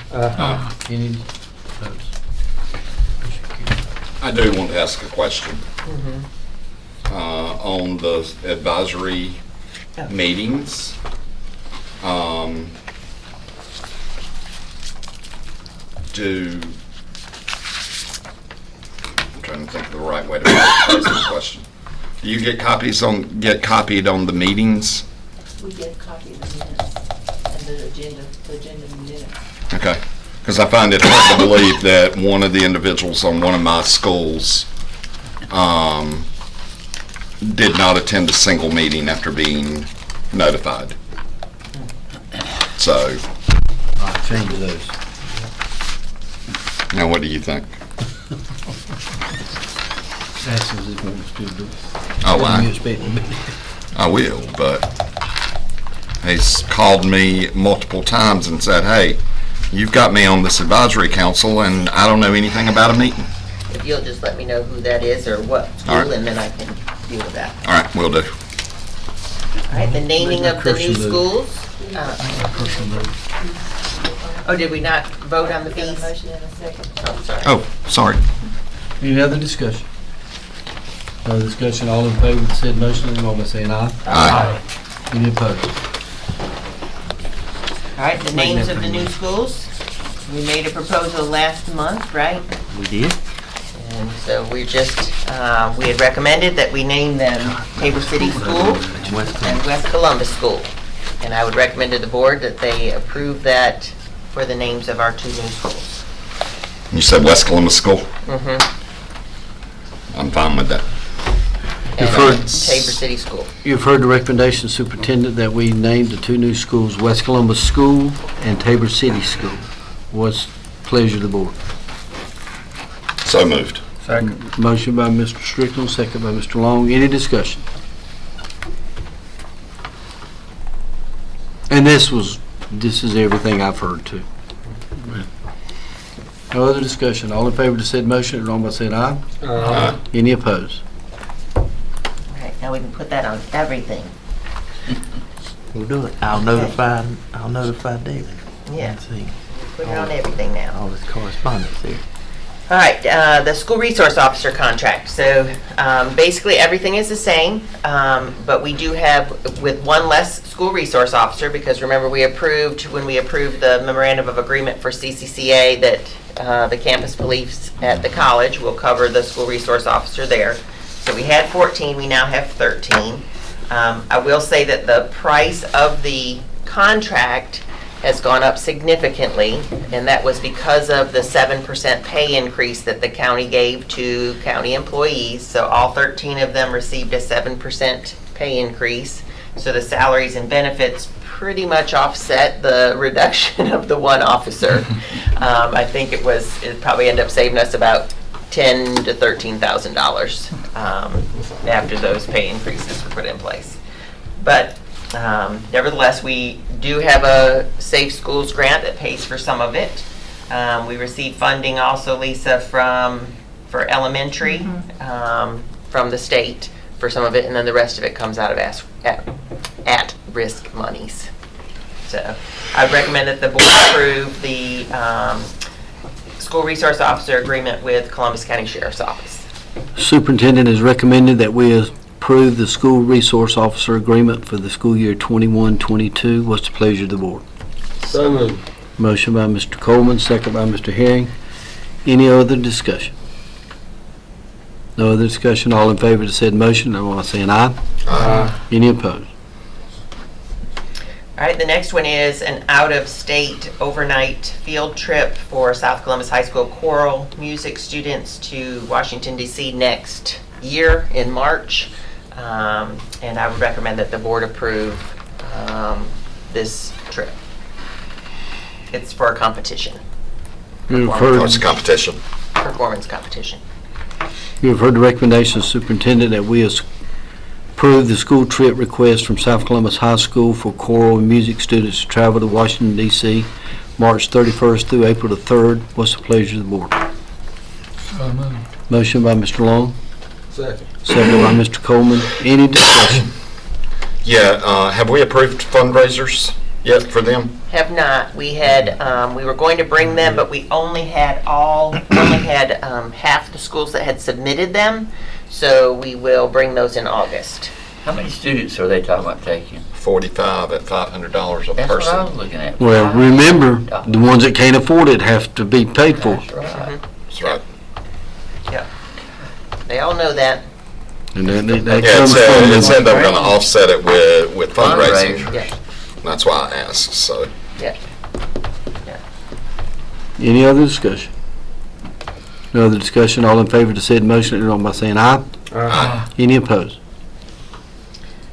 Any opposed? Motion carries. I do want to ask a question. On the advisory meetings, I'm trying to think of the right way to phrase the question. Do you get copied on the meetings? We get a copy of the minutes and the agenda minutes. Okay, because I find it hard to believe that one of the individuals on one of my schools did not attend a single meeting after being notified. So, I'll change those. now what do you think? Ask us if he wants to do it. Oh, You expect me. I will, but he's called me multiple times and said, hey, you've got me on this advisory council and I don't know anything about a meeting. If you'll just let me know who that is or what school, All right. and then I can deal with that. All right, will do. All right, the naming of the new schools. Oh, did we not vote on the We got a fees? motion and a second. Oh, sorry. Oh, sorry. Any other discussion? No discussion, all in favor of the said motion, vote by saying aye. Aye. Any opposed? All right, the names of the new schools. We made a proposal last month, right? We did. And so we just, we had recommended that we name them Tabor City School and West Columbus School. And I would recommend to the board that they approve that for the names of our two new schools. You said West Columbus School? Mm-hmm. I'm fine with that. And heard- Tabor City School. You've heard the recommendation, Superintendent, that we name the two new schools, West Columbus School and Tabor City School. What's the pleasure of the board? So moved. Second. Motion by Mr. Strickland, second by Mr. Long. Any discussion? And this is everything I've heard too. No other discussion. All in favor of the said motion, vote by saying aye. Aye. Any opposed? All right, now we can put that on everything. We'll do it. I'll notify David. Yeah, Let's see. put it on everything now. All this correspondence there. All right, the school resource officer contract. So basically, everything is the same, but we do have with one less school resource officer, because remember when we approved the memorandum of agreement for CCCA that the campus police at the college will cover the school resource officer there. So we had 14, we now have 13. I will say that the price of the contract has gone up significantly, and that was because of the 7% pay increase that the county gave to county employees. So all 13 of them received a 7% pay increase. So the salaries and benefits pretty much offset the reduction of the one officer. I think it probably ended up saving us about $10,000 to $13,000 after those pay increases were put in place. But nevertheless, we do have a Safe Schools grant that pays for some of it. We receive funding also, Lisa, for elementary from the state for some of it, and then the rest of it comes out of at-risk monies. So I would recommend that the board approve the school resource officer agreement with Columbus County Sheriff's Office. Superintendent has recommended that we approve the school resource officer agreement for the school year 21-22. What's the pleasure of the board? So moved. Motion by Mr. Coleman, second by Mr. Herring. Any other discussion? No other discussion. All in favor of the said motion, I want to say an aye. Aye. Any opposed? All right, the next one is an out-of-state overnight field trip for South Columbus High School choral music students to Washington, D.C. next year in March. And I would recommend that the board approve this trip. It's for a competition, You have Oh, it's a heard, competition. performance competition. you have heard the recommendation of the superintendent that we approve the school trip request from South Columbus High School for choral and music students to travel to Washington, D.C., March 31st through April the 3rd. What's the pleasure of the board? Motion by Mr. Long, Second. second by Mr. Coleman. Any discussion? Yeah, have we approved fundraisers yet for them? Have not. We had, we were going to bring them, but we only had half the schools that had submitted them. So we will bring those in August. How many students are they talking about taking? 45 at $500 a That's what I person. was looking at. Well, remember, the ones that can't afford it have to be paid for. That's right. That's right. Yeah. They all know that. And that Yeah, comes it said from, they were gonna offset it with fundraising. Fundraisers. Yeah. That's why I asked, so. Yeah. any other discussion? No other discussion. All in favor of the said motion, let it know by saying aye. Aye. Any opposed?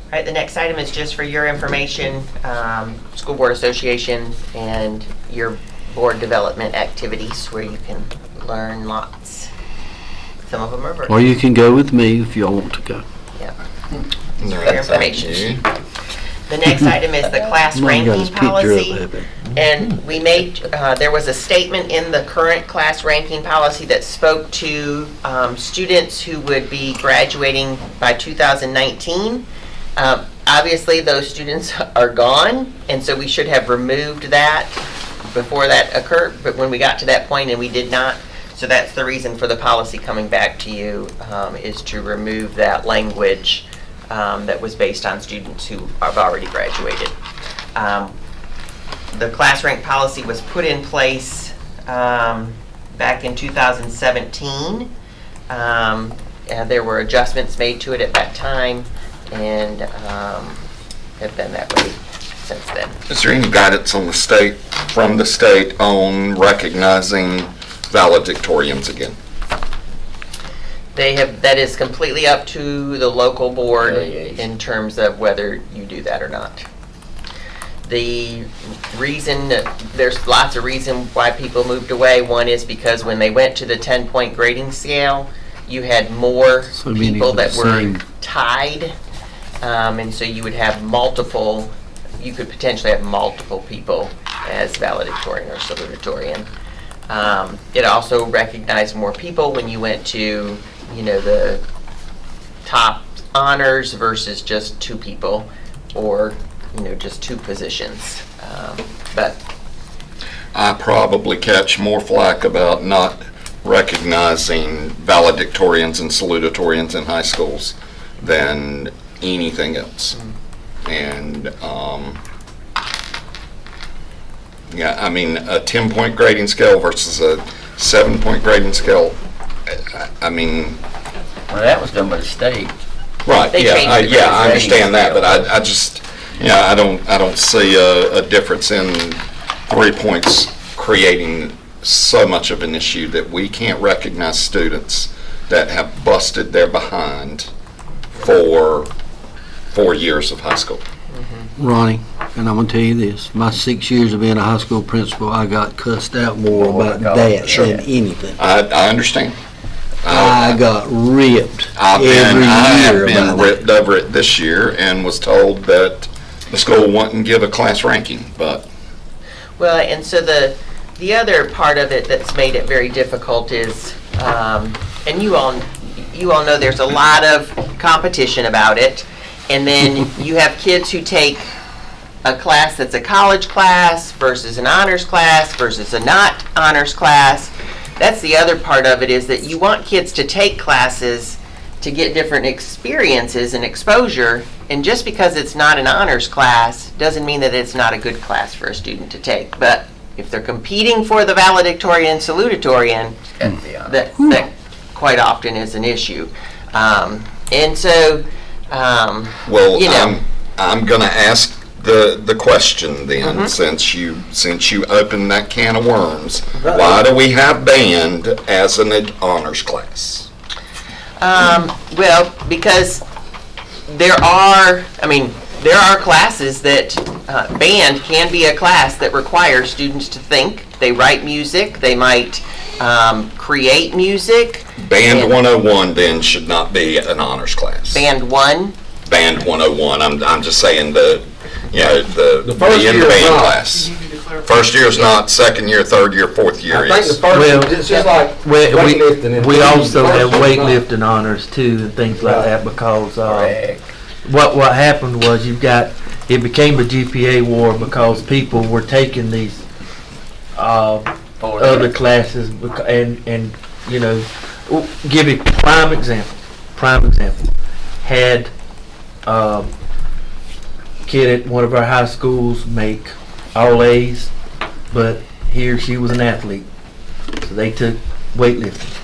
All right, the next item is just for your information, School Board Association and your board development activities where you can learn lots. Some of them are virtual. Or you can go with me if y'all want to go. Yeah. No, For thank information. you. The next item is the class Mom got ranking his picture up policy. there. And we made, there was a statement in the current class ranking policy that spoke to students who would be graduating by 2019. Obviously, those students are gone, and so we should have removed that before that occurred, but when we got to that point and we did not. So that's the reason for the policy coming back to you, is to remove that language that was based on students who have already graduated. The class rank policy was put in place back in 2017. And there were adjustments made to it at that time, and have been that way since then. Is there any guidance on from the state on recognizing valedictorians again? They have, that is completely up to the local board Affiliation. in terms of whether you do that or not. The reason, there's lots of reasons why people moved away. One is because when they went to the 10-point grading scale, you had more So many people of the that were same. tied. And so you would have multiple, you could potentially have multiple people as valedictorian or salutatorian. It also recognized more people when you went to, you know, the top honors versus just 2 people, or, you know, just 2 positions. But I probably catch more flack about not recognizing valedictorians and salutatorians in high schools than anything else. And, yeah, I mean, a 10-point grading scale versus a 7-point grading scale, I mean, Well, that was done by the state. right, They yeah, changed it yeah, to I understand that, but grading I just, yeah, I don't see a difference in 3 points creating so much of an issue that we can't recognize students that have busted their behind for 4 years of high school. Ronnie, and I'm gonna tell you this, my 6 years of being a high school principal, I got cussed out more Oh, about God, that sure. than anything. I understand. I got ripped I every have year been about that. ripped over it this year and was told that the school wouldn't give a class ranking, but well, and so the other part of it that's made it very difficult is, and you all know there's a lot of competition about it, and then you have kids who take a class that's a college class versus an honors class versus a not honors class. That's the other part of it, is that you want kids to take classes to get different experiences and exposure, and just because it's not an honors class doesn't mean that it's not a good class for a student to take. But if they're competing for the valedictorian and salutatorian, that quite often is an issue. And so, Well, you know. I'm going to ask the question then, since you opened that can of worms. Why do we have band as an honors class? Well, because there are classes that, band can be a class that requires students to think. They write music, they might create music. Band 101 then should not be an honors class. Band 1? Band 101, I'm just saying the first in year the is band not. class. First year is not, second year, third year, fourth year I think the is. first, it's just like weightlifting. and We also first have year's not. weightlifting honors too and things like Right. that because Correct. what happened was it became a GPA war because people were taking these other classes and you know, give you prime example. Had kid at one of our high schools make all A's, but he or she was an athlete, so they took weightlifting.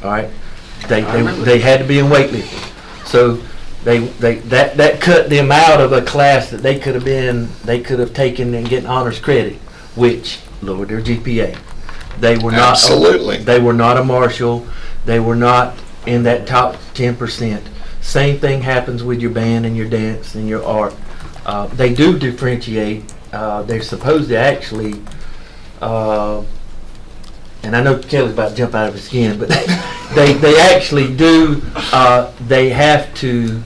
All right, they had to be in weightlifting, so that cut them out of a class that they could have taken and getting honors credit, which lowered their GPA. They were not Absolutely. They were not a Marshall. They were not in that top 10%. Same thing happens with your band and your dance and your art. They do differentiate. They're supposed to actually, and I know Kelly's about to jump out of his skin, but they actually do. They have to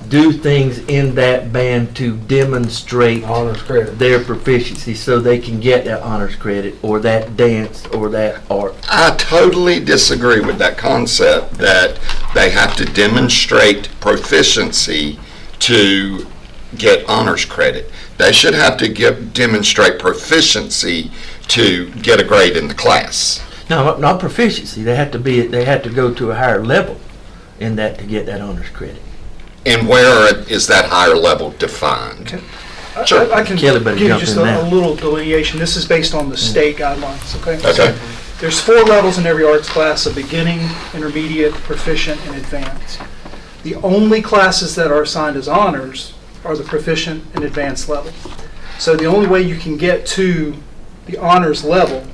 do things in that band to demonstrate Honors credit. their proficiency so they can get that honors credit or that dance or that art. I totally disagree with that concept that they have to demonstrate proficiency to get honors credit. They should have to demonstrate proficiency to get a grade in the class. No, not proficiency. They have to go to a higher level in that to get that honors credit. And where is that higher level defined? Sure. I can Kelly give better you jump just in a now. little delineation. This is based on the state guidelines, okay? Okay. There's 4 levels in every arts class: a beginning, intermediate, proficient, and advanced. The only classes that are assigned as honors are the proficient and advanced level. So the only way you can get to the honors level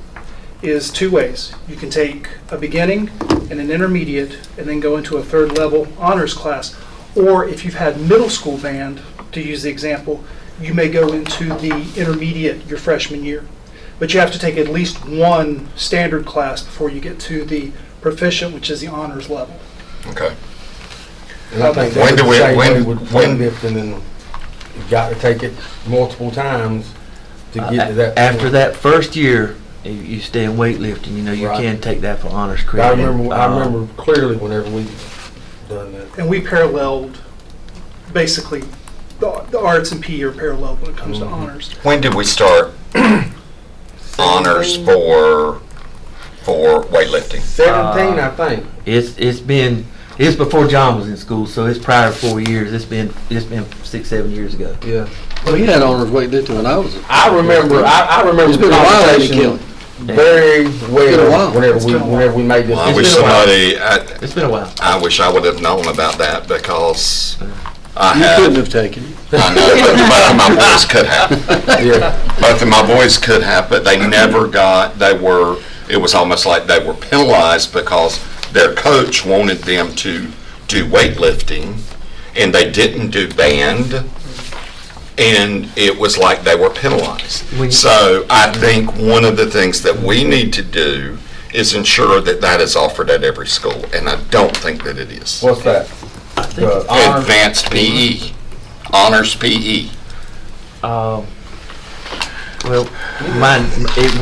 is 2 ways. You can take a beginning and an intermediate and then go into a 3rd level honors class. Or if you've had middle school band, to use the example, you may go into the intermediate your freshman year. But you have to take at least 1 standard class before you get to the proficient, which is the honors level. Okay. And I think When that's do we- the same when- way with when- weightlifting, and you got to take it multiple times to get to that. After point. that first year, you stay in weightlifting. You know you Right. can take that for honors I credit. remember clearly whenever we done that. And we paralleled, basically, the arts and PE are paralleled when it comes to honors. When did we start honors for weightlifting? 17, I think. It's before John was in school, so it's prior to 4 years. It's been 6-7 years ago. Yeah. Well, he had honors weightlifting when I was. I remember It's the been a while, ain't it, conversation Kelly? very been a well while. whenever we made this. Well, I It's wish been a while. somebody, It's been a while. I wish I would have known about that because I You couldn't have. have taken it. I know, but both of my boys could have. Yeah. Both of my boys could have, but they never got, it was almost like they were penalized because their coach wanted them to do weightlifting and they didn't do band. And it was like they were penalized. So I think one of the things that we need to do is ensure that that is offered at every school, and I don't think that it is. What's that? The honors? Advanced PE, honors PE. Well,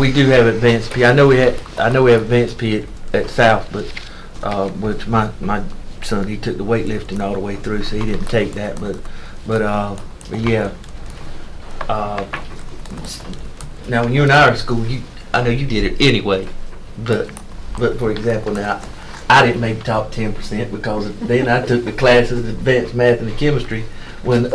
we do have advanced P. I know we have advanced P at South, but which my son, he took the weightlifting all the way through, so he didn't take that. But yeah. Now, when you and I were in school, I know you did it anyway. But for example, now I didn't make the top 10% because then I took the classes, advanced math and chemistry, when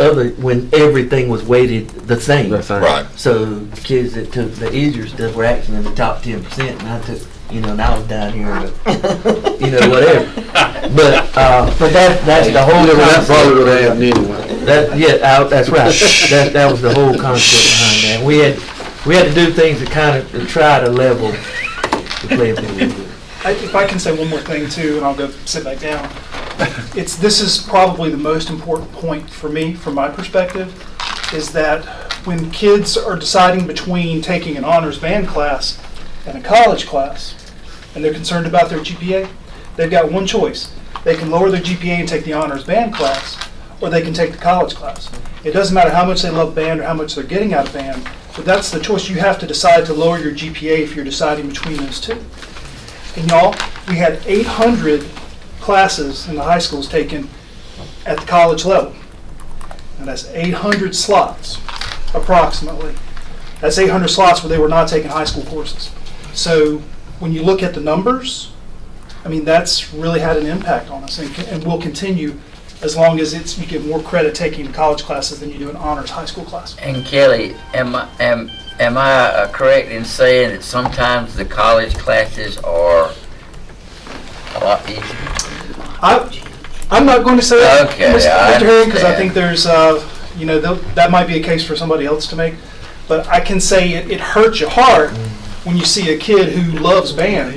everything was weighted the same. Right. So kids that took the easier stuff were actually in the top 10%, and I took, and I was down here, whatever. But that's the whole That probably concept. would have happened anyway. That's right. That was the whole concept behind that. We had to do things to kind of try to level the playing field a little bit. If I can say one more thing too, and I'll go sit back down. This is probably the most important point for me, from my perspective, is that when kids are deciding between taking an honors band class and a college class, and they're concerned about their GPA, they've got one choice. They can lower their GPA and take the honors band class, or they can take the college class. It doesn't matter how much they love band or how much they're getting out of band, but that's the choice. You have to decide to lower your GPA if you're deciding between those two. And y'all, we had 800 classes in the high schools taken at the college level. And that's 800 slots, approximately. That's 800 slots where they were not taking high school courses. So when you look at the numbers, I mean, that's really had an impact on us and will continue as long as you get more credit taking college classes than you do an honors high school class. And Kelly, am I correct in saying that sometimes the college classes are a lot easier? I'm not going to say that, Okay, Mr. Herring, because I understand. think there's, that might be a case for somebody else to make. But I can say it hurts your heart when you see a kid who loves band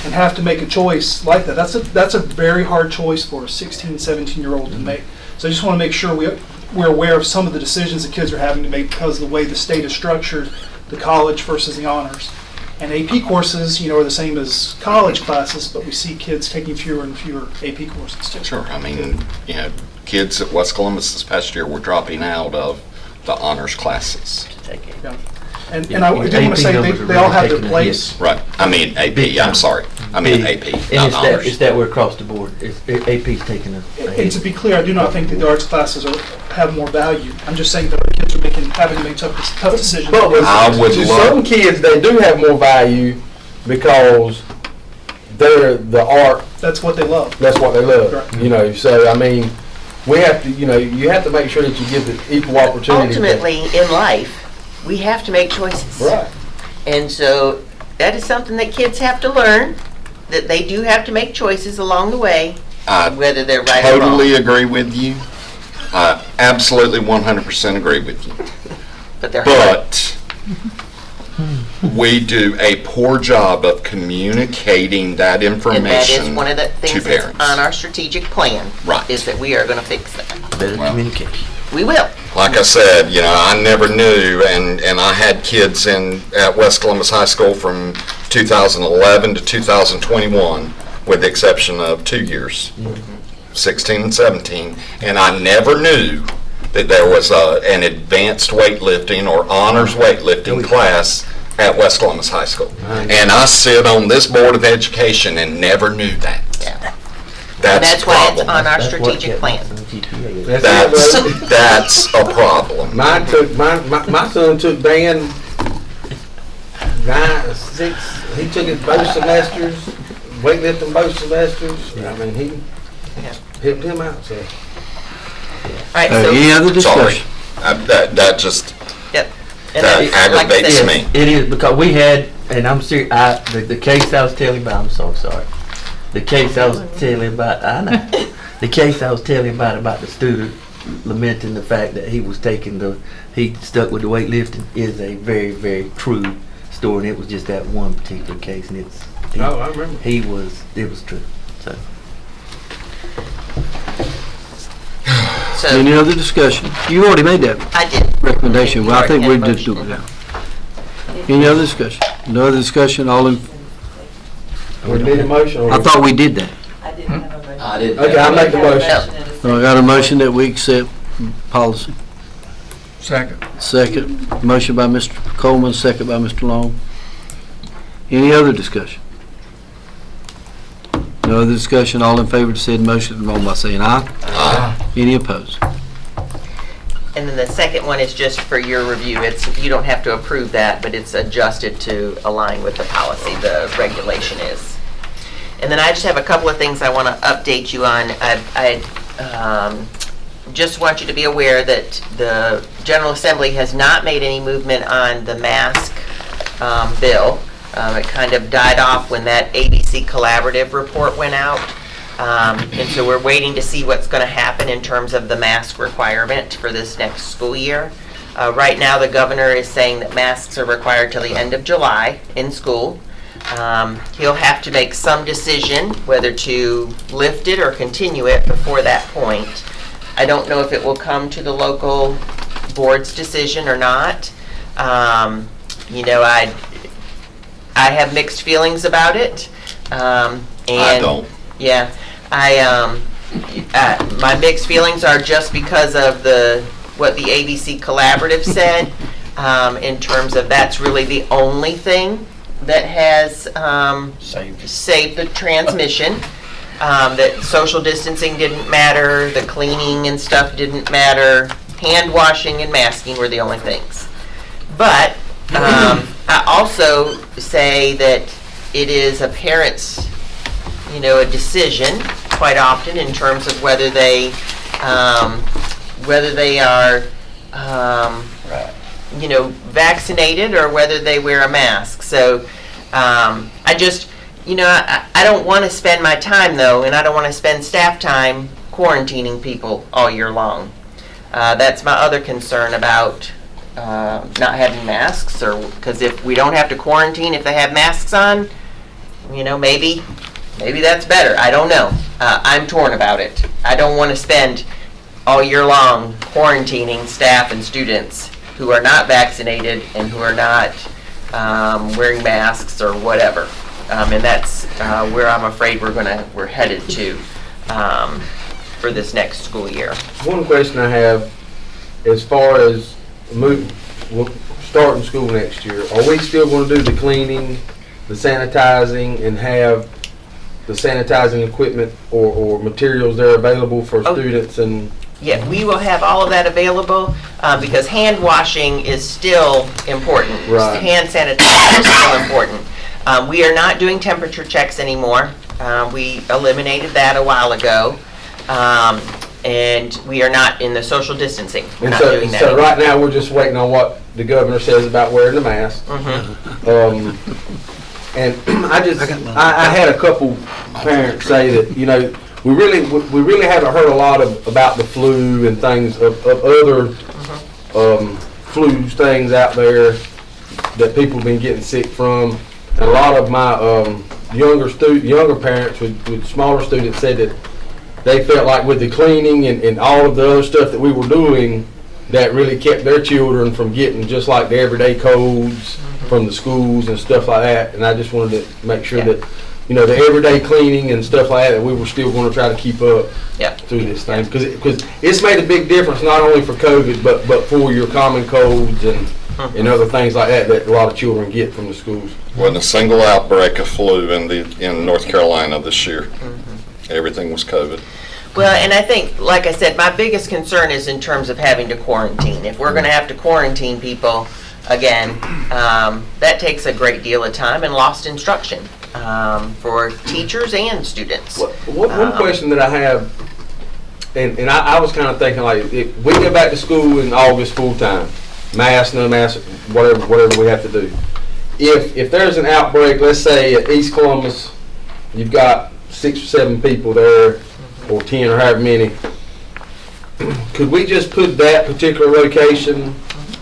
and have to make a choice like that. That's a very hard choice for a 16, 17-year-old to make. So I just want to make sure we're aware of some of the decisions the kids are having to make because of the way the state is structured, the college versus the honors. And AP courses, are the same as college classes, but we see kids taking fewer and fewer AP courses too. Sure. I mean, kids at West Columbus this past year were dropping out of the honors classes. Yeah. And I do want to say they all have their place. Right. I mean AP. I'm sorry. I mean AP, And not honors. it's that we're across the board. AP's taking a And hit. to be clear, I do not think that the arts classes have more value. I'm just saying that our kids are having to make tough decisions. But I would to love- some kids, they do have more value because they're the art. That's what they love. That's what they love. Right. So I mean, we have to. You have to make sure that you give the equal opportunity. Ultimately, in life, we have to make choices. Right. And so that is something that kids have to learn, that they do have to make choices along the way, I whether they're right or wrong. totally agree with you. I absolutely 100% agree with you. But they're hard. But we do a poor job of communicating that And that information is one of the to things that's parents. on our strategic plan. Right. Is that we are going to fix that. Better communication. We will. Like I said, I never knew, and I had kids at West Columbus High School from 2011 to 2021, with the exception of 2 years, 16 and 17, and I never knew that there was an advanced weightlifting or honors weightlifting class at West Columbus High School. And I sit on this Board of Education and never knew that. Yeah. That's That's a why it's problem. on our That's what strategic kept plan. us in the GPA. That's a problem. My son took band. He took it both semesters, weightlifting both semesters. I mean, he helped him out. So. All right, so, Any other Sorry. discussion? That just, yep. And that that's- like I aggravates said, me. It is, because we had, and I'm serious, the case I was telling you about, I'm so sorry. The case I was telling you about, I know. The case I was telling you about the student lamenting the fact that he stuck with the weightlifting is a very, very true story, and it was just that one particular case, and I remember. it was true, so. So, Any other discussion? You already made that I did. recommendation. Well, I think Already we're had a just doing motion. that. Any other discussion? No other discussion, all in, We need a motion. I thought we did that. I didn't have a motion. I didn't. Okay, I'll make the motion. So I got a motion that we accept policy. Second. Second, motion by Mr. Coleman, second by Mr. Long. Any other discussion? No other discussion, all in favor of said motion, vote by saying aye. Aye. Any opposed? And then the second one is just for your review. You don't have to approve that, but it's adjusted to align with the policy, the regulation is. And then I just have a couple of things I want to update you on. I just want you to be aware that the General Assembly has not made any movement on the mask bill. It kind of died off when that ABC Collaborative report went out. And so we're waiting to see what's going to happen in terms of the mask requirement for this next school year. Right now, the governor is saying that masks are required till the end of July in school. He'll have to make some decision whether to lift it or continue it before that point. I don't know if it will come to the local board's decision or not. You know, I have mixed feelings about it. And I don't. Yeah, my mixed feelings are just because of what the ABC Collaborative said, in terms of that's really the only thing that has saved the transmission. That social distancing didn't matter, the cleaning and stuff didn't matter, hand washing and masking were the only things. But I also say that it is a parent's, you know, a decision quite often in terms of whether they are, you know, vaccinated or whether they wear a mask. So I just, you know, I don't want to spend my time though, and I don't want to spend staff time quarantining people all year long. That's my other concern about not having masks, or because if we don't have to quarantine if they have masks on, you know, maybe that's better. I don't know. I'm torn about it. I don't want to spend all year long quarantining staff and students who are not vaccinated and who are not wearing masks or whatever. And that's where I'm afraid we're headed to for this next school year. One question I have, as far as starting school next year, are we still going to do the cleaning, the sanitizing, and have the sanitizing equipment or materials there available for students? And yeah, we will have all of that available because hand washing is still important. Right. Hand sanitizer is still important. We are not doing temperature checks anymore. We eliminated that a while ago. And we are not in the social distancing. We're not doing that so anymore. right now we're just waiting on what the governor says about wearing the mask. And I had a couple parents say that, you know, we really haven't heard a lot about the flu and things of other flus things out there that people have been getting sick from. And a lot of my younger parents with smaller students said that they felt like with the cleaning and all of the other stuff that we were doing, that really kept their children from getting just like the everyday colds from the schools and stuff like that. And I just wanted to make sure that, you know, the everyday cleaning and stuff like that we were still going to try to keep up through this thing. Because it's made a big difference, not only for COVID, but for your common colds and other things like that a lot of children get from the schools. Wasn't a single outbreak of flu in North Carolina this year. Everything was COVID. Well, and I think, like I said, my biggest concern is in terms of having to quarantine. If we're going to have to quarantine people again, that takes a great deal of time and lost instruction for teachers and students. One question that I have, and I was kind of thinking, like, if we go back to school in August full time, mask, no mask, whatever we have to do. If there's an outbreak, let's say at East Columbus, you've got 6 or 7 people there, or 10 or however many, could we just put that particular location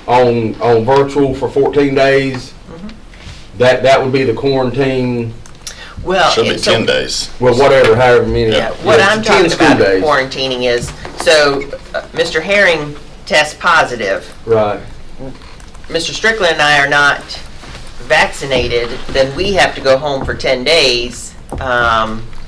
on virtual for 14 days? That would be the quarantine. Well, should be 10 days. Well, whatever, however many. Yeah, what I'm talking about quarantining is, so Mr. Herring tests positive. Right. Mr. Strickland and I are not vaccinated, then we have to go home for 10 days,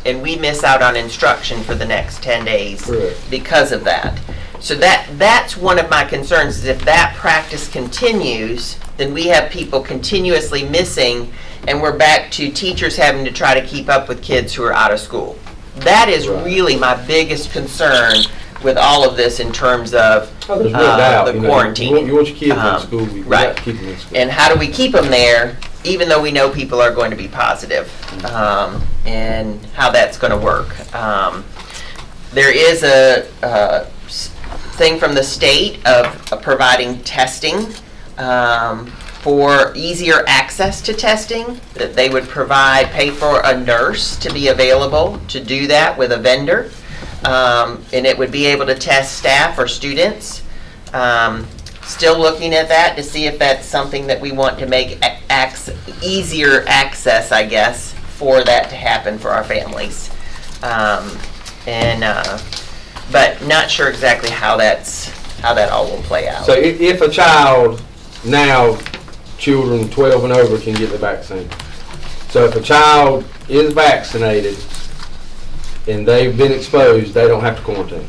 and we miss out on instruction for the next 10 days because of that. So that's one of my concerns, is if that practice continues, then we have people continuously missing, and we're back to teachers having to try to keep up with kids who are out of school. That is really my biggest concern with all of this in terms of there's no doubt, the quarantine. You want your kids in school. You got to keep them in school. And how do we keep them there, even though we know people are going to be positive, and how that's going to work. There is thing from the state of providing testing, for easier access to testing, that they would pay for a nurse to be available to do that with a vendor. And it would be able to test staff or students. Still looking at that to see if that's something that we want to make easier access, I guess, for that to happen for our families. But not sure exactly how that all will play out. So if a child now, children 12 and over can get the vaccine. So if a child is vaccinated and they've been exposed, they don't have to quarantine.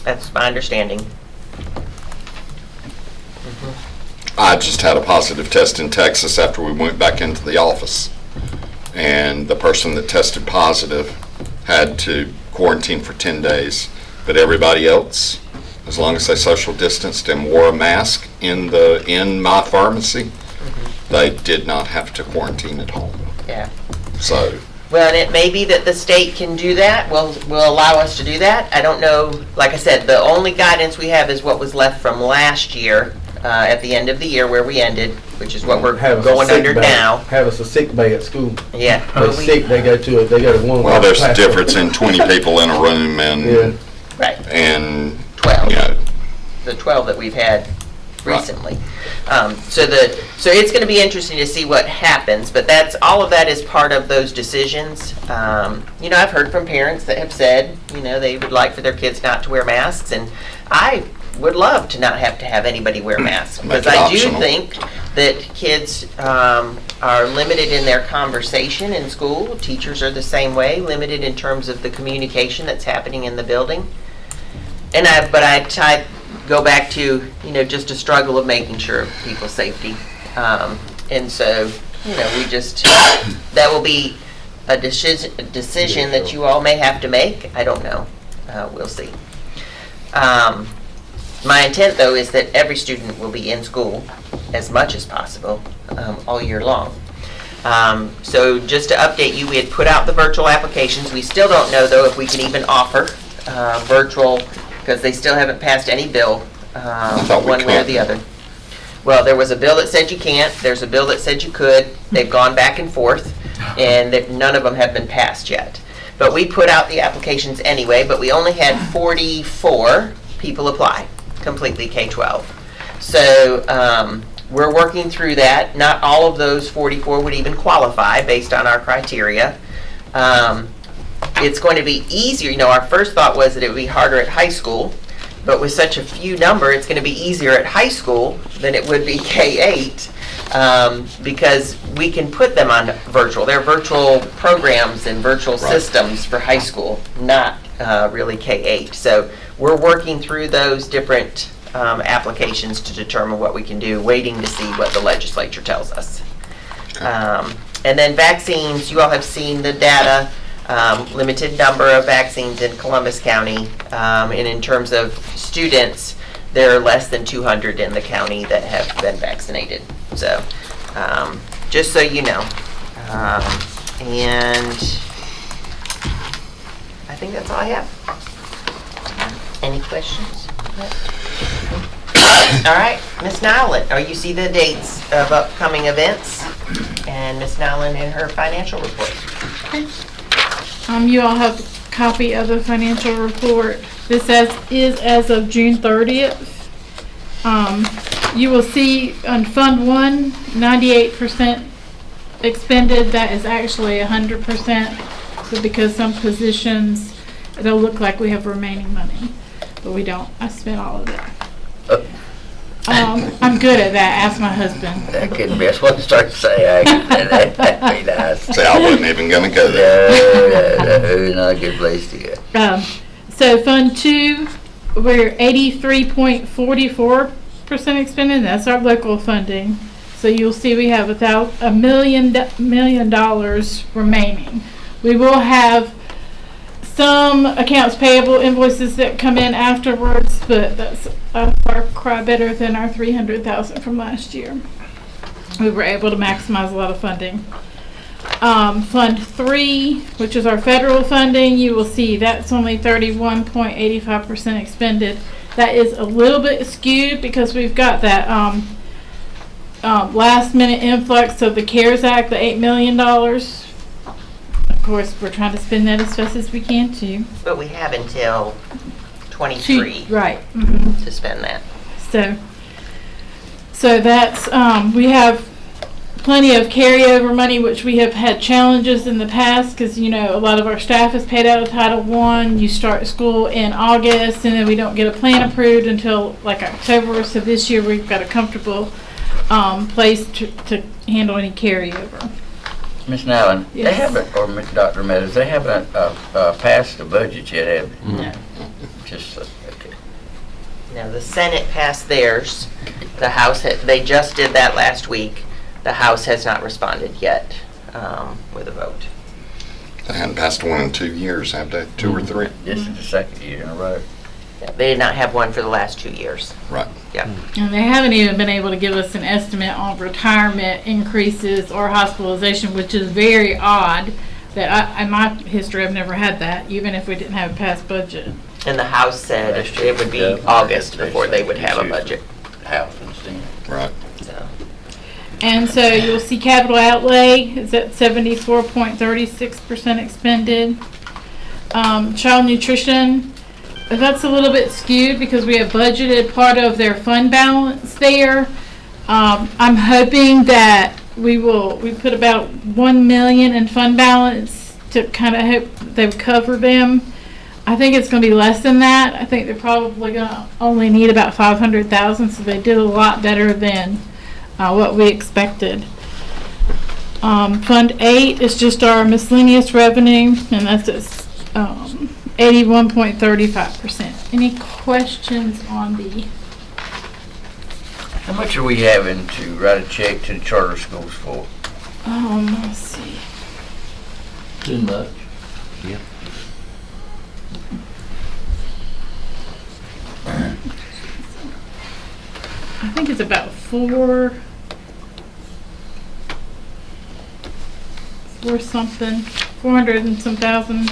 That's my understanding. I just had a positive test in Texas after we went back into the office. And the person that tested positive had to quarantine for 10 days. But everybody else, as long as they social distanced and wore a mask in my pharmacy, they did not have to quarantine at home. Yeah. So. Well, and it may be that the state can do that, will allow us to do that. I don't know. Like I said, the only guidance we have is what was left from last year, at the end of the year where we ended, which is what we're going under now. Have us a sick bay at school. Yeah. They're sick, they go to one. Well, there's a difference in 20 people in a room and. Yeah. Right. And. 12. You know, the 12 that we've had recently. So it's going to be interesting to see what happens, but all of that is part of those decisions. I've heard from parents that have said, they would like for their kids not to wear masks, and I would love to not have to have anybody wear masks, because I do think that kids are limited in their conversation in school. Teachers are the same way, limited in terms of the communication that's happening in the building. But I go back to, just a struggle of making sure of people's safety. And so, that will be a decision that you all may have to make. I don't know. We'll see. My intent, though, is that every student will be in school as much as possible all year long. So just to update you, we had put out the virtual applications. We still don't know, though, if we can even offer virtual, because they still haven't passed any bill one way or the other. Well, there was a bill that said you can't. There's a bill that said you could. They've gone back and forth, and none of them have been passed yet. But we put out the applications anyway, but we only had 44 people apply, completely K-12. So we're working through that. Not all of those 44 would even qualify based on our criteria. It's going to be easier. Our first thought was that it would be harder at high school, but with such a few number, it's going to be easier at high school than it would be K-8, because we can put them on virtual. They're virtual programs and virtual systems for high school, not really K-8. So we're working through those different applications to determine what we can do, waiting to see what the legislature tells us. And then vaccines, you all have seen the data. Limited number of vaccines in Columbus County, and in terms of students, there are less than 200 in the county that have been vaccinated. So, just so you know. And I think that's all I have. Any questions? All right, Ms. Nyland, you see the dates of upcoming events, and Ms. Nyland in her financial report. You all have a copy of the financial report. This is as of June 30th. You will see on Fund 1, 98% expended. That is actually 100%, but because some positions, it'll look like we have remaining money, but we don't. I spent all of it. I'm good at that. Ask my husband. That couldn't be. I was going to start to say, that'd be nice. Say, I wasn't even going to go there. No, not a good place to go. So Fund 2, we're 83.44% expended. That's our local funding. So you'll see we have $1 million remaining. We will have some accounts payable invoices that come in afterwards, but that's a far cry better than our $300,000 from last year. We were able to maximize a lot of funding. Fund 3, which is our federal funding, you will see that's only 31.85% expended. That is a little bit skewed because we've got that last minute influx of the CARES Act, the $8 million. Of course, we're trying to spend that as fast as we can too. But we have until 23 Right. Mm-hmm. to spend that. So that's, we have plenty of carryover money, which we have had challenges in the past because, you know, a lot of our staff is paid out of Title I. You start school in August and then we don't get a plan approved until like October. So this year we've got a comfortable place to handle any carryover. Ms. Nyland, they Yes. haven't, or Dr. Meadows, they haven't passed the budget yet, have they? No. Just, okay. Now, the Senate passed theirs. The House, they just did that last week. The House has not responded yet with a vote. They hadn't passed one in 2 years, have they? 2 or 3? This is the second year in a row. Yeah, they did not have one for the last 2 years. Right. Yeah. And they haven't even been able to give us an estimate on retirement increases or hospitalization, which is very odd. That in my history, I've never had that, even if we didn't have a passed budget. And the House said it would be August before they would have a budget. House and Senate. Right. So, And so you'll see capital outlay is at 74.36% expended. Child nutrition, that's a little bit skewed because we have budgeted part of their fund balance there. I'm hoping that we put about $1 million in fund balance to kind of hope they would cover them. I think it's going to be less than that. I think they're probably going to only need about $500,000, so they did a lot better than what we expected. Fund 8 is just our miscellaneous revenue, and that's at 81.35%. Any questions on the? How much are we having to write a check to the charter schools for? Let's see. Too much. Yep. I think it's about four something, $400 and some thousand.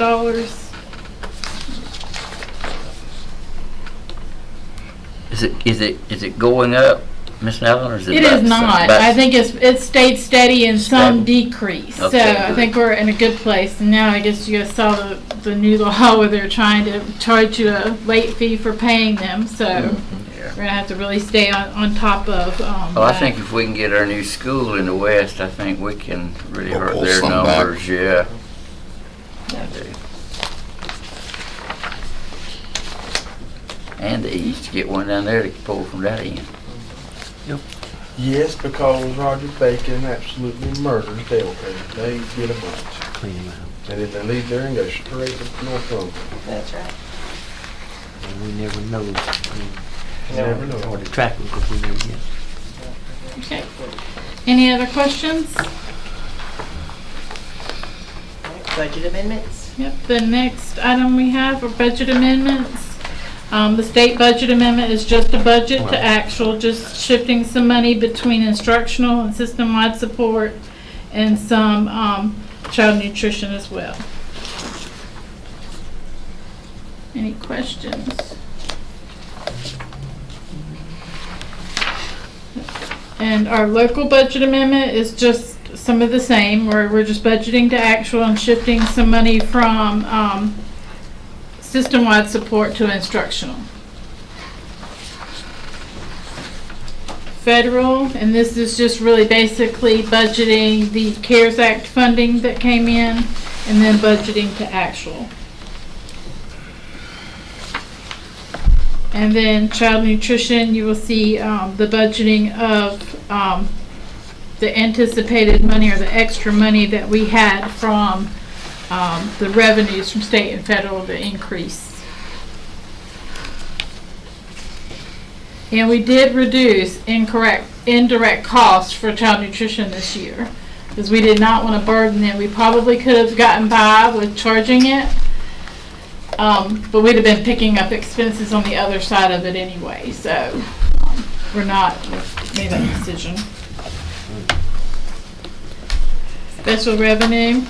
Is it going up, Ms. Allen, or is it? It is not. I think it's stayed steady and some decrease. Okay, So I good. think we're in a good place. And now I guess you guys saw the new law where they're trying to charge you a late fee for paying them. So Yeah. we're gonna have to really stay on top of. Well, I that. think if we can get our new school in the West, I think we can really We'll hurt pull their some back. numbers, yeah. I do. And the East, get one down there to pull from that end. Yes, because Roger Bacon absolutely murders Delco. They get a bunch. Clean them out. And then they leave there and go straight to Northumberland. that's right. And we never know. You never know. Or to track them because we never get. Okay. Any other questions? Budget amendments? Yep, the next item we have are budget amendments. The state budget amendment is just a budget to actual, just shifting some money between instructional and system-wide support and some child nutrition as well. Any questions? And our local budget amendment is just some of the same, where we're just budgeting to actual and shifting some money from system-wide support to instructional. Federal, and this is just really basically budgeting the CARES Act funding that came in and then budgeting to actual. And then child nutrition, you will see the budgeting of the anticipated money or the extra money that we had from the revenues from state and federal to increase. And we did reduce indirect costs for child nutrition this year because we did not want to burden them. We probably could have gotten by with charging it, but we'd have been picking up expenses on the other side of it anyway. So we made that decision. Special revenue.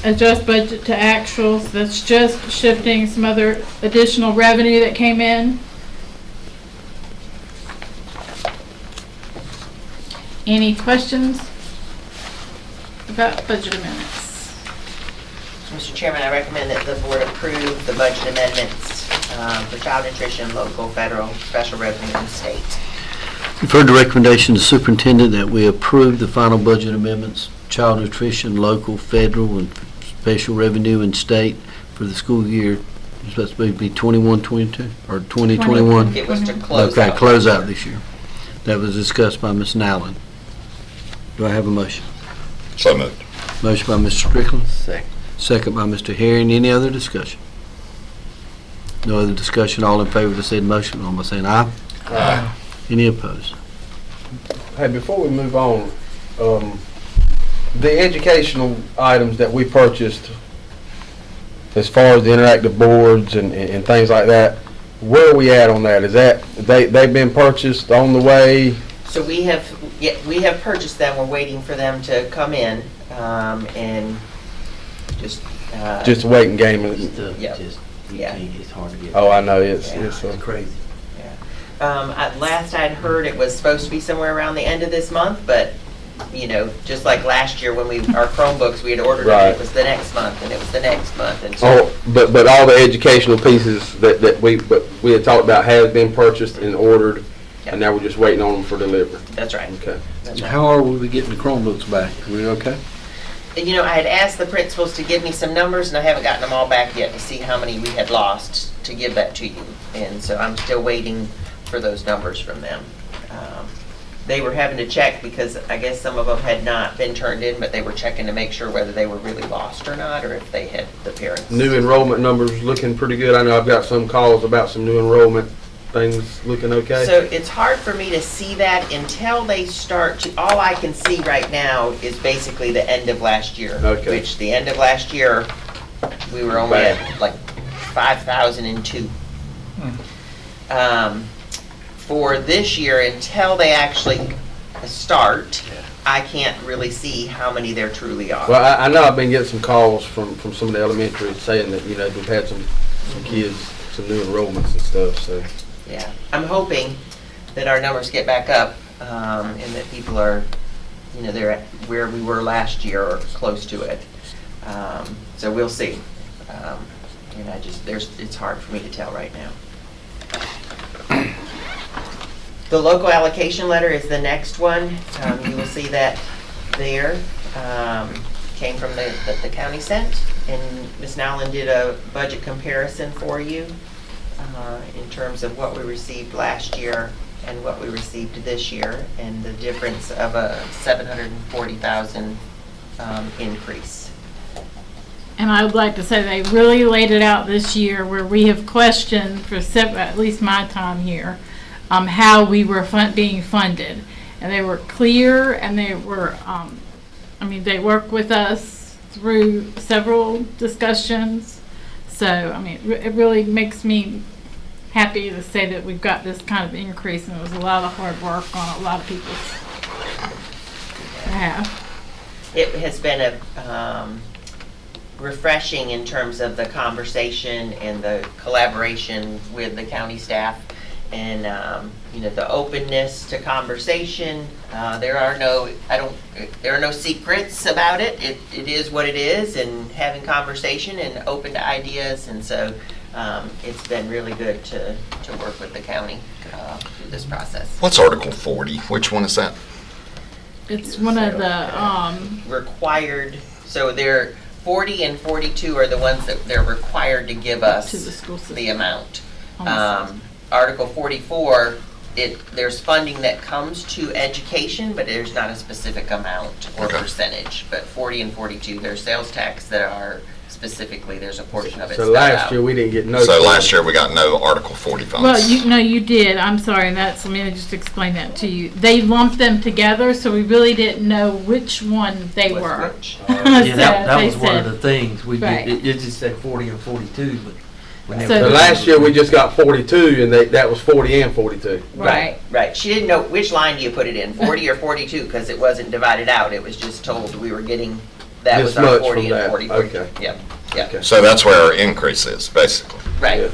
adjust budget to actuals. That's just shifting some other additional revenue that came in. Any questions about budget amendments? Mr. Chairman, I recommend that the board approve the budget amendments for child nutrition, local, federal, special revenue, and state. You've heard the recommendation of the superintendent that we approve the final budget amendments, child nutrition, local, federal, and special revenue and state for the school year. It's supposed to be 21-22 or 2021? It was to close Okay, out. close out this year. That was discussed by Ms. Nowlin. Do I have a motion? So moved. Motion by Mr. Strickland, Second. second by Mr. Herring. Any other discussion? No other discussion. All in favor of the said motion, all by saying aye. Aye. Any opposed? Hey, before we move on, the educational items that we purchased, as far as the interactive boards and things like that, where are we at on that? Is that, they've been purchased on the way? So we have purchased them. We're waiting for them to come in and just. Just a waiting game? Yeah. Yeah. It's hard to get. Oh, I know, it's crazy. Last I'd heard, it was supposed to be somewhere around the end of this month, but, you know, just like last year when our Chromebooks, we had ordered them, Right. it was the next month, and it was the next month, and so. Oh, but all the educational pieces that we had talked about have been purchased and ordered, and now we're just waiting on them for delivery. That's right. Okay. That's right. How are we getting the Chromebooks back? Are we okay? You know, I had asked the principals to give me some numbers, and I haven't gotten them all back yet to see how many we had lost to give that to you. And so I'm still waiting for those numbers from them. They were having to check because I guess some of them had not been turned in, but they were checking to make sure whether they were really lost or not, or if they had the parents. New enrollment numbers looking pretty good. I know I've got some calls about some new enrollment things looking okay. So it's hard for me to see that until they start to, all I can see right now is basically the end of last year. Okay. Which the end of last year, we were only at like 5,002. For this year, until they actually start, I can't really see how many there truly are. Well, I know I've been getting some calls from some of the elementaries saying that, you know, we've had some kids, some new enrollments and stuff, so. Yeah, I'm hoping that our numbers get back up, and that people are, you know, they're at where we were last year or close to it. So we'll see. And it's hard for me to tell right now. The local allocation letter is the next one. You will see that there. Came from the county sent, and Ms. Nowlin did a budget comparison for you in terms of what we received last year and what we received this year, and the difference of a $740,000 increase. And I would like to say they really laid it out this year where we have questioned for at least my time here, how we were being funded. And they were clear, and they were, they worked with us through several discussions. So, it really makes me happy to say that we've got this kind of increase, and it was a lot of hard work on a lot of people's behalf. It has been a refreshing in terms of the conversation and the collaboration with the county staff, and the openness to conversation. There are no secrets about it. It is what it is, and having conversation and open to ideas, and so it's been really good to work with the county through this process. What's Article 40? Which one is that? It's one of the required. So they're 40 and 42 are the ones that they're required to give us to the school system. the amount. Article 44, there's funding that comes to education, but there's not a specific amount or percentage. But 40 and 42, there's sales tax that are specifically, there's a portion of it. So last year we didn't get no. So last year we got no Article 40 funds. Well, you did. I'm sorry. Let me just explain that to you. They lumped them together, so we really didn't know which one they were. Yeah, that So was one of the things. We Right. did, it just said 40 and 42, but we never. So So last year we just got 42, and that was 40 and 42. Right. She didn't know which line do you put it in, 40 or 42, because it wasn't divided out. It was just told we were getting That This was our much 40 from and that, 40. okay. Yep, yep, So that's where our increase is, basically. right.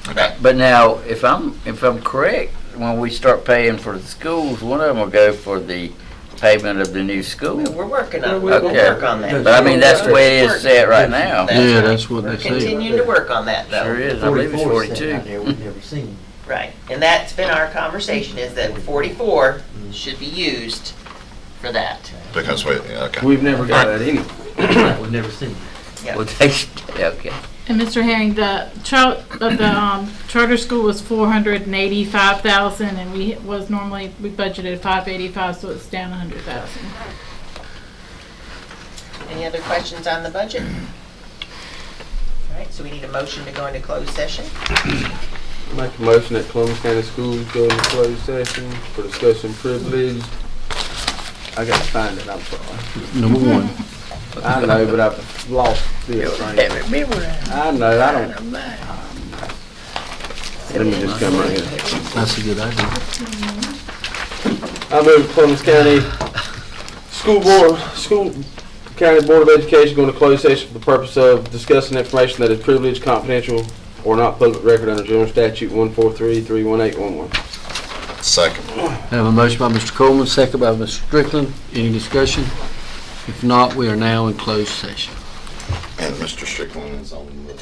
Okay. But now, if I'm correct, when we start paying for the schools, one of them will go for the payment of the new school. We're working on, Okay. we'll work on that. But I mean, that's the way it is set right now. Yeah, right. that's what We're they say. continuing to work on that, though. Sure is, I believe it's 44 sitting 42. out there, we've never seen. Right, and that's been our conversation, is that 44 should be used for that. Because okay. We've never got that anyway. We've never seen. Yep. Well, they, okay. And Mr. Herring, the charter school was 485,000, and we budgeted 585, so it's down 100,000. Any other questions on the budget? All right, so we need a motion to go into closed session. Make a motion that Columbus County Schools go into closed session for discussion privilege. I gotta find it, I'm sorry. Number one. I know, but I've lost this thing. I know, I don't. Let me just come right here. That's a good idea. I move Columbus County County Board of Education going to closed session for the purpose of discussing information that is privileged, confidential, or not public record under General Statute 143-31811. Second. Have a motion by Mr. Coleman, second by Mr. Strickland. Any discussion? If not, we are now in closed session. And Mr. Strickland is on the